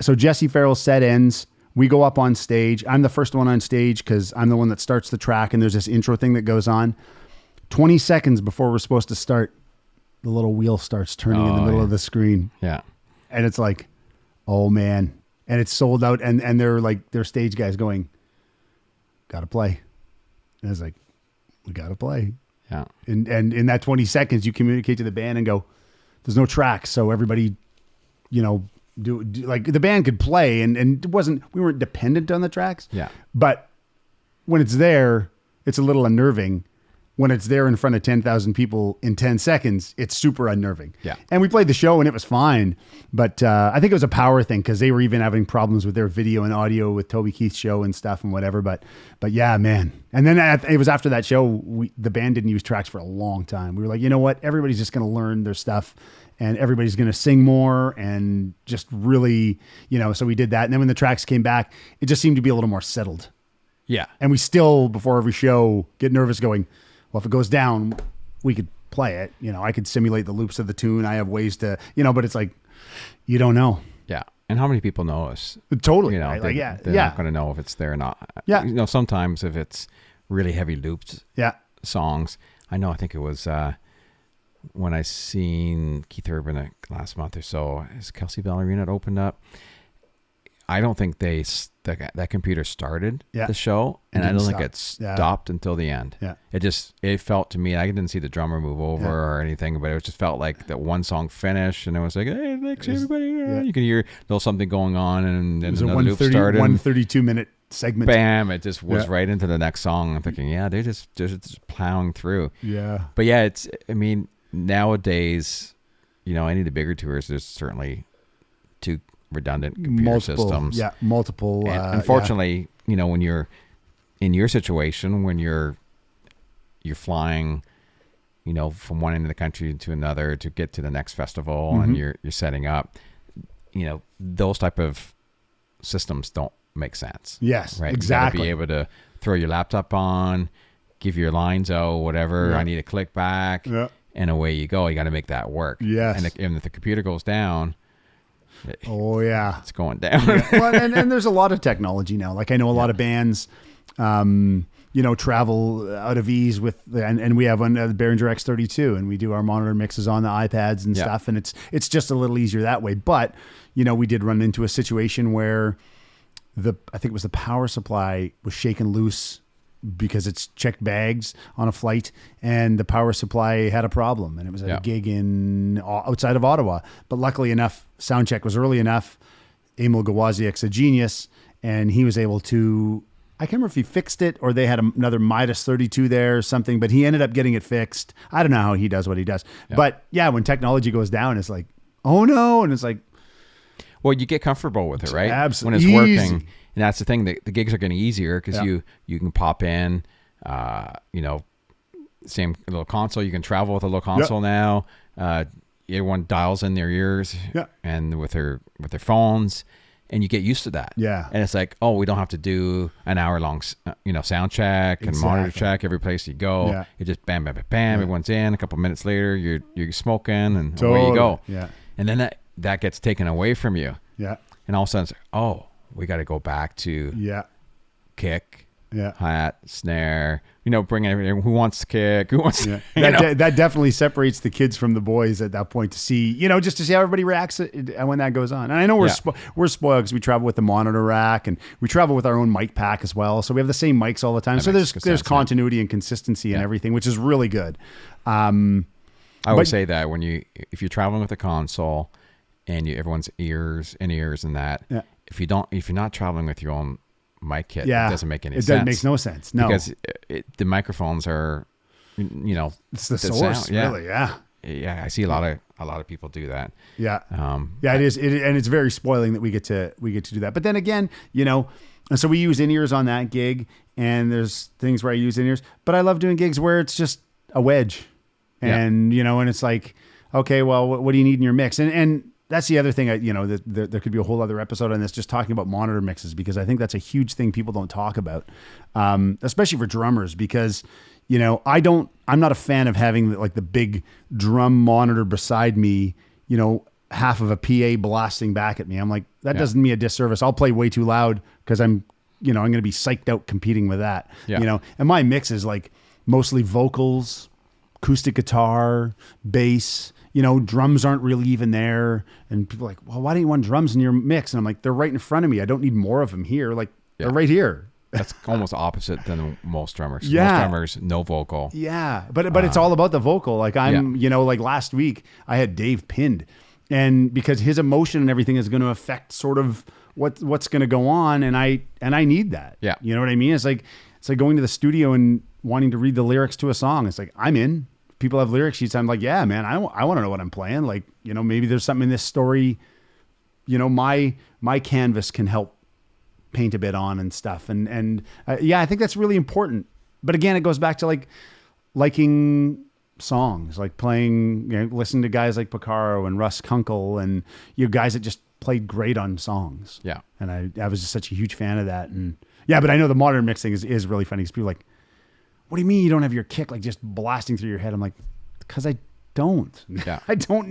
so Jesse Farrell's set ends. We go up on stage. I'm the first one on stage because I'm the one that starts the track, and there's this intro thing that goes on. 20 seconds before we're supposed to start, the little wheel starts turning in the middle of the screen. Yeah. And it's like, oh man. And it's sold out. And they're like, their stage guys going, gotta play. And it's like, we gotta play. Yeah. And in that 20 seconds, you communicate to the band and go, there's no tracks. So everybody, do like the band could play and we weren't dependent on the tracks. Yeah. But when it's there, it's a little unnerving. When it's there in front of 10,000 people in 10 seconds, it's super unnerving. Yeah. And we played the show and it was fine. But I think it was a power thing because they were even having problems with their video and audio with Toby Keith's show and stuff and whatever. But yeah, man. And then it was after that show, the band didn't use tracks for a long time. We were like, you know what? Everybody's just going to learn their stuff and everybody's going to sing more and just really, so we did that. And then when the tracks came back, it just seemed to be a little more settled. Yeah. And we still, before every show, get nervous going, well, if it goes down, we could play it. I could simulate the loops of the tune. I have ways to, but it's like, you don't know. Yeah. And how many people know us? Totally. They're not going to know if it's there or not. Yeah. Sometimes if it's really heavy looped songs, I think it was when I seen Keith Urban last month or so, as Kelsey Ballerina had opened up. I don't think that computer started the show, and I don't think it stopped until the end. Yeah. It felt to me, I didn't see the drummer move over or anything, but it just felt like that one song finished, and it was like, hey, thanks everybody. Yeah. You can hear a little something going on, and then another loop started. 132-minute segment. Bam! It just was right into the next song. I'm thinking, they're just plowing through. Yeah. But nowadays, any of the bigger tours, there's certainly two redundant computer systems. Yeah, multiple. And unfortunately, when you're in your situation, when you're flying, from one end of the country to another to get to the next festival, and you're setting up, those type of systems don't make sense. Yes, right. Exactly. You gotta be able to throw your laptop on, give your lines out, whatever. I need a click back, and away you go. You got to make that work. Yes. And if the computer goes down, oh yeah, it's going down. Well, and there's a lot of technology now. Like I know a lot of bands, travel out of ease with, and we have the Behringer X32, and we do our monitor mixes on the iPads and stuff, and it's just a little easier that way. But we did run into a situation where I think it was the power supply was shaken loose because it's checked bags on a flight, and the power supply had a problem, and it was at a gig outside of Ottawa. But luckily enough, sound check was early enough. Emil Gawaziak's a genius, and he was able to, I can't remember if he fixed it or they had another Midas 32 there or something, but he ended up getting it fixed. I don't know how he does what he does. Yeah. But when technology goes down, it's like, oh no. And it's like, well, you get comfortable with it, right? Absolutely. When it's working. And that's the thing, the gigs are getting easier because you can pop in, same little console. You can travel with a little console now. Everyone dials in their ears and with their phones, and you get used to that. Yeah. And it's like, oh, we don't have to do an hour long, sound check and monitor check every place you go. Yeah. You just bam, bam, bam, bam. Everyone's in. A couple minutes later, you're smoking, and away you go. Yeah. And then that gets taken away from you. Yeah. And all of a sudden, it's like, oh, we got to go back to kick, hi-hat, snare, bring everything. Who wants to kick? Who wants to, that definitely separates the kids from the boys at that point to see, just to see how everybody reacts when that goes on. And I know we're spoiled because we travel with the monitor rack and we travel with our own mic pack as well. So we have the same mics all the time. So there's continuity and consistency and everything, which is really good. I always say that if you're traveling with a console and everyone's ears and that, if you're not traveling with your own mic kit, it doesn't make any sense. It makes no sense. No, because the microphones are, it's the source. Sound. Yeah. Really, yeah. Yeah, I see a lot of people do that. Yeah, it is, and it's very spoiling that we get to do that. But then again, and so we use in-ears on that gig, and there's things where I use in-ears, but I love doing gigs where it's just a wedge, and and it's like, okay, well, what do you need in your mix, and that's the other thing. There could be a whole other episode on this, just talking about monitor mixes, because I think that's a huge thing people don't talk about, especially for drummers. Because I'm not a fan of having the big drum monitor beside me. Half of a PA blasting back at me. I'm like, that does me a disservice. I'll play way too loud because I'm going to be psyched out competing with that. And my mix is mostly vocals, acoustic guitar, bass, drums aren't really even there. And people are like, well, why don't you want drums in your mix? And I'm like, they're right in front of me. I don't need more of them here. Like, they're right here. That's almost opposite than most drummers. Yeah. Most drummers, no vocal. Yeah. But it's all about the vocal. Like like last week I had Dave pinned, and because his emotion and everything is going to affect sort of what's going to go on. And I need that. Yeah. You know what I mean? It's like going to the studio and wanting to read the lyrics to a song. It's like, I'm in. People have lyric sheets. I'm like, yeah, man, I want to know what I'm playing. Like, maybe there's something in this story, my canvas can help paint a bit on and stuff. And I think that's really important. But again, it goes back to liking songs, like playing, listening to guys like Picaro and Russ Kunkel and guys that just played great on songs. Yeah. And I was just such a huge fan of that. And yeah, but I know the modern mixing is really funny because people are like, what do you mean you don't have your kick like just blasting through your head? I'm like, because I don't. Yeah. I don't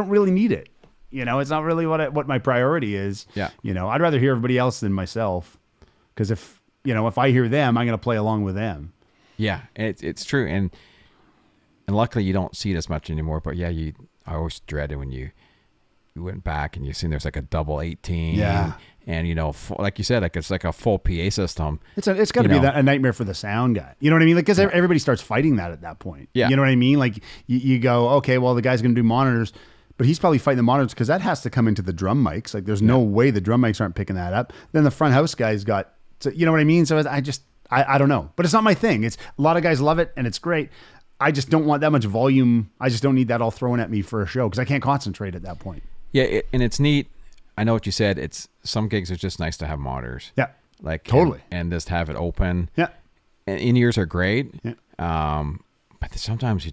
really need it. It's not really what my priority is. Yeah. I'd rather hear everybody else than myself. Because if I hear them, I'm going to play along with them. Yeah, it's true. And luckily you don't see it as much anymore. But yeah, I always dreaded when you went back and you seen there's like a double 18. Yeah. And like you said, like it's like a full PA system. It's got to be a nightmare for the sound guy. You know what I mean? Like, because everybody starts fighting that at that point. Yeah. You know what I mean? Like you go, okay, well the guy's going to do monitors, but he's probably fighting the monitors because that has to come into the drum mics. Like there's no way the drum mics aren't picking that up. Then the front house guy's got, you know what I mean? So I don't know, but it's not my thing. It's a lot of guys love it and it's great. I just don't want that much volume. I just don't need that all thrown at me for a show because I can't concentrate at that point. Yeah, and it's neat. I know what you said. It's some gigs are just nice to have monitors. Yeah, like totally, and just have it open. Yeah, and in-ears are great. Yeah. But sometimes you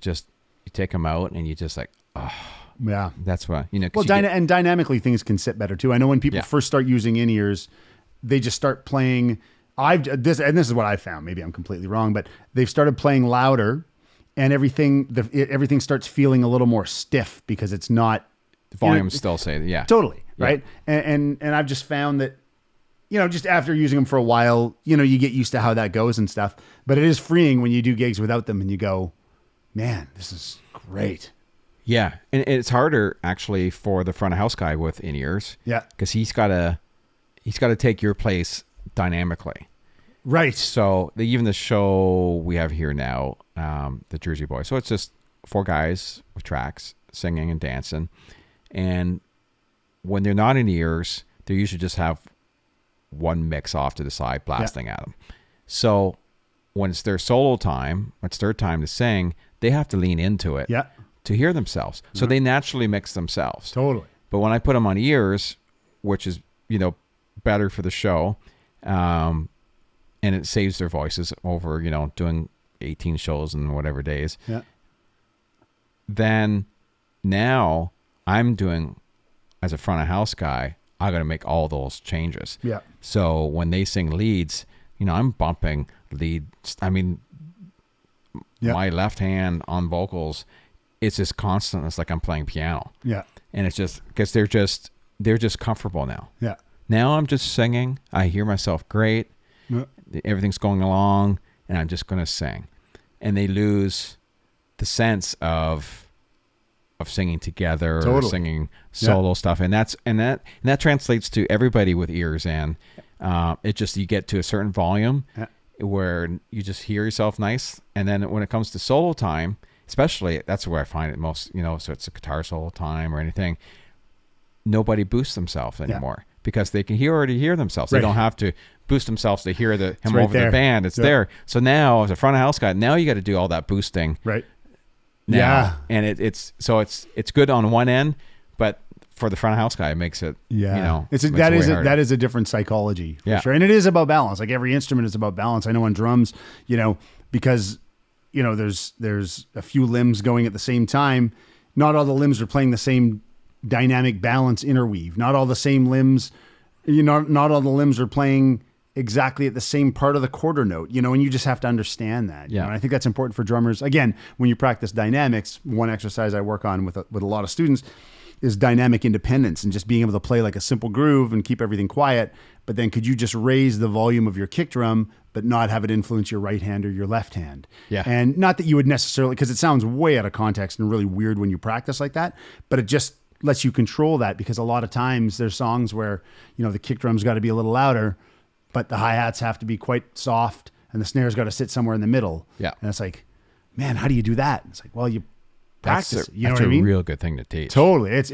take them out and you just like, oh, yeah, that's what Well, and dynamically things can sit better too. I know when people first start using in-ears, they just start playing. This is what I found. Maybe I'm completely wrong, but they've started playing louder, and everything starts feeling a little more stiff because it's not. The volumes still say, yeah. Totally, right? Yeah. And I've just found that, just after using them for a while, you get used to how that goes and stuff. But it is freeing when you do gigs without them and you go, man, this is great. Yeah, and it's harder actually for the front of house guy with in-ears. Yeah. Because he's got to take your place dynamically. Right. So even the show we have here now, the Jersey Boys. So it's just 4 guys with tracks singing and dancing. And when they're not in ears, they usually just have one mix off to the side blasting at them. So when it's their solo time, when it's their time to sing, they have to lean into it to hear themselves. So they naturally mix themselves. Totally. But when I put them on ears, which is, better for the show, and it saves their voices over, doing 18 shows in whatever days. Yeah. Then now I'm doing, as a front of house guy, I got to make all those changes. Yeah. So when they sing leads, I'm bumping leads. I mean, my left hand on vocals, it's just constant. It's like I'm playing piano. Yeah. And it's just because they're just comfortable now. Yeah. Now I'm just singing. I hear myself great. Yeah. Everything's going along, and I'm just going to sing. And they lose the sense of singing together or singing solo stuff, and that translates to everybody with ears. And it just, you get to a certain volume where you just hear yourself nice, and then when it comes to solo time, especially, that's where I find it most. So it's a guitar solo time or anything. Nobody boosts themselves anymore because they can already hear themselves. Right. They don't have to boost themselves to hear him right over the band. It's there. So now, as a front of house guy, now you got to do all that boosting. Right. Now. Yeah. And it's good on one end, but for the front of house guy, it makes it, that is a different psychology for sure. And it is about balance. Like every instrument is about balance. I know on drums, because, there's a few limbs going at the same time. Not all the limbs are playing the same dynamic balance interweave. Not all the same limbs, not all the limbs are playing exactly at the same part of the quarter note, and you just have to understand that. And I think that's important for drummers. Again, when you practice dynamics, one exercise I work on with a lot of students is dynamic independence and just being able to play like a simple groove and keep everything quiet. But then could you just raise the volume of your kick drum but not have it influence your right hand or your left hand. Yeah. And not that you would necessarily, because it sounds way out of context and really weird when you practice like that, but it just lets you control that, because a lot of times there's songs where, the kick drum's got to be a little louder, but the hi-hats have to be quite soft and the snare's got to sit somewhere in the middle. Yeah. And it's like, man, how do you do that? It's like, well, you practice. You know what I mean? That's a real good thing to teach. Totally. It's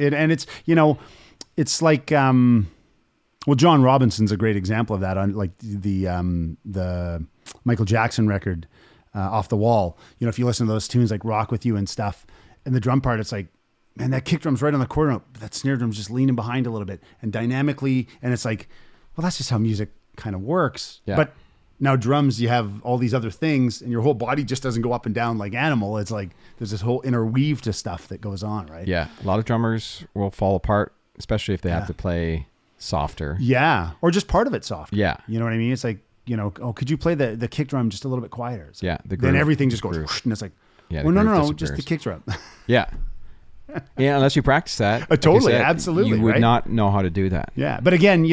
like, well, John Robinson's a great example of that on like the Michael Jackson record, Off the Wall. If you listen to those tunes like Rock With You and stuff, and the drum part, it's like, man, that kick drum's right on the corner, but that snare drum's just leaning behind a little bit and dynamically. And it's like, well, that's just how music kind of works. Yeah. But now drums, you have all these other things and your whole body just doesn't go up and down like Animal. It's like there's this whole inner weave to stuff that goes on, right? Yeah. A lot of drummers will fall apart, especially if they have to play softer. Yeah. Or just part of it softer. Yeah. You know what I mean? It's like, could you play the kick drum just a little bit quieter? Yeah. Then everything just goes whoosh, and it's like, well, no, just the kick drum. Yeah. Yeah, unless you practice that. Totally, said, absolutely. You would not know how to do that. Yeah. But again,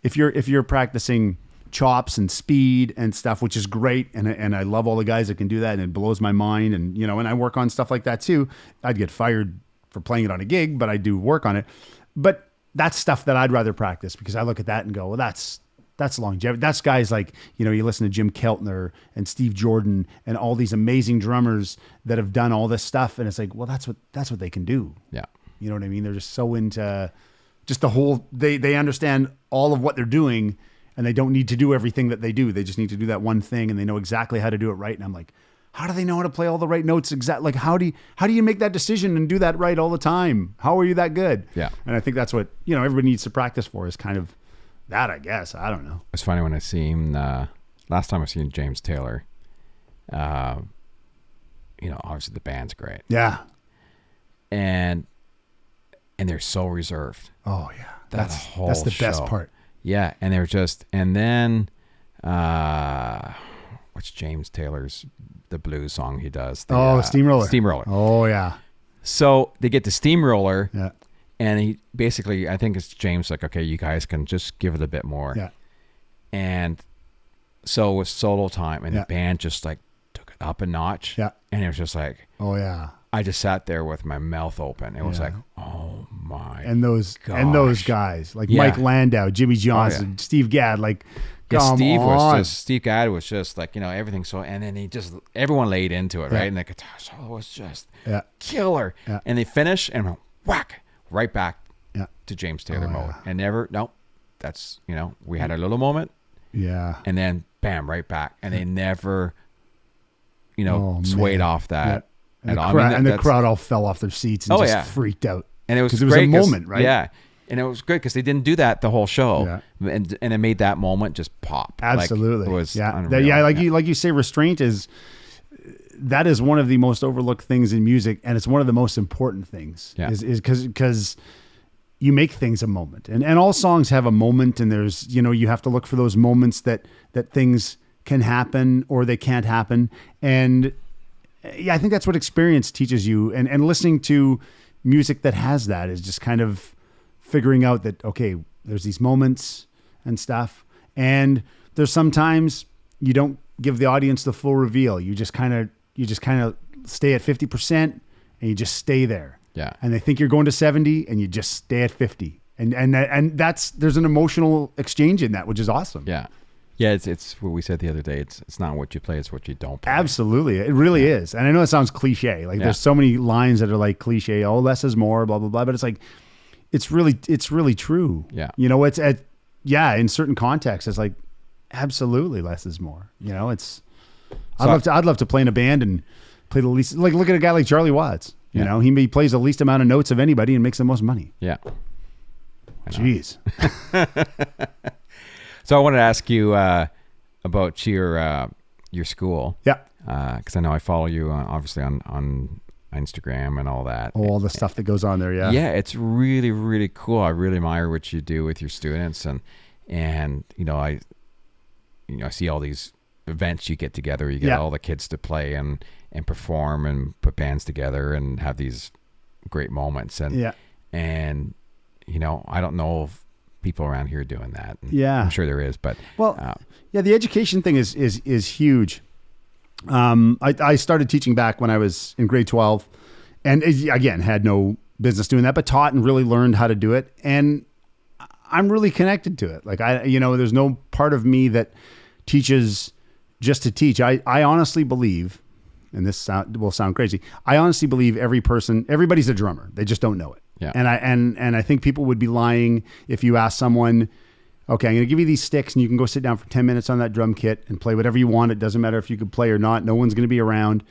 if you're practicing chops and speed and stuff, which is great, and I love all the guys that can do that, and it blows my mind, and and I work on stuff like that too. I'd get fired for playing it on a gig, but I do work on it. But that's stuff that I'd rather practice, because I look at that and go, well, that's longevity. That's guys like, you listen to Jim Keltner and Steve Jordan and all these amazing drummers that have done all this stuff. And it's like, well, that's what they can do. Yeah. You know what I mean? They're just so into just the whole, they understand all of what they're doing, and they don't need to do everything that they do. They just need to do that one thing, and they know exactly how to do it right. And I'm like, how do they know how to play all the right notes? Like, how do you make that decision and do that right all the time? How are you that good? Yeah. And I think that's what, everybody needs to practice for, is kind of that, I guess. I don't know. It's funny when I see him, last time I seen James Taylor, obviously the band's great. Yeah. And they're so reserved. Oh yeah. That's the show. Best part. Yeah. And they're just, and then, what's James Taylor's, the blues song he does? Steamroller. Steamroller. Oh yeah. So they get the Steamroller. Yeah. And he basically, I think it's James, like, okay, you guys can just give it a bit more. Yeah. And so it was solo time, and the band just like took it up a notch. Yeah. And it was just like, oh yeah. I just sat there with my mouth open. It was like, oh my. And those guys like Mike Landau, Jimmy Johnson, Steve Gadd, like, Steve Gadd was just like, everything. So, and then everyone laid into it, right? And the guitar solo was just killer. Yeah. And they finish and went whack right back to James Taylor mode. And that's, we had a little moment. Yeah. And then bam, right back. And they never, swayed off that. And the crowd all fell off their seats and just freaked out. And it was great, it was a moment, right? Yeah. And it was good because they didn't do that the whole show. Yeah. And it made that moment just pop. Absolutely. Like, it was unreal. Like you say, restraint is one of the most overlooked things in music, and it's one of the most important things. Yeah. Is because you make things a moment. And all songs have a moment, and there's, you have to look for those moments that things can happen or they can't happen. And I think that's what experience teaches you. And listening to music that has that is just kind of figuring out that, okay, there's these moments and stuff. And there's sometimes you don't give the audience the full reveal. You just kind of stay at 50% and you just stay there. Yeah. And they think you're going to 70 and you just stay at 50. And there's an emotional exchange in that, which is awesome. Yeah. Yeah, it's what we said the other day. It's not what you play, it's what you don't play. Absolutely. It really is. And I know it sounds cliche. Like there's so many lines that are like cliche, oh, less is more, blah, blah, blah. But it's like, it's really true. Yeah. In certain contexts, it's like, absolutely less is more. I'd love to play in a band and play the least, like look at a guy like Charlie Watts. He plays the least amount of notes of anybody and makes the most money. Yeah. Jeez. So I wanted to ask you about your school. Yeah. Because I know I follow you obviously on Instagram and all that. All the stuff that goes on there. Yeah. Yeah, it's really, really cool. I really admire what you do with your students, and I see all these events you get together. You get all the kids to play and perform and put bands together and have these great moments. And I don't know if people around here doing that. And yeah. I'm sure there is, but yeah, the education thing is huge. I started teaching back when I was in grade 12 and again, had no business doing that, but taught and really learned how to do it. And I'm really connected to it. Like there's no part of me that teaches just to teach. I honestly believe, and this will sound crazy, I honestly believe everybody's a drummer. They just don't know it. Yeah. And I think people would be lying if you ask someone, okay, I'm going to give you these sticks and you can go sit down for 10 minutes on that drum kit and play whatever you want. It doesn't matter if you could play or not. No one's going to be around.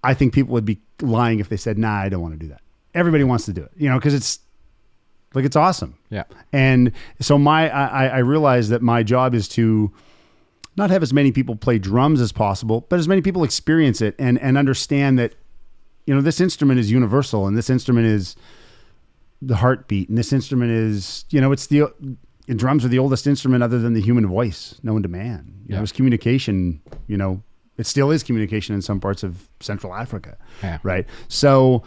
I think people would be lying if they said, nah, I don't want to do that. Everybody wants to do it, because it's awesome. Yeah. And so I realized that my job is to not have as many people play drums as possible, but as many people experience it and understand that, this instrument is universal and this instrument is the heartbeat and this instrument is, drums are the oldest instrument other than the human voice known to man. It was communication, it still is communication in some parts of Central Africa. Yeah. Right. So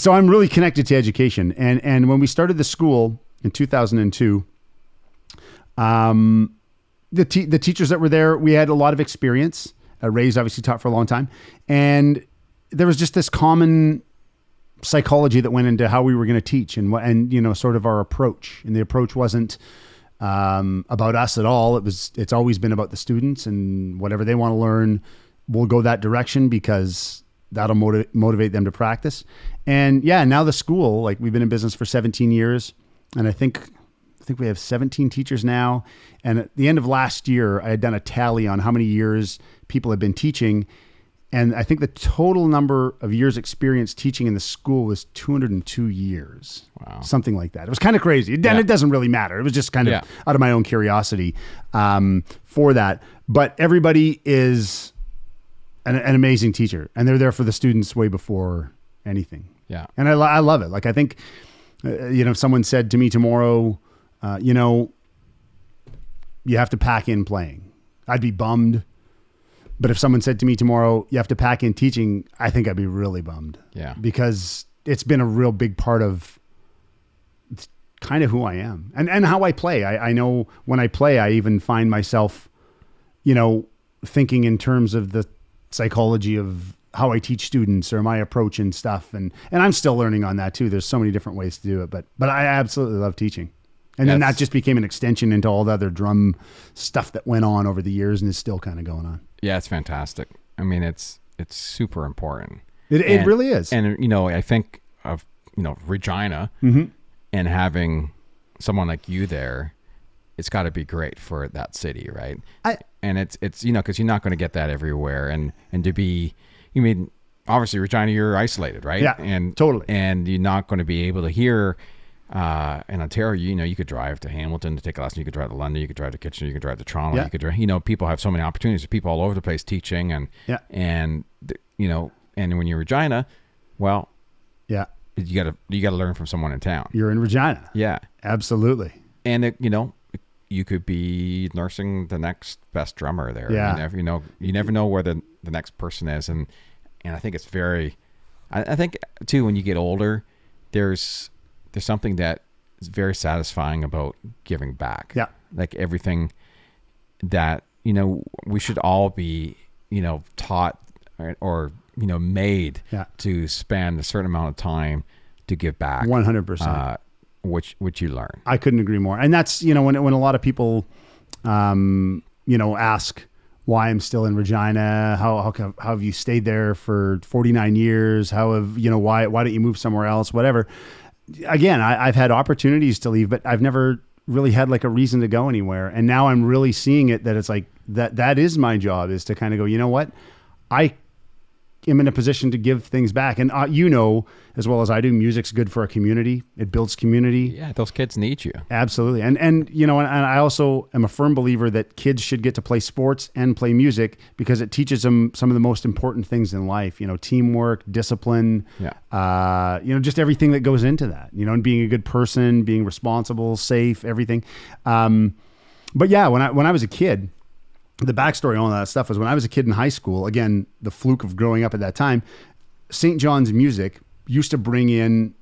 I'm really connected to education. And when we started the school in 2002, the teachers that were there, we had a lot of experience. Ray's obviously taught for a long time. And there was just this common psychology that went into how we were going to teach and sort of our approach. And the approach wasn't about us at all. It's always been about the students, and whatever they want to learn, we'll go that direction because that'll motivate them to practice. And now the school, like we've been in business for 17 years, and I think we have 17 teachers now. And at the end of last year, I had done a tally on how many years people had been teaching. And I think the total number of years experience teaching in the school was 202 years. Wow. Something like that. It was kind of crazy. And it doesn't really matter. It was just kind of out of my own curiosity for that. But everybody is an amazing teacher, and they're there for the students way before anything. Yeah. And I love it. Like, I think, if someone said to me tomorrow, you have to pack in playing, I'd be bummed. But if someone said to me tomorrow, you have to pack in teaching, I think I'd be really bummed. Yeah. Because it's been a real big part of kind of who I am and how I play. I know when I play, I even find myself, thinking in terms of the psychology of how I teach students or my approach and stuff. And I'm still learning on that too. There's so many different ways to do it, but I absolutely love teaching. And then that just became an extension into all the other drum stuff that went on over the years and is still kind of going on. Yeah, it's fantastic. I mean, it's super important. It really is. And, I think of, Regina and having someone like you there, it's got to be great for that city, right? And it's because you're not going to get that everywhere. And to be, obviously, Regina, you're isolated, right? Yeah, and totally. And you're not going to be able to hear... in Ontario, you could drive to Hamilton to take a lesson. You could drive to London. You could drive to Kitchener. You could drive to Toronto. Yeah. You could drive, people have so many opportunities. There's people all over the place teaching and when you're in Regina, well, you got to learn from someone in town. You're in Regina. Yeah, absolutely. And you could be nursing the next best drummer there. Yeah. You never know where the next person is. And I think it's very, I think too, when you get older, there's something that is very satisfying about giving back. Yeah. Like everything that, we should all be, taught or made to spend a certain amount of time to give back. 100%. Which you learn. I couldn't agree more. And that's, when a lot of people, ask why I'm still in Regina, how have you stayed there for 49 years? How have, why don't you move somewhere else? Whatever. Again, I've had opportunities to leave, but I've never really had like a reason to go anywhere. And now I'm really seeing it that it's like that is my job, is to kind of go, you know what? I am in a position to give things back. And as well as I do, music's good for a community. It builds community. Yeah, those kids need you. Absolutely. And I also am a firm believer that kids should get to play sports and play music because it teaches them some of the most important things in life, teamwork, discipline, just everything that goes into that, and being a good person, being responsible, safe, everything. But yeah, when I was a kid, the backstory on all that stuff was when I was a kid in high school, again, the fluke of growing up at that time, St. John's Music used to bring in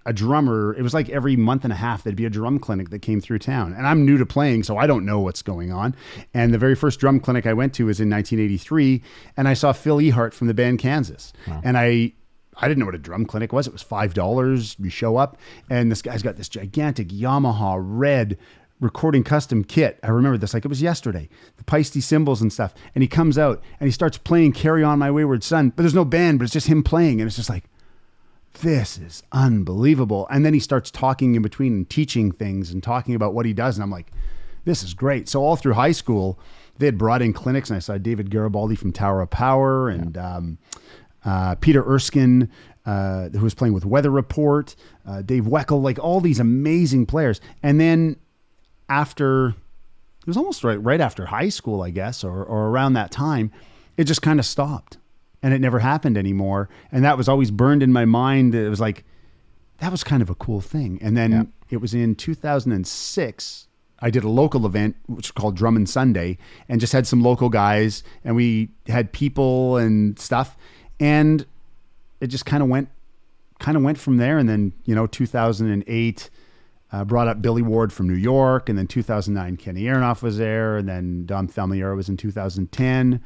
a drummer. It was like every month and a half, there'd be a drum clinic that came through town. And I'm new to playing, so I don't know what's going on. And the very first drum clinic I went to was in 1983. And I saw Phil Ehart from the band Kansas. Wow. And I didn't know what a drum clinic was. It was $5. You show up, and this guy's got this gigantic Yamaha red recording custom kit. I remember this like it was yesterday. The Peisty cymbals and stuff. And he comes out, and he starts playing Carry On My Wayward Son. But there's no band, but it's just him playing. And it's just like, this is unbelievable. And then he starts talking in between and teaching things and talking about what he does. And I'm like, this is great. So all through high school, they had brought in clinics, and I saw David Garibaldi from Tower of Power and Peter Erskine, who was playing with Weather Report, Dave Weckl, like all these amazing players. And then after, it was almost right after high school, I guess, or around that time, it just kind of stopped. And it never happened anymore. And that was always burned in my mind. It was like, that was kind of a cool thing. And then it was in 2006, I did a local event, which was called Drummond Sunday, and just had some local guys, and we had people and stuff. And it just kind of went from there. And then, 2008, brought up Billy Ward from New York. And then 2009, Kenny Aronoff was there. And then Dom Thelmier was in 2010.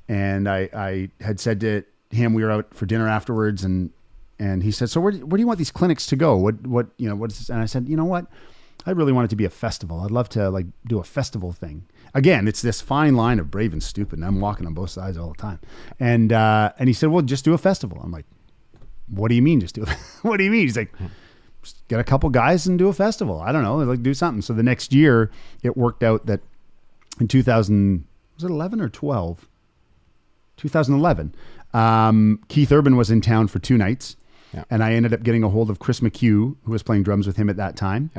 And I had said to him, we were out for dinner afterwards, and he said, so where do you want these clinics to go? What is this? And I said, you know what? I really want it to be a festival. I'd love to do a festival thing. Again, it's this fine line of brave and stupid, and I'm walking on both sides all the time. And he said, well, just do a festival. I'm like, what do you mean just do it? What do you mean? He's like, just get a couple guys and do a festival. I don't know, do something. So the next year it worked out that in 2011 or 12? 2011, Keith Urban was in town for 2 nights, and I ended up getting a hold of Chris McHugh, who was playing drums with him at that time,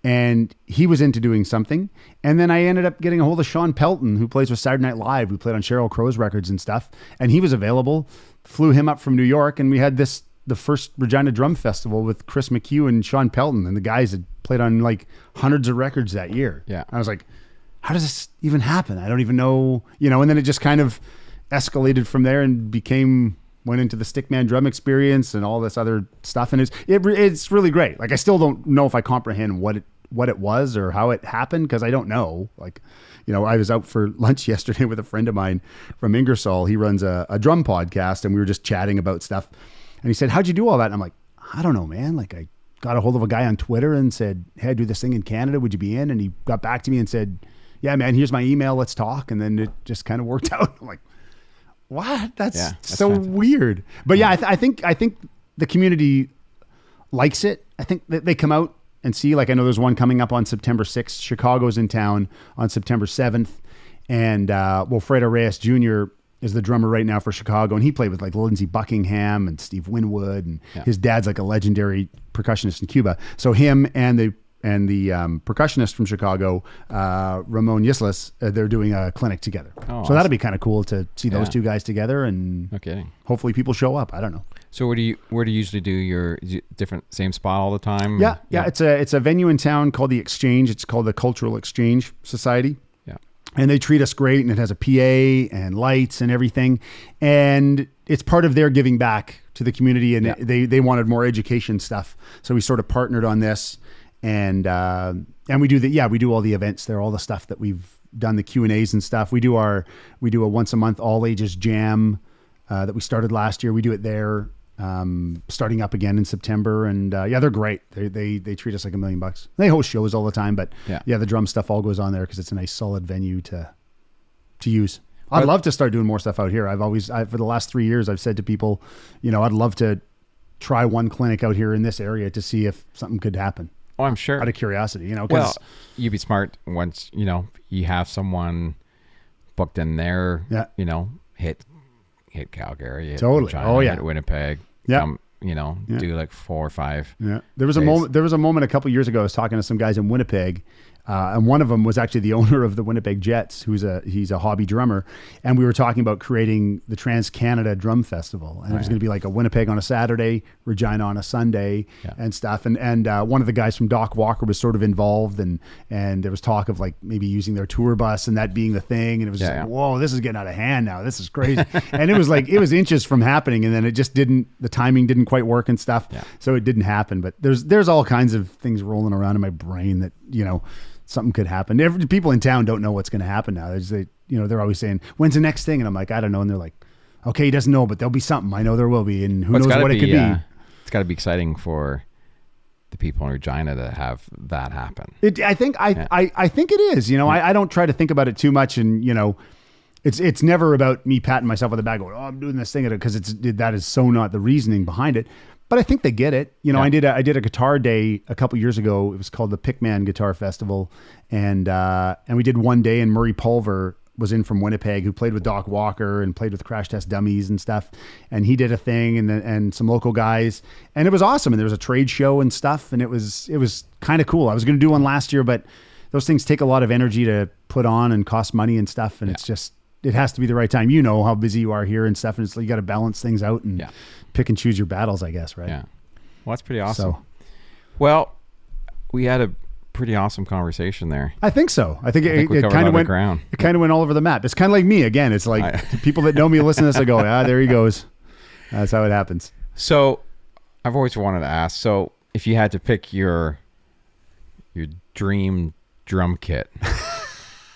and he was into doing something. And then I ended up getting a hold of Sean Pelton, who plays with Saturday Night Live, who played on Sheryl Crow's records and stuff, and he was available. Flew him up from New York, and we had the first Regina Drum Festival with Chris McHugh and Sean Pelton, and the guys had played on like hundreds of records that year. Yeah, I was like, how does this even happen? I don't even know, and then it just kind of escalated from there and went into the Stickman drum experience and all this other stuff. And it's really great. Like, I still don't know if I comprehend what it was or how it happened, because I don't know. Like, I was out for lunch yesterday with a friend of mine from Ingersoll. He runs a drum podcast, and we were just chatting about stuff. And he said, how'd you do all that? And I'm like, I don't know, man. Like, I got a hold of a guy on Twitter and said, hey, I do this thing in Canada. Would you be in? And he got back to me and said, yeah, man, here's my email. Let's talk. And then it just kind of worked out. I'm like, what? That's so fantastic. Weird. But yeah, I think the community likes it. I think that they come out and see, like, I know there's one coming up on September 6th. Chicago's in town on September 7th. And, Fredo Reyes Jr. is the drummer right now for Chicago. And he played with like Lindsey Buckingham and Steve Winwood. And his dad's like a legendary percussionist in Cuba. So him and the percussionist from Chicago, Ramon Yislas, they're doing a clinic together. Oh, so awesome. That'll be kind of cool to see those two guys together, and hopefully people show up. I don't know. So where do you usually do your different same spot all the time? Yeah. It's a venue in town called the Exchange. It's called the Cultural Exchange Society. Yeah, and they treat us great, and it has a PA and lights and everything, and it's part of their giving back to the community. And they wanted more education stuff, so we sort of partnered on this. And we do all the events there, all the stuff that we've done, the Q&As and stuff. We do a once a month all ages jam that we started last year. We do it there, starting up again in September. And they're great. They treat us like $1 million. They host shows all the time, but the drum stuff all goes on there because it's a nice solid venue to use. I'd love to start doing more stuff out here. For the last 3 years, I've said to people, I'd love to try one clinic out here in this area to see if something could happen. Oh, I'm sure. Out of curiosity, Well, you'd be smart once, you have someone booked in there, hit Calgary, hit totally. Regina, hit Winnipeg, do like 4 or 5. Yeah. There was a moment a couple years ago, I was talking to some guys in Winnipeg, And one of them was actually the owner of the Winnipeg Jets, he's a hobby drummer. And we were talking about creating the Trans-Canada Drum Festival. And it was going to be like a Winnipeg on a Saturday, Regina on a Sunday and stuff. And one of the guys from Doc Walker was sort of involved, and there was talk of like maybe using their tour bus and that being the thing. And it was just like, whoa, this is getting out of hand now. This is crazy. And it was like, it was inches from happening. And then it just the timing didn't quite work and stuff. Yeah. So it didn't happen. But there's all kinds of things rolling around in my brain that, something could happen. People in town don't know what's going to happen now. They're always saying, when's the next thing? And I'm like, I don't know. And they're like, okay, he doesn't know, but there'll be something. I know there will be. And who knows what it could be. It's got to be exciting for the people in Regina to have that happen. I think it is. I don't try to think about it too much. And, it's never about me patting myself on the back going, oh, I'm doing this thing because that is so not the reasoning behind it. But I think they get it. I did a guitar day a couple years ago. It was called the Pickman Guitar Festival, and we did one day. And Murray Pulver was in from Winnipeg, who played with Doc Walker and played with Crash Test Dummies and stuff. And he did a thing, and some local guys, and it was awesome. And there was a trade show and stuff, and it was kind of cool. I was going to do one last year, but those things take a lot of energy to put on and cost money and stuff. And it's just, it has to be the right time. You know how busy you are here and stuff, and it's like you got to balance things out and pick and choose your battles, I guess, right? Yeah. Well, that's pretty awesome. Well, we had a pretty awesome conversation there. I think so. I think it kind of went ground. It kind of went all over the map. It's kind of like me again. It's like people that know me listen to this, I go, there he goes. That's how it happens. So I've always wanted to ask, so if you had to pick your dream drum kit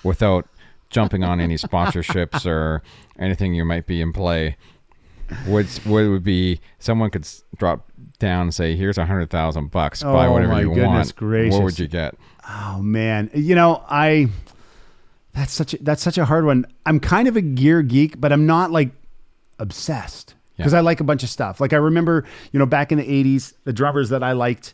without jumping on any sponsorships or anything you might be in play, what would be, someone could drop down and say, here's $100,000, buy whatever you want. Gracious. What would you get? Oh man. That's such a hard one. I'm kind of a gear geek, but I'm not like obsessed because I like a bunch of stuff. Like I remember, back in the 80s, the drummers that I liked,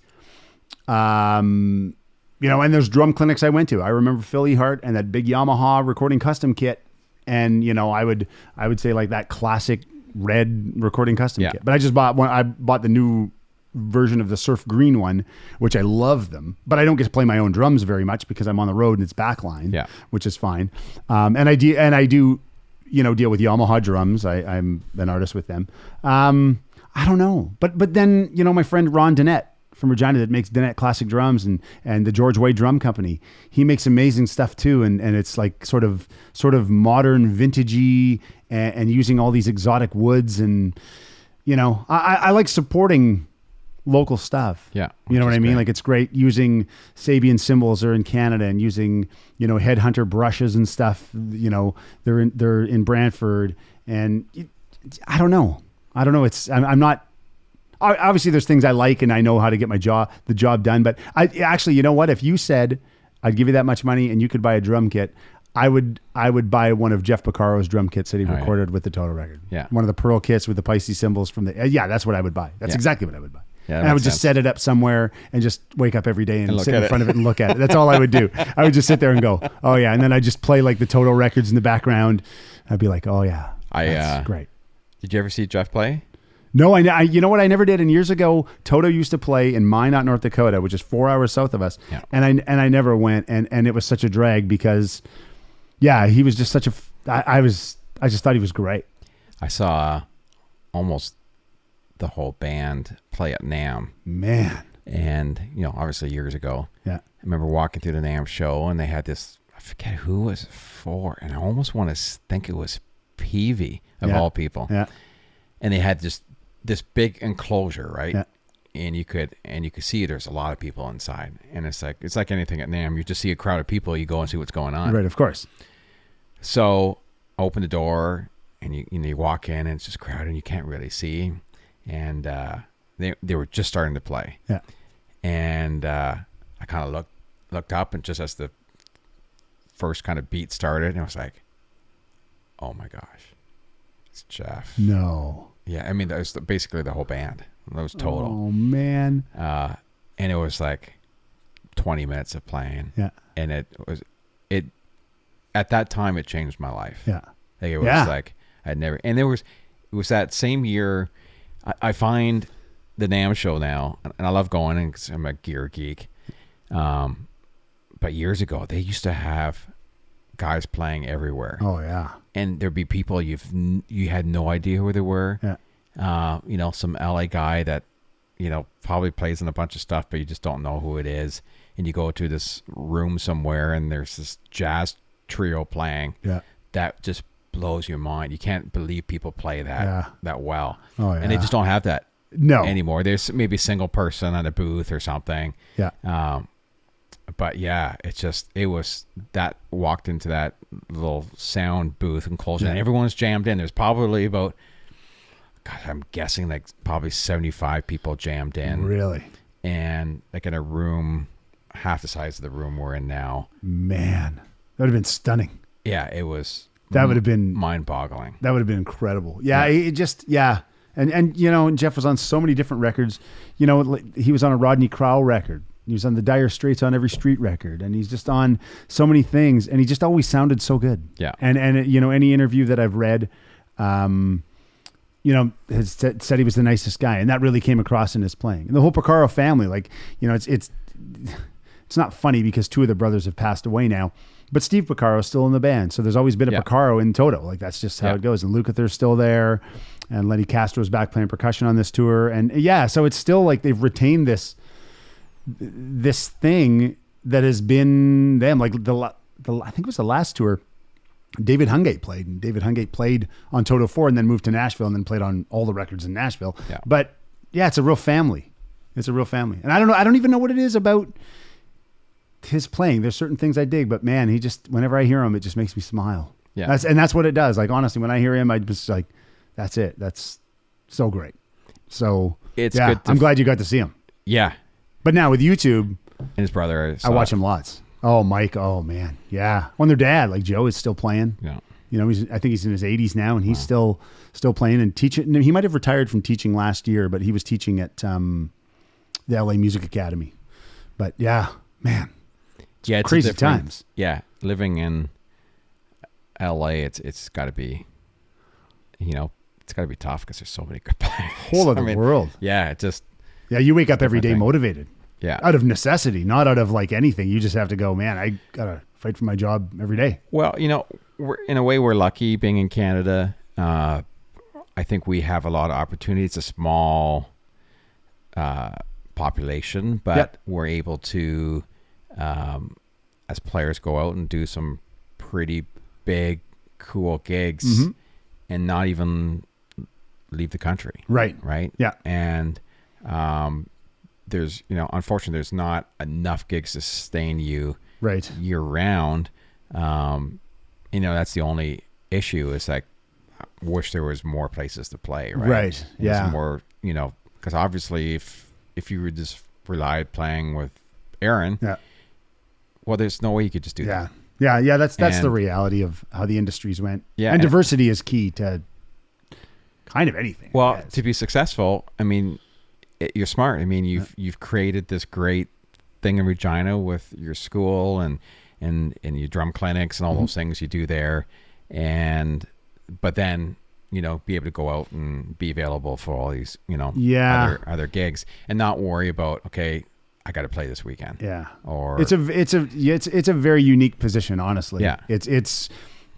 and there's drum clinics I went to. I remember Philly Hart and that big Yamaha recording custom kit. And, I would say like that classic red recording custom kit. But I just bought one. I bought the new version of the surf green one, which I love them, but I don't get to play my own drums very much because I'm on the road and it's backline, which is fine. And I do, deal with Yamaha drums. I'm an artist with them. I don't know, but then, my friend Ron Dennett from Regina that makes Dennett classic drums and the George Way Drum Company, he makes amazing stuff too. And it's like sort of modern vintagey and using all these exotic woods. And, I like supporting local stuff. Yeah. You know what I mean? Great. Like it's great using Sabian cymbals are in Canada and using, Headhunter brushes and stuff, they're in Brantford. And I don't know. I'm not, obviously there's things I like and I know how to get the job done. But I actually, you know what? If you said I'd give you that much money and you could buy a drum kit, I would buy one of Jeff Piccaro's drum kits that he recorded with the Total record. Yeah. One of the Pearl kits with the Pisces cymbals from that's what I would buy. That's exactly what I would buy. Yeah, and I would just set it up somewhere and just wake up every day and sit in front of it and look at it. That's all I would do. I would just sit there and go, oh yeah. And then I'd just play like the Total records in the background. I'd be like, oh yeah, that's great. Did you ever see Jeff play? No, I you know what I never did. And years ago, Toto used to play in Minot, North Dakota, which is 4 hours south of us. Yeah. And I never went. And it was such a drag because, he was just such a. I just thought he was great. I saw almost the whole band play at NAMM. Man. And, obviously years ago. Yeah. I remember walking through the NAMM show and they had this, I forget who it was for, and I almost want to think it was Peavy of all people. Yeah. And they had this big enclosure, right? Yeah. And you could see there's a lot of people inside. And it's like anything at NAMM. You just see a crowd of people, you go and see what's going on. Right, of course. So I open the door and you walk in and it's just crowded and you can't really see. And they were just starting to play. Yeah. And I kind of looked up, and just as the first kind of beat started, and I was like, oh my gosh, it's Jeff. No. Yeah, I mean, that was basically the whole band. That was Total. Oh, man. And it was like 20 minutes of playing. Yeah. And it at that time, it changed my life. Yeah. Like it was like, I'd never, and it was that same year. I find the NAMM show now, and I love going, and I'm a gear geek. but years ago, they used to have guys playing everywhere. Oh yeah. And there'd be people you had no idea who they were. Yeah. You know, some LA guy that, you know, probably plays in a bunch of stuff, but you just don't know who it is. And you go to this room somewhere and there's this jazz trio playing. Yeah. That just blows your mind. You can't believe people play that well. Oh yeah. And they just don't have that anymore. There's maybe a single person at a booth or something. Yeah. But yeah, it was that walked into that little sound booth in Colgan and everyone's jammed in. There's probably about, God, I'm guessing like probably 75 people jammed in. Really? And like in a room, half the size of the room we're in now. Man, that would have been stunning. Yeah, it was. That would have been mind-boggling. That would have been incredible. Yeah, it just, yeah. And you know, and Jeff was on so many different records. You know, he was on a Rodney Crowell record. He was on the Dire Straits on Every Street record, and he's just on so many things, and he just always sounded so good. Yeah. And you know, any interview that I've read, you know, has said he was the nicest guy, and that really came across in his playing. And the whole Porcaro family, like, you know, it's not funny because two of the brothers have passed away now, but Steve Porcaro is still in the band, so there's always been a Porcaro in Toto. Like, that's just how it goes. And Lukather's still there, and Lenny Castro's back playing percussion on this tour, and yeah, so it's still like they've retained this thing that has been them. Like I think it was the last tour David Hungate played, and David Hungate played on Toto 4 and then moved to Nashville and then played on all the records in Nashville. Yeah. But yeah, it's a real family. It's a real family. And I don't know, I don't even know what it is about his playing. There's certain things I dig, but man, he just, whenever I hear him, it just makes me smile. Yeah. That's what it does. Like, honestly, when I hear him, I just like, that's it. That's so great. So it's good. I'm glad you got to see him. Yeah. But now with YouTube, and his brother, I watch him lots. Oh, Mike. Oh man. Yeah. When their dad, like Joe, is still playing. Yeah. You know, I think he's in his 80s now, and he's still playing and teaching. He might have retired from teaching last year, but he was teaching at the LA Music Academy. But yeah, man. It's crazy times. Yeah. Living in LA, it's got to be, you know, it's got to be tough because there's so many good players. Whole other world. Yeah. It just. Yeah. You wake up every day motivated. Yeah. Out of necessity, not out of like anything. You just have to go, man, I got to fight for my job every day. Well, you know, we're lucky being in Canada. I think we have a lot of opportunity. It's a small population, but we're able to, as players, go out and do some pretty big, cool gigs and not even leave the country. Right. Right. Yeah. And, there's, you know, unfortunately, there's not enough gigs to sustain you year round. You know, that's the only issue is like, I wish there was more places to play. Right. Yeah. More, you know, because obviously if you were just relied playing with Aaron, well, there's no way you could just do that. Yeah. That's the reality of how the industries went. Yeah. And diversity is key to kind of anything. Well, to be successful, I mean, you're smart. I mean, you've created this great thing in Regina with your school and your drum clinics and all those things you do there, but then, you know, be able to go out and be available for all these, you know, other gigs and not worry about, okay, I got to play this weekend. Yeah. Or it's a very unique position, honestly. Yeah. It's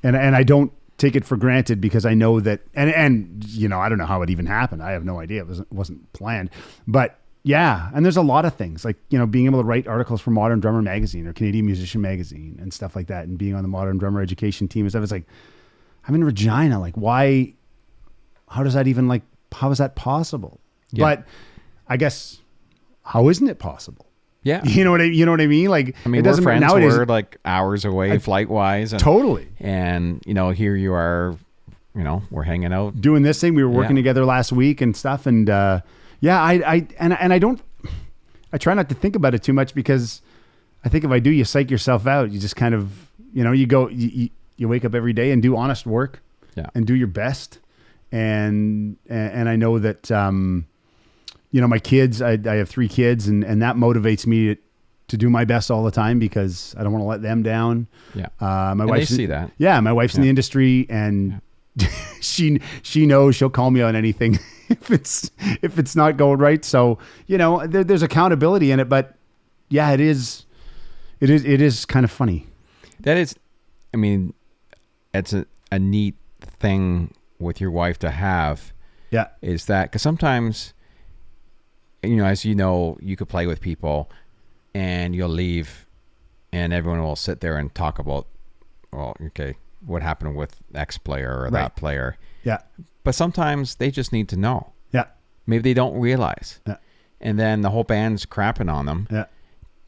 and I don't take it for granted because I know that, and you know, I don't know how it even happened. I have no idea. It wasn't planned, but yeah. And there's a lot of things like, you know, being able to write articles for Modern Drummer magazine or Canadian Musician magazine and stuff like that. And being on the Modern Drummer education team and stuff. It's like, I'm in Regina. Like, why, how is that possible? Yeah. But I guess, how isn't it possible? Yeah. You know what I mean? Like, I mean, it doesn't we're friends. Nowadays, We're like hours away flight wise. Totally. And, you know, here you are, you know, we're hanging out. Doing this thing. We were working together last week and stuff. And, I try not to think about it too much because I think if I do, you psych yourself out. You just kind of, you know, you wake up every day and do honest work and do your best. And I know that, you know, my kids, I have 3 kids and that motivates me to do my best all the time because I don't want to let them down. Yeah. My wife see that. Yeah. My wife's in the industry and she knows she'll call me on anything if it's not going right. So, you know, there's accountability in it, but yeah, it is It is kind of funny. That is, I mean, it's a neat thing with your wife to have. Yeah. Is that, because sometimes, as you know, you could play with people and you'll leave and everyone will sit there and talk about, well, okay, what happened with X player or that player. Yeah. But sometimes they just need to know. Yeah. Maybe they don't realize. Yeah. And then the whole band's crapping on them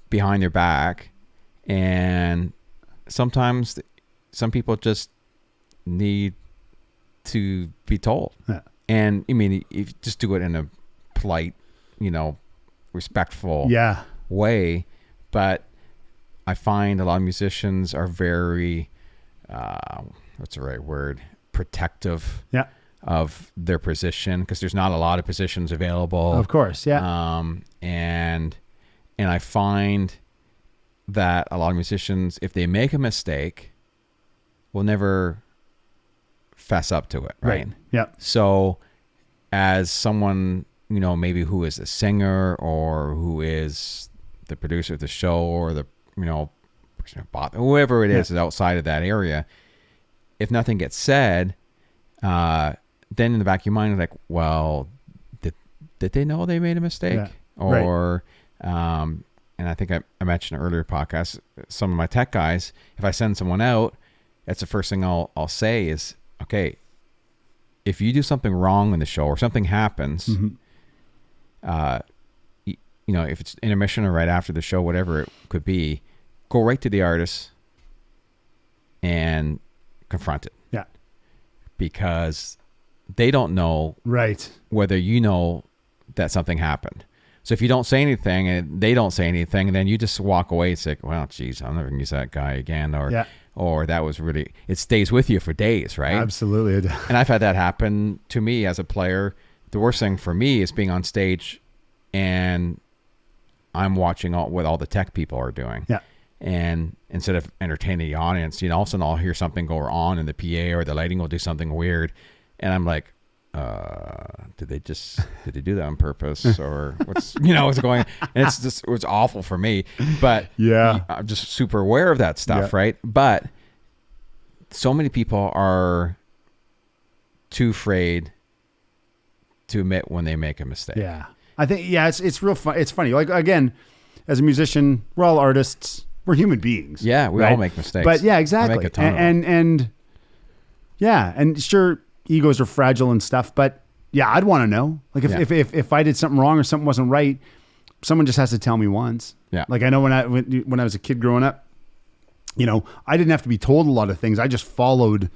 behind their back. And sometimes some people just need to be told. Yeah. And I mean, if you just do it in a polite, respectful way. But I find a lot of musicians are very, what's the right word? Protective of their position, because there's not a lot of positions available. Of course, yeah. And I find that a lot of musicians, if they make a mistake, will never fess up to it, right? Yeah. So as someone, maybe who is a singer or who is the producer of the show or the, person who bought, whoever it is outside of that area, if nothing gets said, then in the back of your mind, like, well, did they know they made a mistake? Yeah. Or, and I think I mentioned in an earlier podcast, some of my tech guys, if I send someone out, that's the first thing I'll say is, okay, if you do something wrong in the show or something happens, if it's intermission or right after the show, whatever it could be, go right to the artist and confront it. Yeah. Because they don't know whether you know that something happened. So if you don't say anything and they don't say anything, and then you just walk away and say, well, geez, I'm never going to use that guy again. Or that was really, it stays with you for days, right? Absolutely. And I've had that happen to me as a player. The worst thing for me is being on stage and I'm watching what all the tech people are doing. Yeah. And instead of entertaining the audience, all of a sudden I'll hear something go on in the PA or the lighting will do something weird. And I'm like, did they do that on purpose or what's going on? And it's awful for me, but I'm just super aware of that stuff. Right. But so many people are too afraid to admit when they make a mistake. Yeah. I think, it's real fun. It's funny. Like, again, as a musician, we're all artists. We're human beings. Yeah. We all make mistakes. But exactly. I make a ton of them. And sure, egos are fragile and stuff, but I'd want to know. Like if I did something wrong or something wasn't right, someone just has to tell me once. Yeah. Like I know when I was a kid growing up, I didn't have to be told a lot of things. I just followed,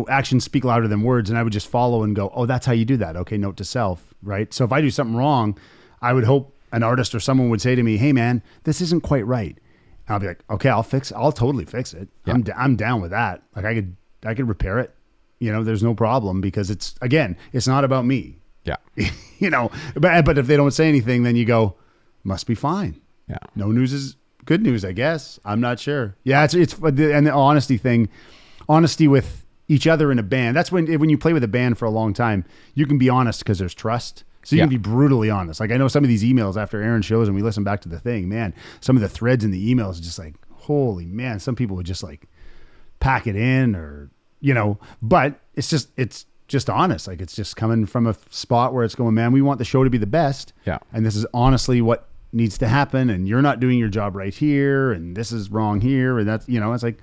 actions speak louder than words. And I would just follow and go, oh, that's how you do that. Okay. Note to self. Right. So if I do something wrong, I would hope an artist or someone would say to me, hey man, this isn't quite right. And I'll be like, okay, I'll totally fix it. Yeah. I'm down with that. Like I could repair it. There's no problem because it's not about me. Yeah. But if they don't say anything, then you go, must be fine. Yeah. No news is good news, I guess. I'm not sure. Yeah. It's and the honesty with each other in a band. That's when you play with a band for a long time, you can be honest because there's trust. So you can be brutally honest. Like I know some of these emails after Aaron shows and we listen back to the thing, man, some of the threads in the emails are just like, holy man, some people would just like pack it in or, but it's just honest. Like it's just coming from a spot where it's going, man, we want the show to be the best. Yeah. And this is honestly what needs to happen. And you're not doing your job right here. And this is wrong here. And that's, it's like,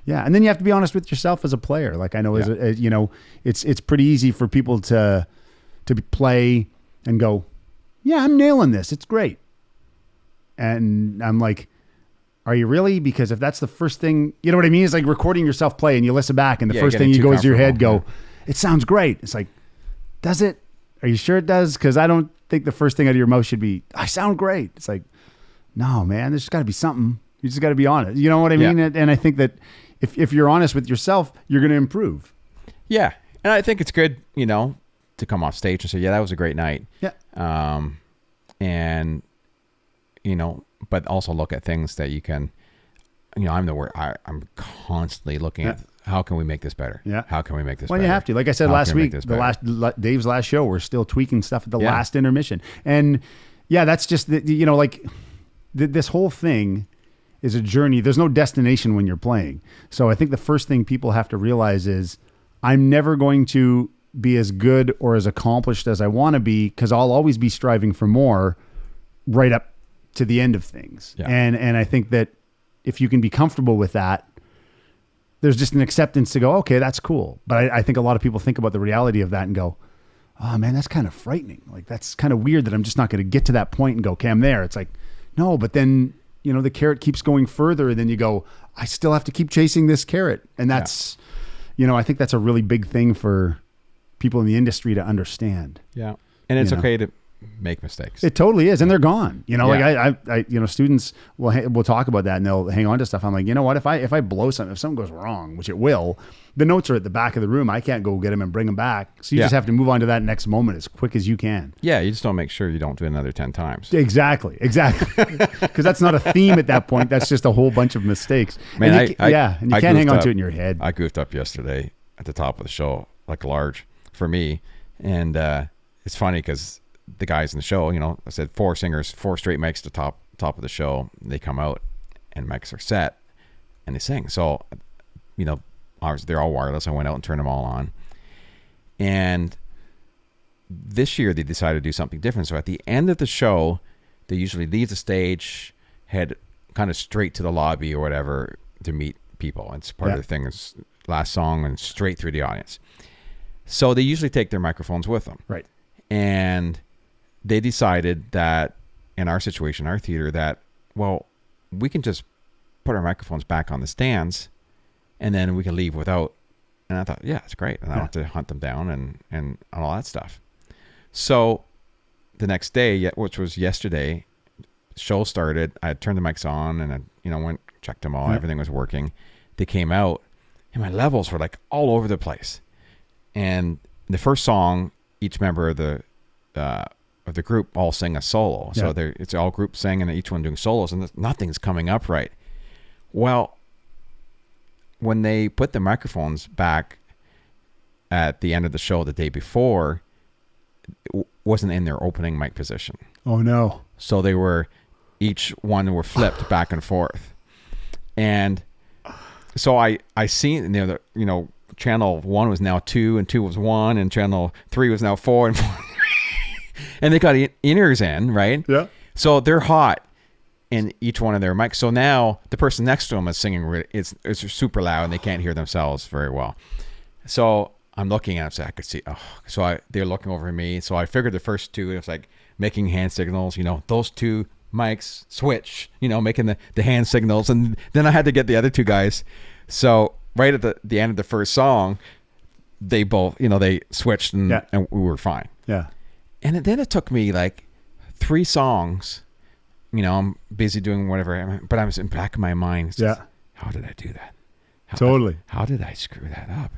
yeah. And then you have to be honest with yourself as a player. Like I know, it's pretty easy for people to play and go, yeah, I'm nailing this. It's great. And I'm like, are you really? Because if that's the first thing, you know what I mean? It's like recording yourself play and you listen back and the first thing you goes to your head, it sounds great. It's like, does it? Are you sure it does? Because I don't think the first thing out of your mouth should be, I sound great. It's like, no, man, there's got to be something. You just got to be honest. You know what I mean? And I think that if you're honest with yourself, you're going to improve. Yeah. And I think it's good, to come off stage and say, yeah, that was a great night. Yeah. And, but also look at things that you can, I'm constantly looking at how can we make this better? Yeah. How can we make this better? Well, you have to. Like I said last week, Dave's last show, we're still tweaking stuff at the last intermission. And that's just, this whole thing is a journey. There's no destination when you're playing. So I think the first thing people have to realize is I'm never going to be as good or as accomplished as I want to be, because I'll always be striving for more right up to the end of things. Yeah. And I think that if you can be comfortable with that, there's just an acceptance to go, okay, that's cool. But I think a lot of people think about the reality of that and go, oh man, that's kind of frightening. Like, that's kind of weird that I'm just not going to get to that point and go, okay, I'm there. It's like, no, but then, you know, the carrot keeps going further, and then you go, I still have to keep chasing this carrot. And that's, you know, I think that's a really big thing for people in the industry to understand. Yeah. And it's okay to make mistakes. It totally is. And they're gone. You know, like I you know, students will talk about that and they'll hang on to stuff. I'm like, you know what, if I blow something, if something goes wrong, which it will, the notes are at the back of the room. I can't go get them and bring them back. So you just have to move on to that next moment as quick as you can. Yeah. You just don't make sure you don't do it another 10 times. Exactly. Because that's not a theme at that point. That's just a whole bunch of mistakes. Man, and you can't hang on to it in your head. I goofed up yesterday at the top of the show, like large for me. And it's funny because the guys in the show, you know, I said 4 singers, 4 straight mics to top of the show. They come out and mics are set and they sing. So, you know, they're all wireless. I went out and turned them all on. And this year they decided to do something different. So at the end of the show, they usually leave the stage, head kind of straight to the lobby or whatever to meet people. It's part of the thing. It's last song and straight through the audience. So they usually take their microphones with them. Right. And they decided that in our situation, our theater, that, well, we can just put our microphones back on the stands and then we can leave without. And I thought, yeah, it's great. And I don't have to hunt them down and all that stuff. So the next day, which was yesterday, show started. I had turned the mics on and I, you know, went, checked them all. Everything was working. They came out and my levels were like all over the place. And the first song, each member of the group all sing a solo. So it's all group singing and each one doing solos, and nothing's coming up right. Well, when they put the microphones back at the end of the show the day before, it wasn't in their opening mic position. Oh no. So each one were flipped back and forth. And so I seen, you know, channel 1 was now 2 and 2 was 1 and channel 3 was now 4 and 4. And they got in-ears in, right? Yeah. So they're hot in each one of their mics. So now the person next to them is singing, it's super loud and they can't hear themselves very well. So I'm looking at them, so I could see, they're looking over at me. So I figured the first 2, it was like making hand signals, you know, those 2 mics switch, you know, making the hand signals. And then I had to get the other 2 guys. So right at the end of the first song, they both, you know, they switched and we were fine. Yeah. And then it took me like 3 songs, you know, I'm busy doing whatever, but I was in the back of my mind. Just, how did I do that? How did I screw that up?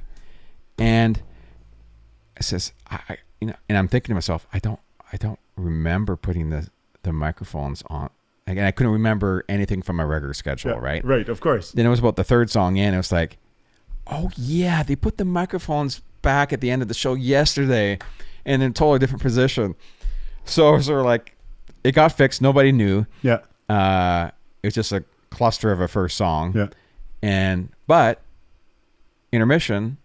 And it says, you know, and I'm thinking to myself, I don't remember putting the microphones on. And I couldn't remember anything from my regular schedule, right? Right, of course. Then it was about the 3rd song in. It was like, oh yeah, they put the microphones back at the end of the show yesterday and in a totally different position. So it was sort of like, it got fixed. Nobody knew. Yeah. It was just a cluster of a first song. Yeah. But intermission,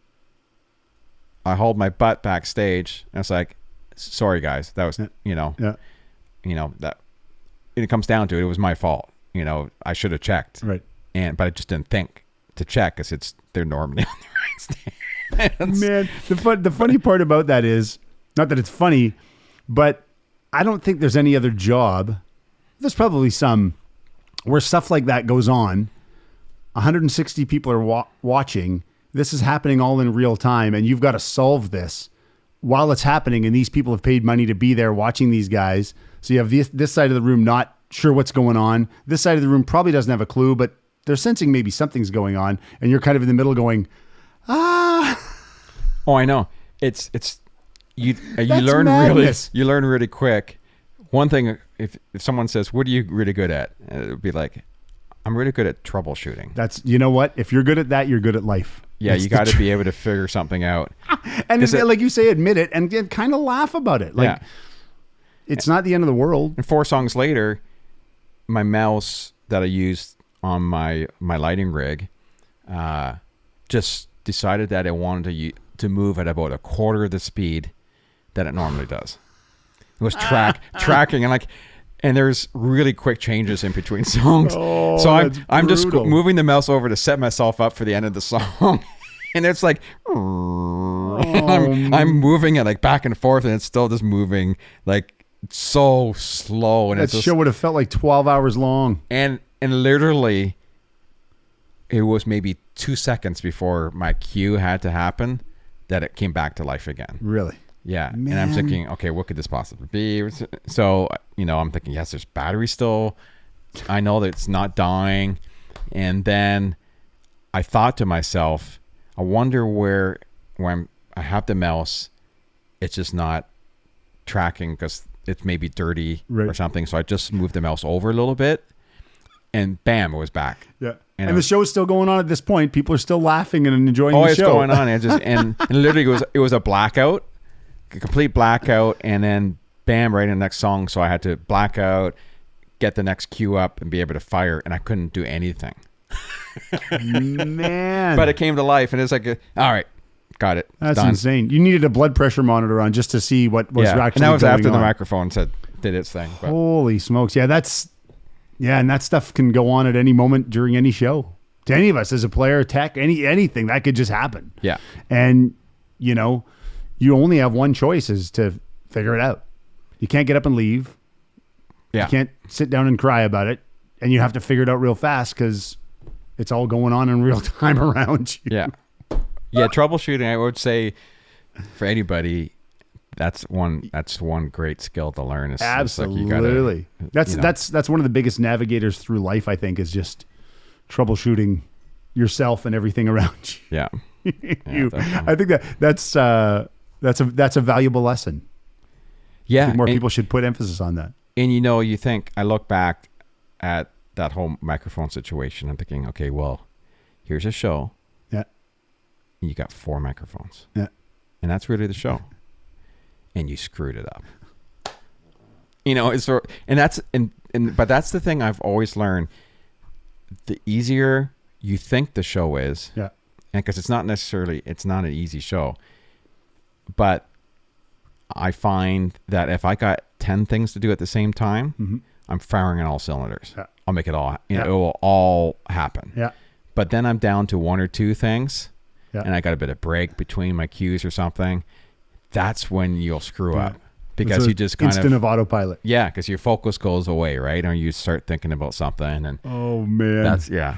I hauled my butt backstage and it's like, sorry guys, that was, you know, that, and it comes down to it was my fault. You know, I should have checked. Right. But I just didn't think to check because they're normally on the right stands. Man, the funny part about that is, not that it's funny, but I don't think there's any other job. There's probably some where stuff like that goes on. 160 people are watching. This is happening all in real time, and you've got to solve this while it's happening. And these people have paid money to be there watching these guys. So you have this side of the room not sure what's going on. This side of the room probably doesn't have a clue, but they're sensing maybe something's going on, and you're kind of in the middle going, ah. Oh, I know. It's you learn madness. You learn really quick. One thing, if someone says, "What are you really good at?" It would be like, "I'm really good at troubleshooting." That's, you know what? If you're good at that, you're good at life. Yeah, you got to be able to figure something out. And like you say, admit it and kind of laugh about it. Like, it's not the end of the world. And 4 songs later, my mouse that I used on my lighting rig, just decided that I wanted to move at about a quarter of the speed that it normally does. It was tracking and there's really quick changes in between songs. Oh, so I'm just moving the mouse over to set myself up for the end of the song. And it's like, I'm moving it like back and forth, and it's still just moving like so slow. And that show would have felt like 12 hours long. And literally, it was maybe 2 seconds before my cue had to happen that it came back to life again. Really? Yeah. Man. And I'm thinking, okay, what could this possibly be? So, I'm thinking, yes, there's battery still. I know that it's not dying. And then I thought to myself, I wonder where I have the mouse, it's just not tracking because it's maybe dirty or something. So I just moved the mouse over a little bit, and bam, it was back. Yeah. And the show is still going on at this point. People are still laughing and enjoying the show. Oh, it's going on. And literally it was a blackout. A complete blackout, and then bam, right in the next song. So I had to black out, get the next cue up, and be able to fire, and I couldn't do anything. Man. But it came to life, and it's like, all right, got it. That's done. insane. You needed a blood pressure monitor on just to see what was actually going on. And that was after the microphone did its thing. But. Holy smokes. Yeah, and that stuff can go on at any moment during any show. To any of us as a player, tech, anything, that could just happen. Yeah. And, you only have one choice, is to figure it out. You can't get up and leave. Yeah. You can't sit down and cry about it. And you have to figure it out real fast because it's all going on in real time around you. Yeah. Yeah. Troubleshooting, I would say for anybody, that's one great skill to learn. Is absolutely. That's one of the biggest navigators through life, I think, is just troubleshooting yourself and everything around you. Yeah. I think that's a valuable lesson. Yeah. I think more people should put emphasis on that. And you think, I look back at that whole microphone situation, I'm thinking, okay, well, here's a show. Yeah. And you got 4 microphones. Yeah. And that's really the show. And you screwed it up. But that's the thing I've always learned. The easier you think the show is, yeah. And because it's not an easy show, but I find that if I got 10 things to do at the same time, I'm firing on all cylinders. Yeah. I'll make it all, it will all happen. Yeah. But then I'm down to 1 or 2 things, and I got a bit of break between my cues or something. That's when you'll screw up. Because it's you just kind instant of autopilot. Yeah, because your focus goes away, right? Or you start thinking about something, and oh man, that's all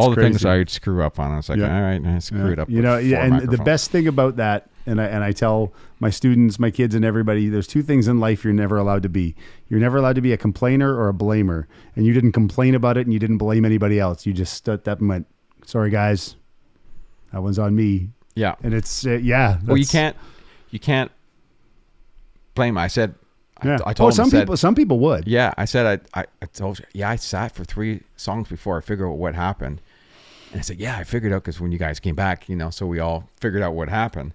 the crazy. things I'd screw up on. I was like, all right, I screwed up. And the best thing about that, and I tell my students, my kids, and everybody, there's 2 things in life you're never allowed to be. You're never allowed to be a complainer or a blamer, and you didn't complain about it, and you didn't blame anybody else. You just stood up and went, "Sorry, guys, that one's on me." Yeah, and it's well, you can't. Blame. I said, I told him, some people would. Yeah, I said, I told you, I sat for 3 songs before I figured out what happened. And I said, I figured out because when you guys came back, so we all figured out what happened.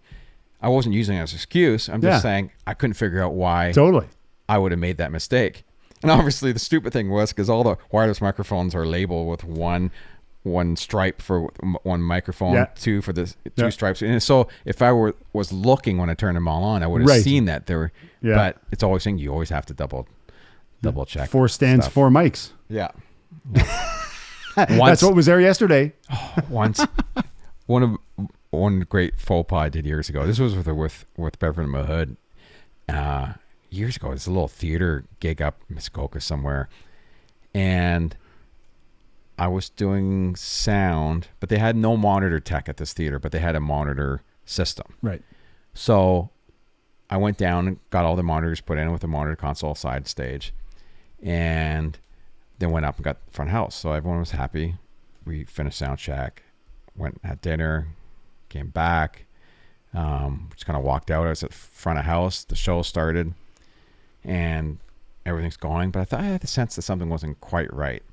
I wasn't using it as an excuse. I'm just saying I couldn't figure out why I would have made that mistake. And obviously the stupid thing was because all the wireless microphones are labeled with one stripe for one microphone, 2 for the 2 stripes. And so if I was looking when I turned them all on, I would have seen that there were, but it's always saying you always have to double check. 4 stands, 4 mics. Yeah. That's what was there yesterday. Once, one great faux pas I did years ago. This was with Beverly Mahood. Years ago, it's a little theater gig up in Muskoka somewhere. And I was doing sound, but they had no monitor tech at this theater, but they had a monitor system. Right. So I went down and got all the monitors put in with the monitor console side stage, and then went up and got front house. So everyone was happy. We finished sound check, went had dinner, came back, just kind of walked out. I was at front of house. The show started, and everything's going, but I thought I had the sense that something wasn't quite right.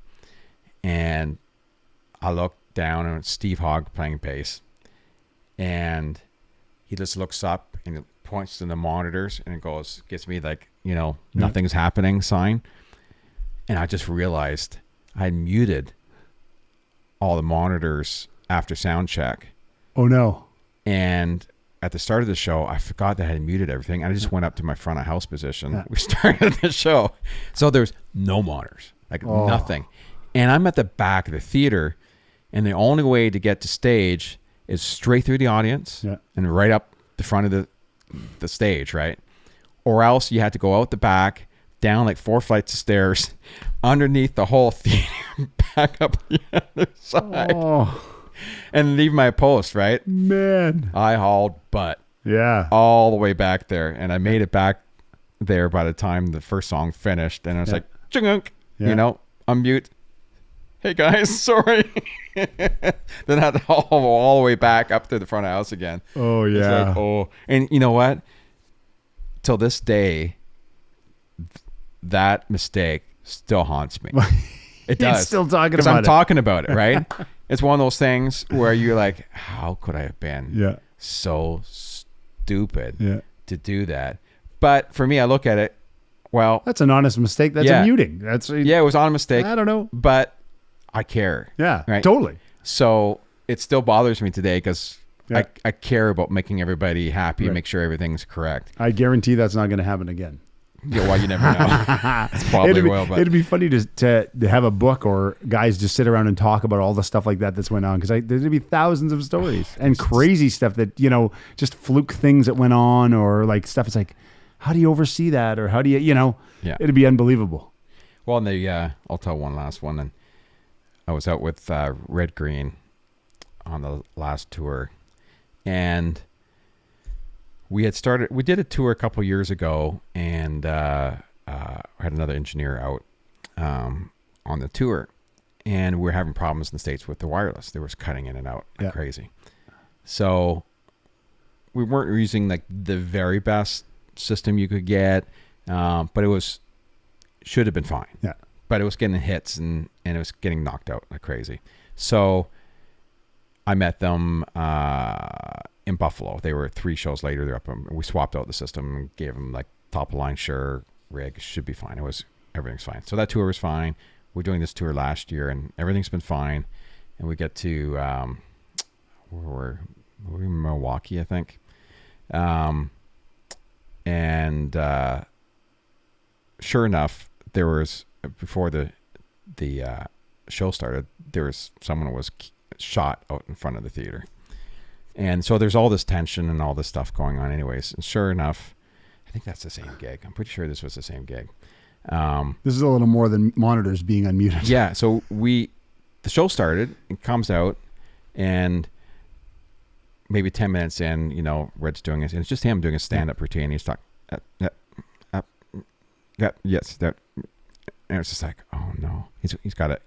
And I looked down and it's Steve Hogg playing bass, and he just looks up and he points to the monitors and it goes, gets me like, nothing's happening sign. And I just realized I had muted all the monitors after sound check. Oh no. And at the start of the show, I forgot that I had muted everything. I just went up to my front of house position. We started the show. So there's no monitors, like nothing. And I'm at the back of the theater, and the only way to get to stage is straight through the audience and right up the front of the stage, right? Or else you had to go out the back, down like 4 flights of stairs, underneath the whole theater, back up the other side, and leave my post, right? Man. I hauled butt. Yeah. All the way back there. And I made it back there by the time the first song finished. And I was like, chunk, unmute. Hey guys, sorry. Then I had to haul all the way back up to the front of the house again. Oh yeah. Like, and you know what? Till this day, that mistake still haunts me. It does. He's still talking about it. Because I'm talking about it, right? It's one of those things where you're like, how could I have been so stupid to do that? But for me, I look at it, well, that's an honest mistake. That's a muting. It was on a mistake. I don't know. But I care. Yeah, right? Totally. So it still bothers me today because I care about making everybody happy and make sure everything's correct. I guarantee that's not going to happen again. Yeah, well, you never know. It's probably but it'd be funny to have a book or guys just sit around and talk about all the stuff like that's went on, because there'd be thousands of stories and crazy stuff that just fluke things that went on, or like stuff. It's like, how do you oversee that, or how do you It'd be unbelievable. Well, and I'll tell one last one. And I was out with Red Green on the last tour, and we did a tour a couple years ago, and I had another engineer out on the tour, and we were having problems in the States with the wireless. There was cutting in and out like crazy. So we weren't using like the very best system you could get, but it should have been fine. Yeah. But it was getting hits and it was getting knocked out like crazy. So I met them in Buffalo. They were 3 shows later. They're up. We swapped out the system and gave them like top of line, sure, rig, should be fine. Everything's fine. So that tour was fine. We're doing this tour last year and everything's been fine. And we get to we're in Milwaukee, I think. And sure enough, there was, before the show started, there was someone who was shot out in front of the theater. And so there's all this tension and all this stuff going on anyways. And sure enough, I think that's the same gig. I'm pretty sure this was the same gig. This is a little more than monitors being unmuted. Yeah. So the show started, it comes out, and maybe 10 minutes in, Red's doing it. And it's just him doing a stand-up routine. He's talking, yes, that. And it's just like, oh no, he's got a,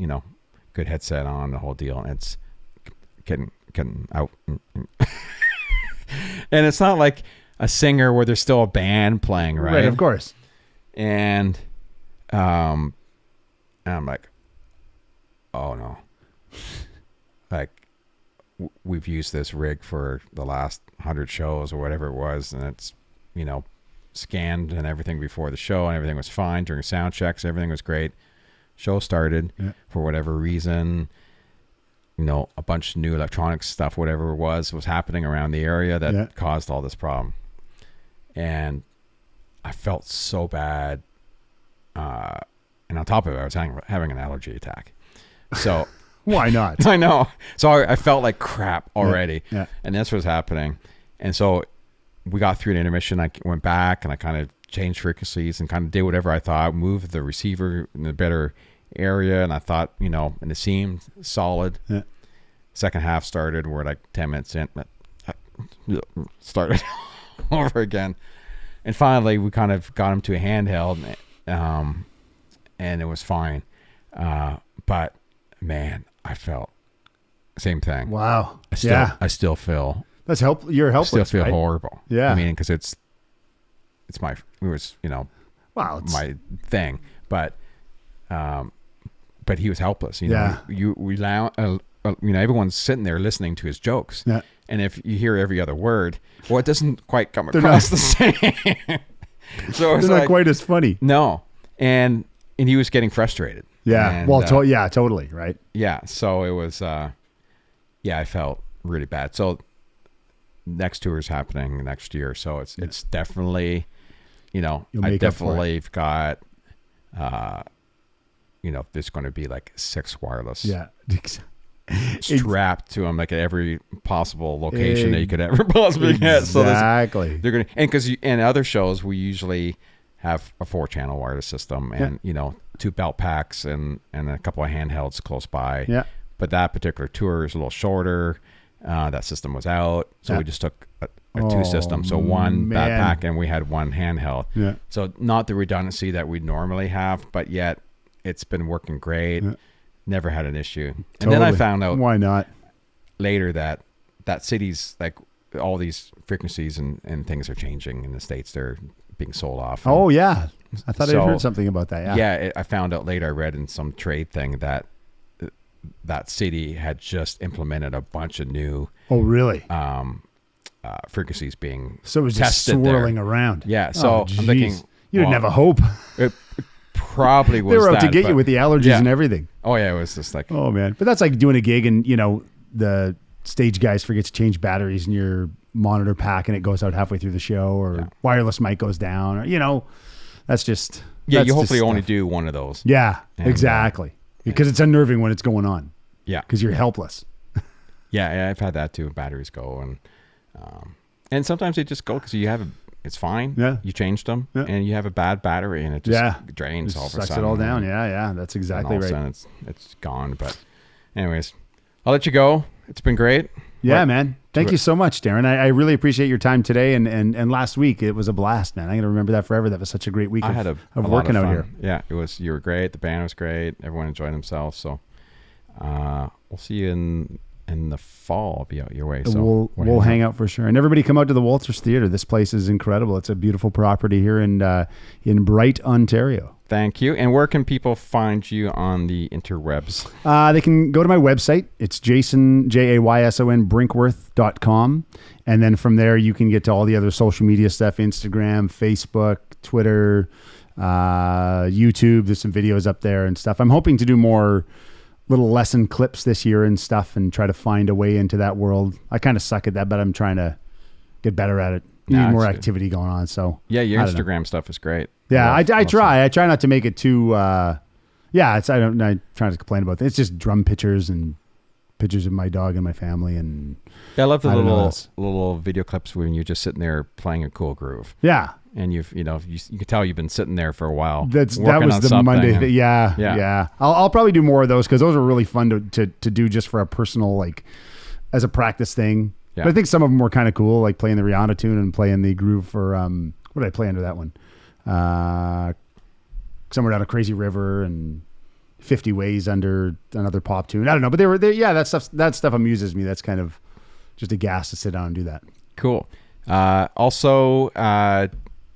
good headset on, the whole deal. And it's getting out. And it's not like a singer where there's still a band playing, right? Right, of course. And I'm like, oh no. Like, we've used this rig for the last 100 shows or whatever it was, and it's, scanned and everything before the show, and everything was fine during sound checks. Everything was great. Show started for whatever reason. A bunch of new electronic stuff, whatever it was happening around the area that caused all this problem. And I felt so bad. And on top of it, I was having an allergy attack. So why not? I know. So I felt like crap already. Yeah. And this was happening. And so we got through the intermission. I went back and I kind of changed frequencies and kind of did whatever I thought, moved the receiver in a better area. And I thought, and it seemed solid. Yeah. Second half started. We're like 10 minutes in, started over again. And finally we kind of got him to a handheld, and it was fine. But man, I felt same thing. Wow. I still feel. That's you're helpless. Still feel horrible. Yeah. I mean, because it's my thing, but he was helpless. Everyone's sitting there listening to his jokes. Yeah. And if you hear every other word, well, it doesn't quite come across the same. So it's not quite as funny. No. And he was getting frustrated. Yeah. And, well, totally. Right. Yeah. So it was, I felt really bad. So next tour is happening next year. So it's definitely, I definitely got, there's going to be like 6 wireless. Yeah. Strapped to them like at every possible location that you could ever possibly get. So exactly. They're going to, and because in other shows, we usually have a 4-channel wireless system and, 2 belt packs and a couple of handhelds close by. Yeah. But that particular tour is a little shorter. That system was out. So we just took a 2 system. So 1 backpack and we had 1 handheld. Yeah. So not the redundancy that we normally have, but yet it's been working great. Yeah. Never had an issue. And then I found out why not later that cities, like all these frequencies and things are changing in the States. They're being sold off. Oh yeah. I thought I heard something about that. Yeah. I found out later, I read in some trade thing that city had just implemented a bunch of new. Oh really? Frequencies being so it was just swirling around. Yeah. So I'm thinking you didn't have a hope. It probably was. They were out to get you with the allergies and everything. Oh yeah, it was just like, oh man. But that's like doing a gig and the stage guys forget to change batteries in your monitor pack and it goes out halfway through the show, or wireless mic goes down, or that's just you hopefully only do one of those. Yeah, and, exactly. Because it's unnerving when it's going on. Yeah, because you're helpless. Yeah, I've had that too. Batteries go and sometimes they just go because you have it's fine. Yeah, you changed them and you have a bad battery and it just drains all of a sudden. Sucks it all down. Yeah, that's exactly right. And it's gone. But anyways, I'll let you go. It's been great. Yeah, man. Thank you so much, Darren. I really appreciate your time today and last week. It was a blast, man. I'm going to remember that forever. That was such a great week of working out here. Yeah, it was. You were great. The band was great. Everyone enjoyed themselves. So we'll see you in the fall. I'll be out your way. So we'll hang out for sure. And everybody come out to the Walters Theatre. This place is incredible. It's a beautiful property here in Bright, Ontario. Thank you. And where can people find you on the interwebs? They can go to my website. It's Jayson, Jayson, Brinkworth.com. And then from there, you can get to all the other social media stuff, Instagram, Facebook, Twitter, YouTube. There's some videos up there and stuff. I'm hoping to do more little lesson clips this year and stuff and try to find a way into that world. I kind of suck at that, but I'm trying to get better at it. Need more activity going on. So yeah, your Instagram stuff is great. Yeah, I try. I try not to make it too. I'm trying to complain about it. It's just drum pictures and pictures of my dog and my family and. Yeah, I love the little video clips when you're just sitting there playing a cool groove. Yeah, and you can tell you've been sitting there for a while. That was the Monday thing. Yeah. I'll probably do more of those because those are really fun to do just for a personal as a practice thing. Yeah. But I think some of them were kind of cool, like playing the Rihanna tune and playing the groove for what did I play under that one? Somewhere Down a Crazy River and 50 Ways under another pop tune. I don't know, but they were that stuff amuses me. That's kind of just a gas to sit down and do that. Cool. Also,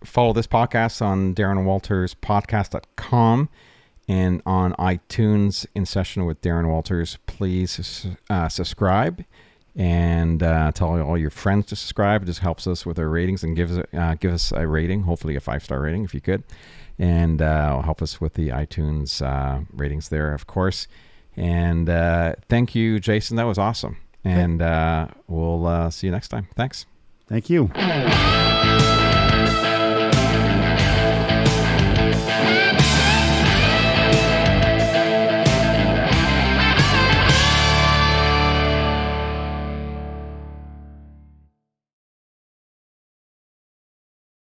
follow this podcast on DarrenWaltersPodcast.com and on iTunes In Session with Darren Walters. Please subscribe. And tell all your friends to subscribe. It just helps us with our ratings and give us a rating, hopefully a 5-star rating if you could. And it'll help us with the iTunes ratings there, of course. And thank you, Jayson. That was awesome. And we'll see you next time. Thanks. Thank you.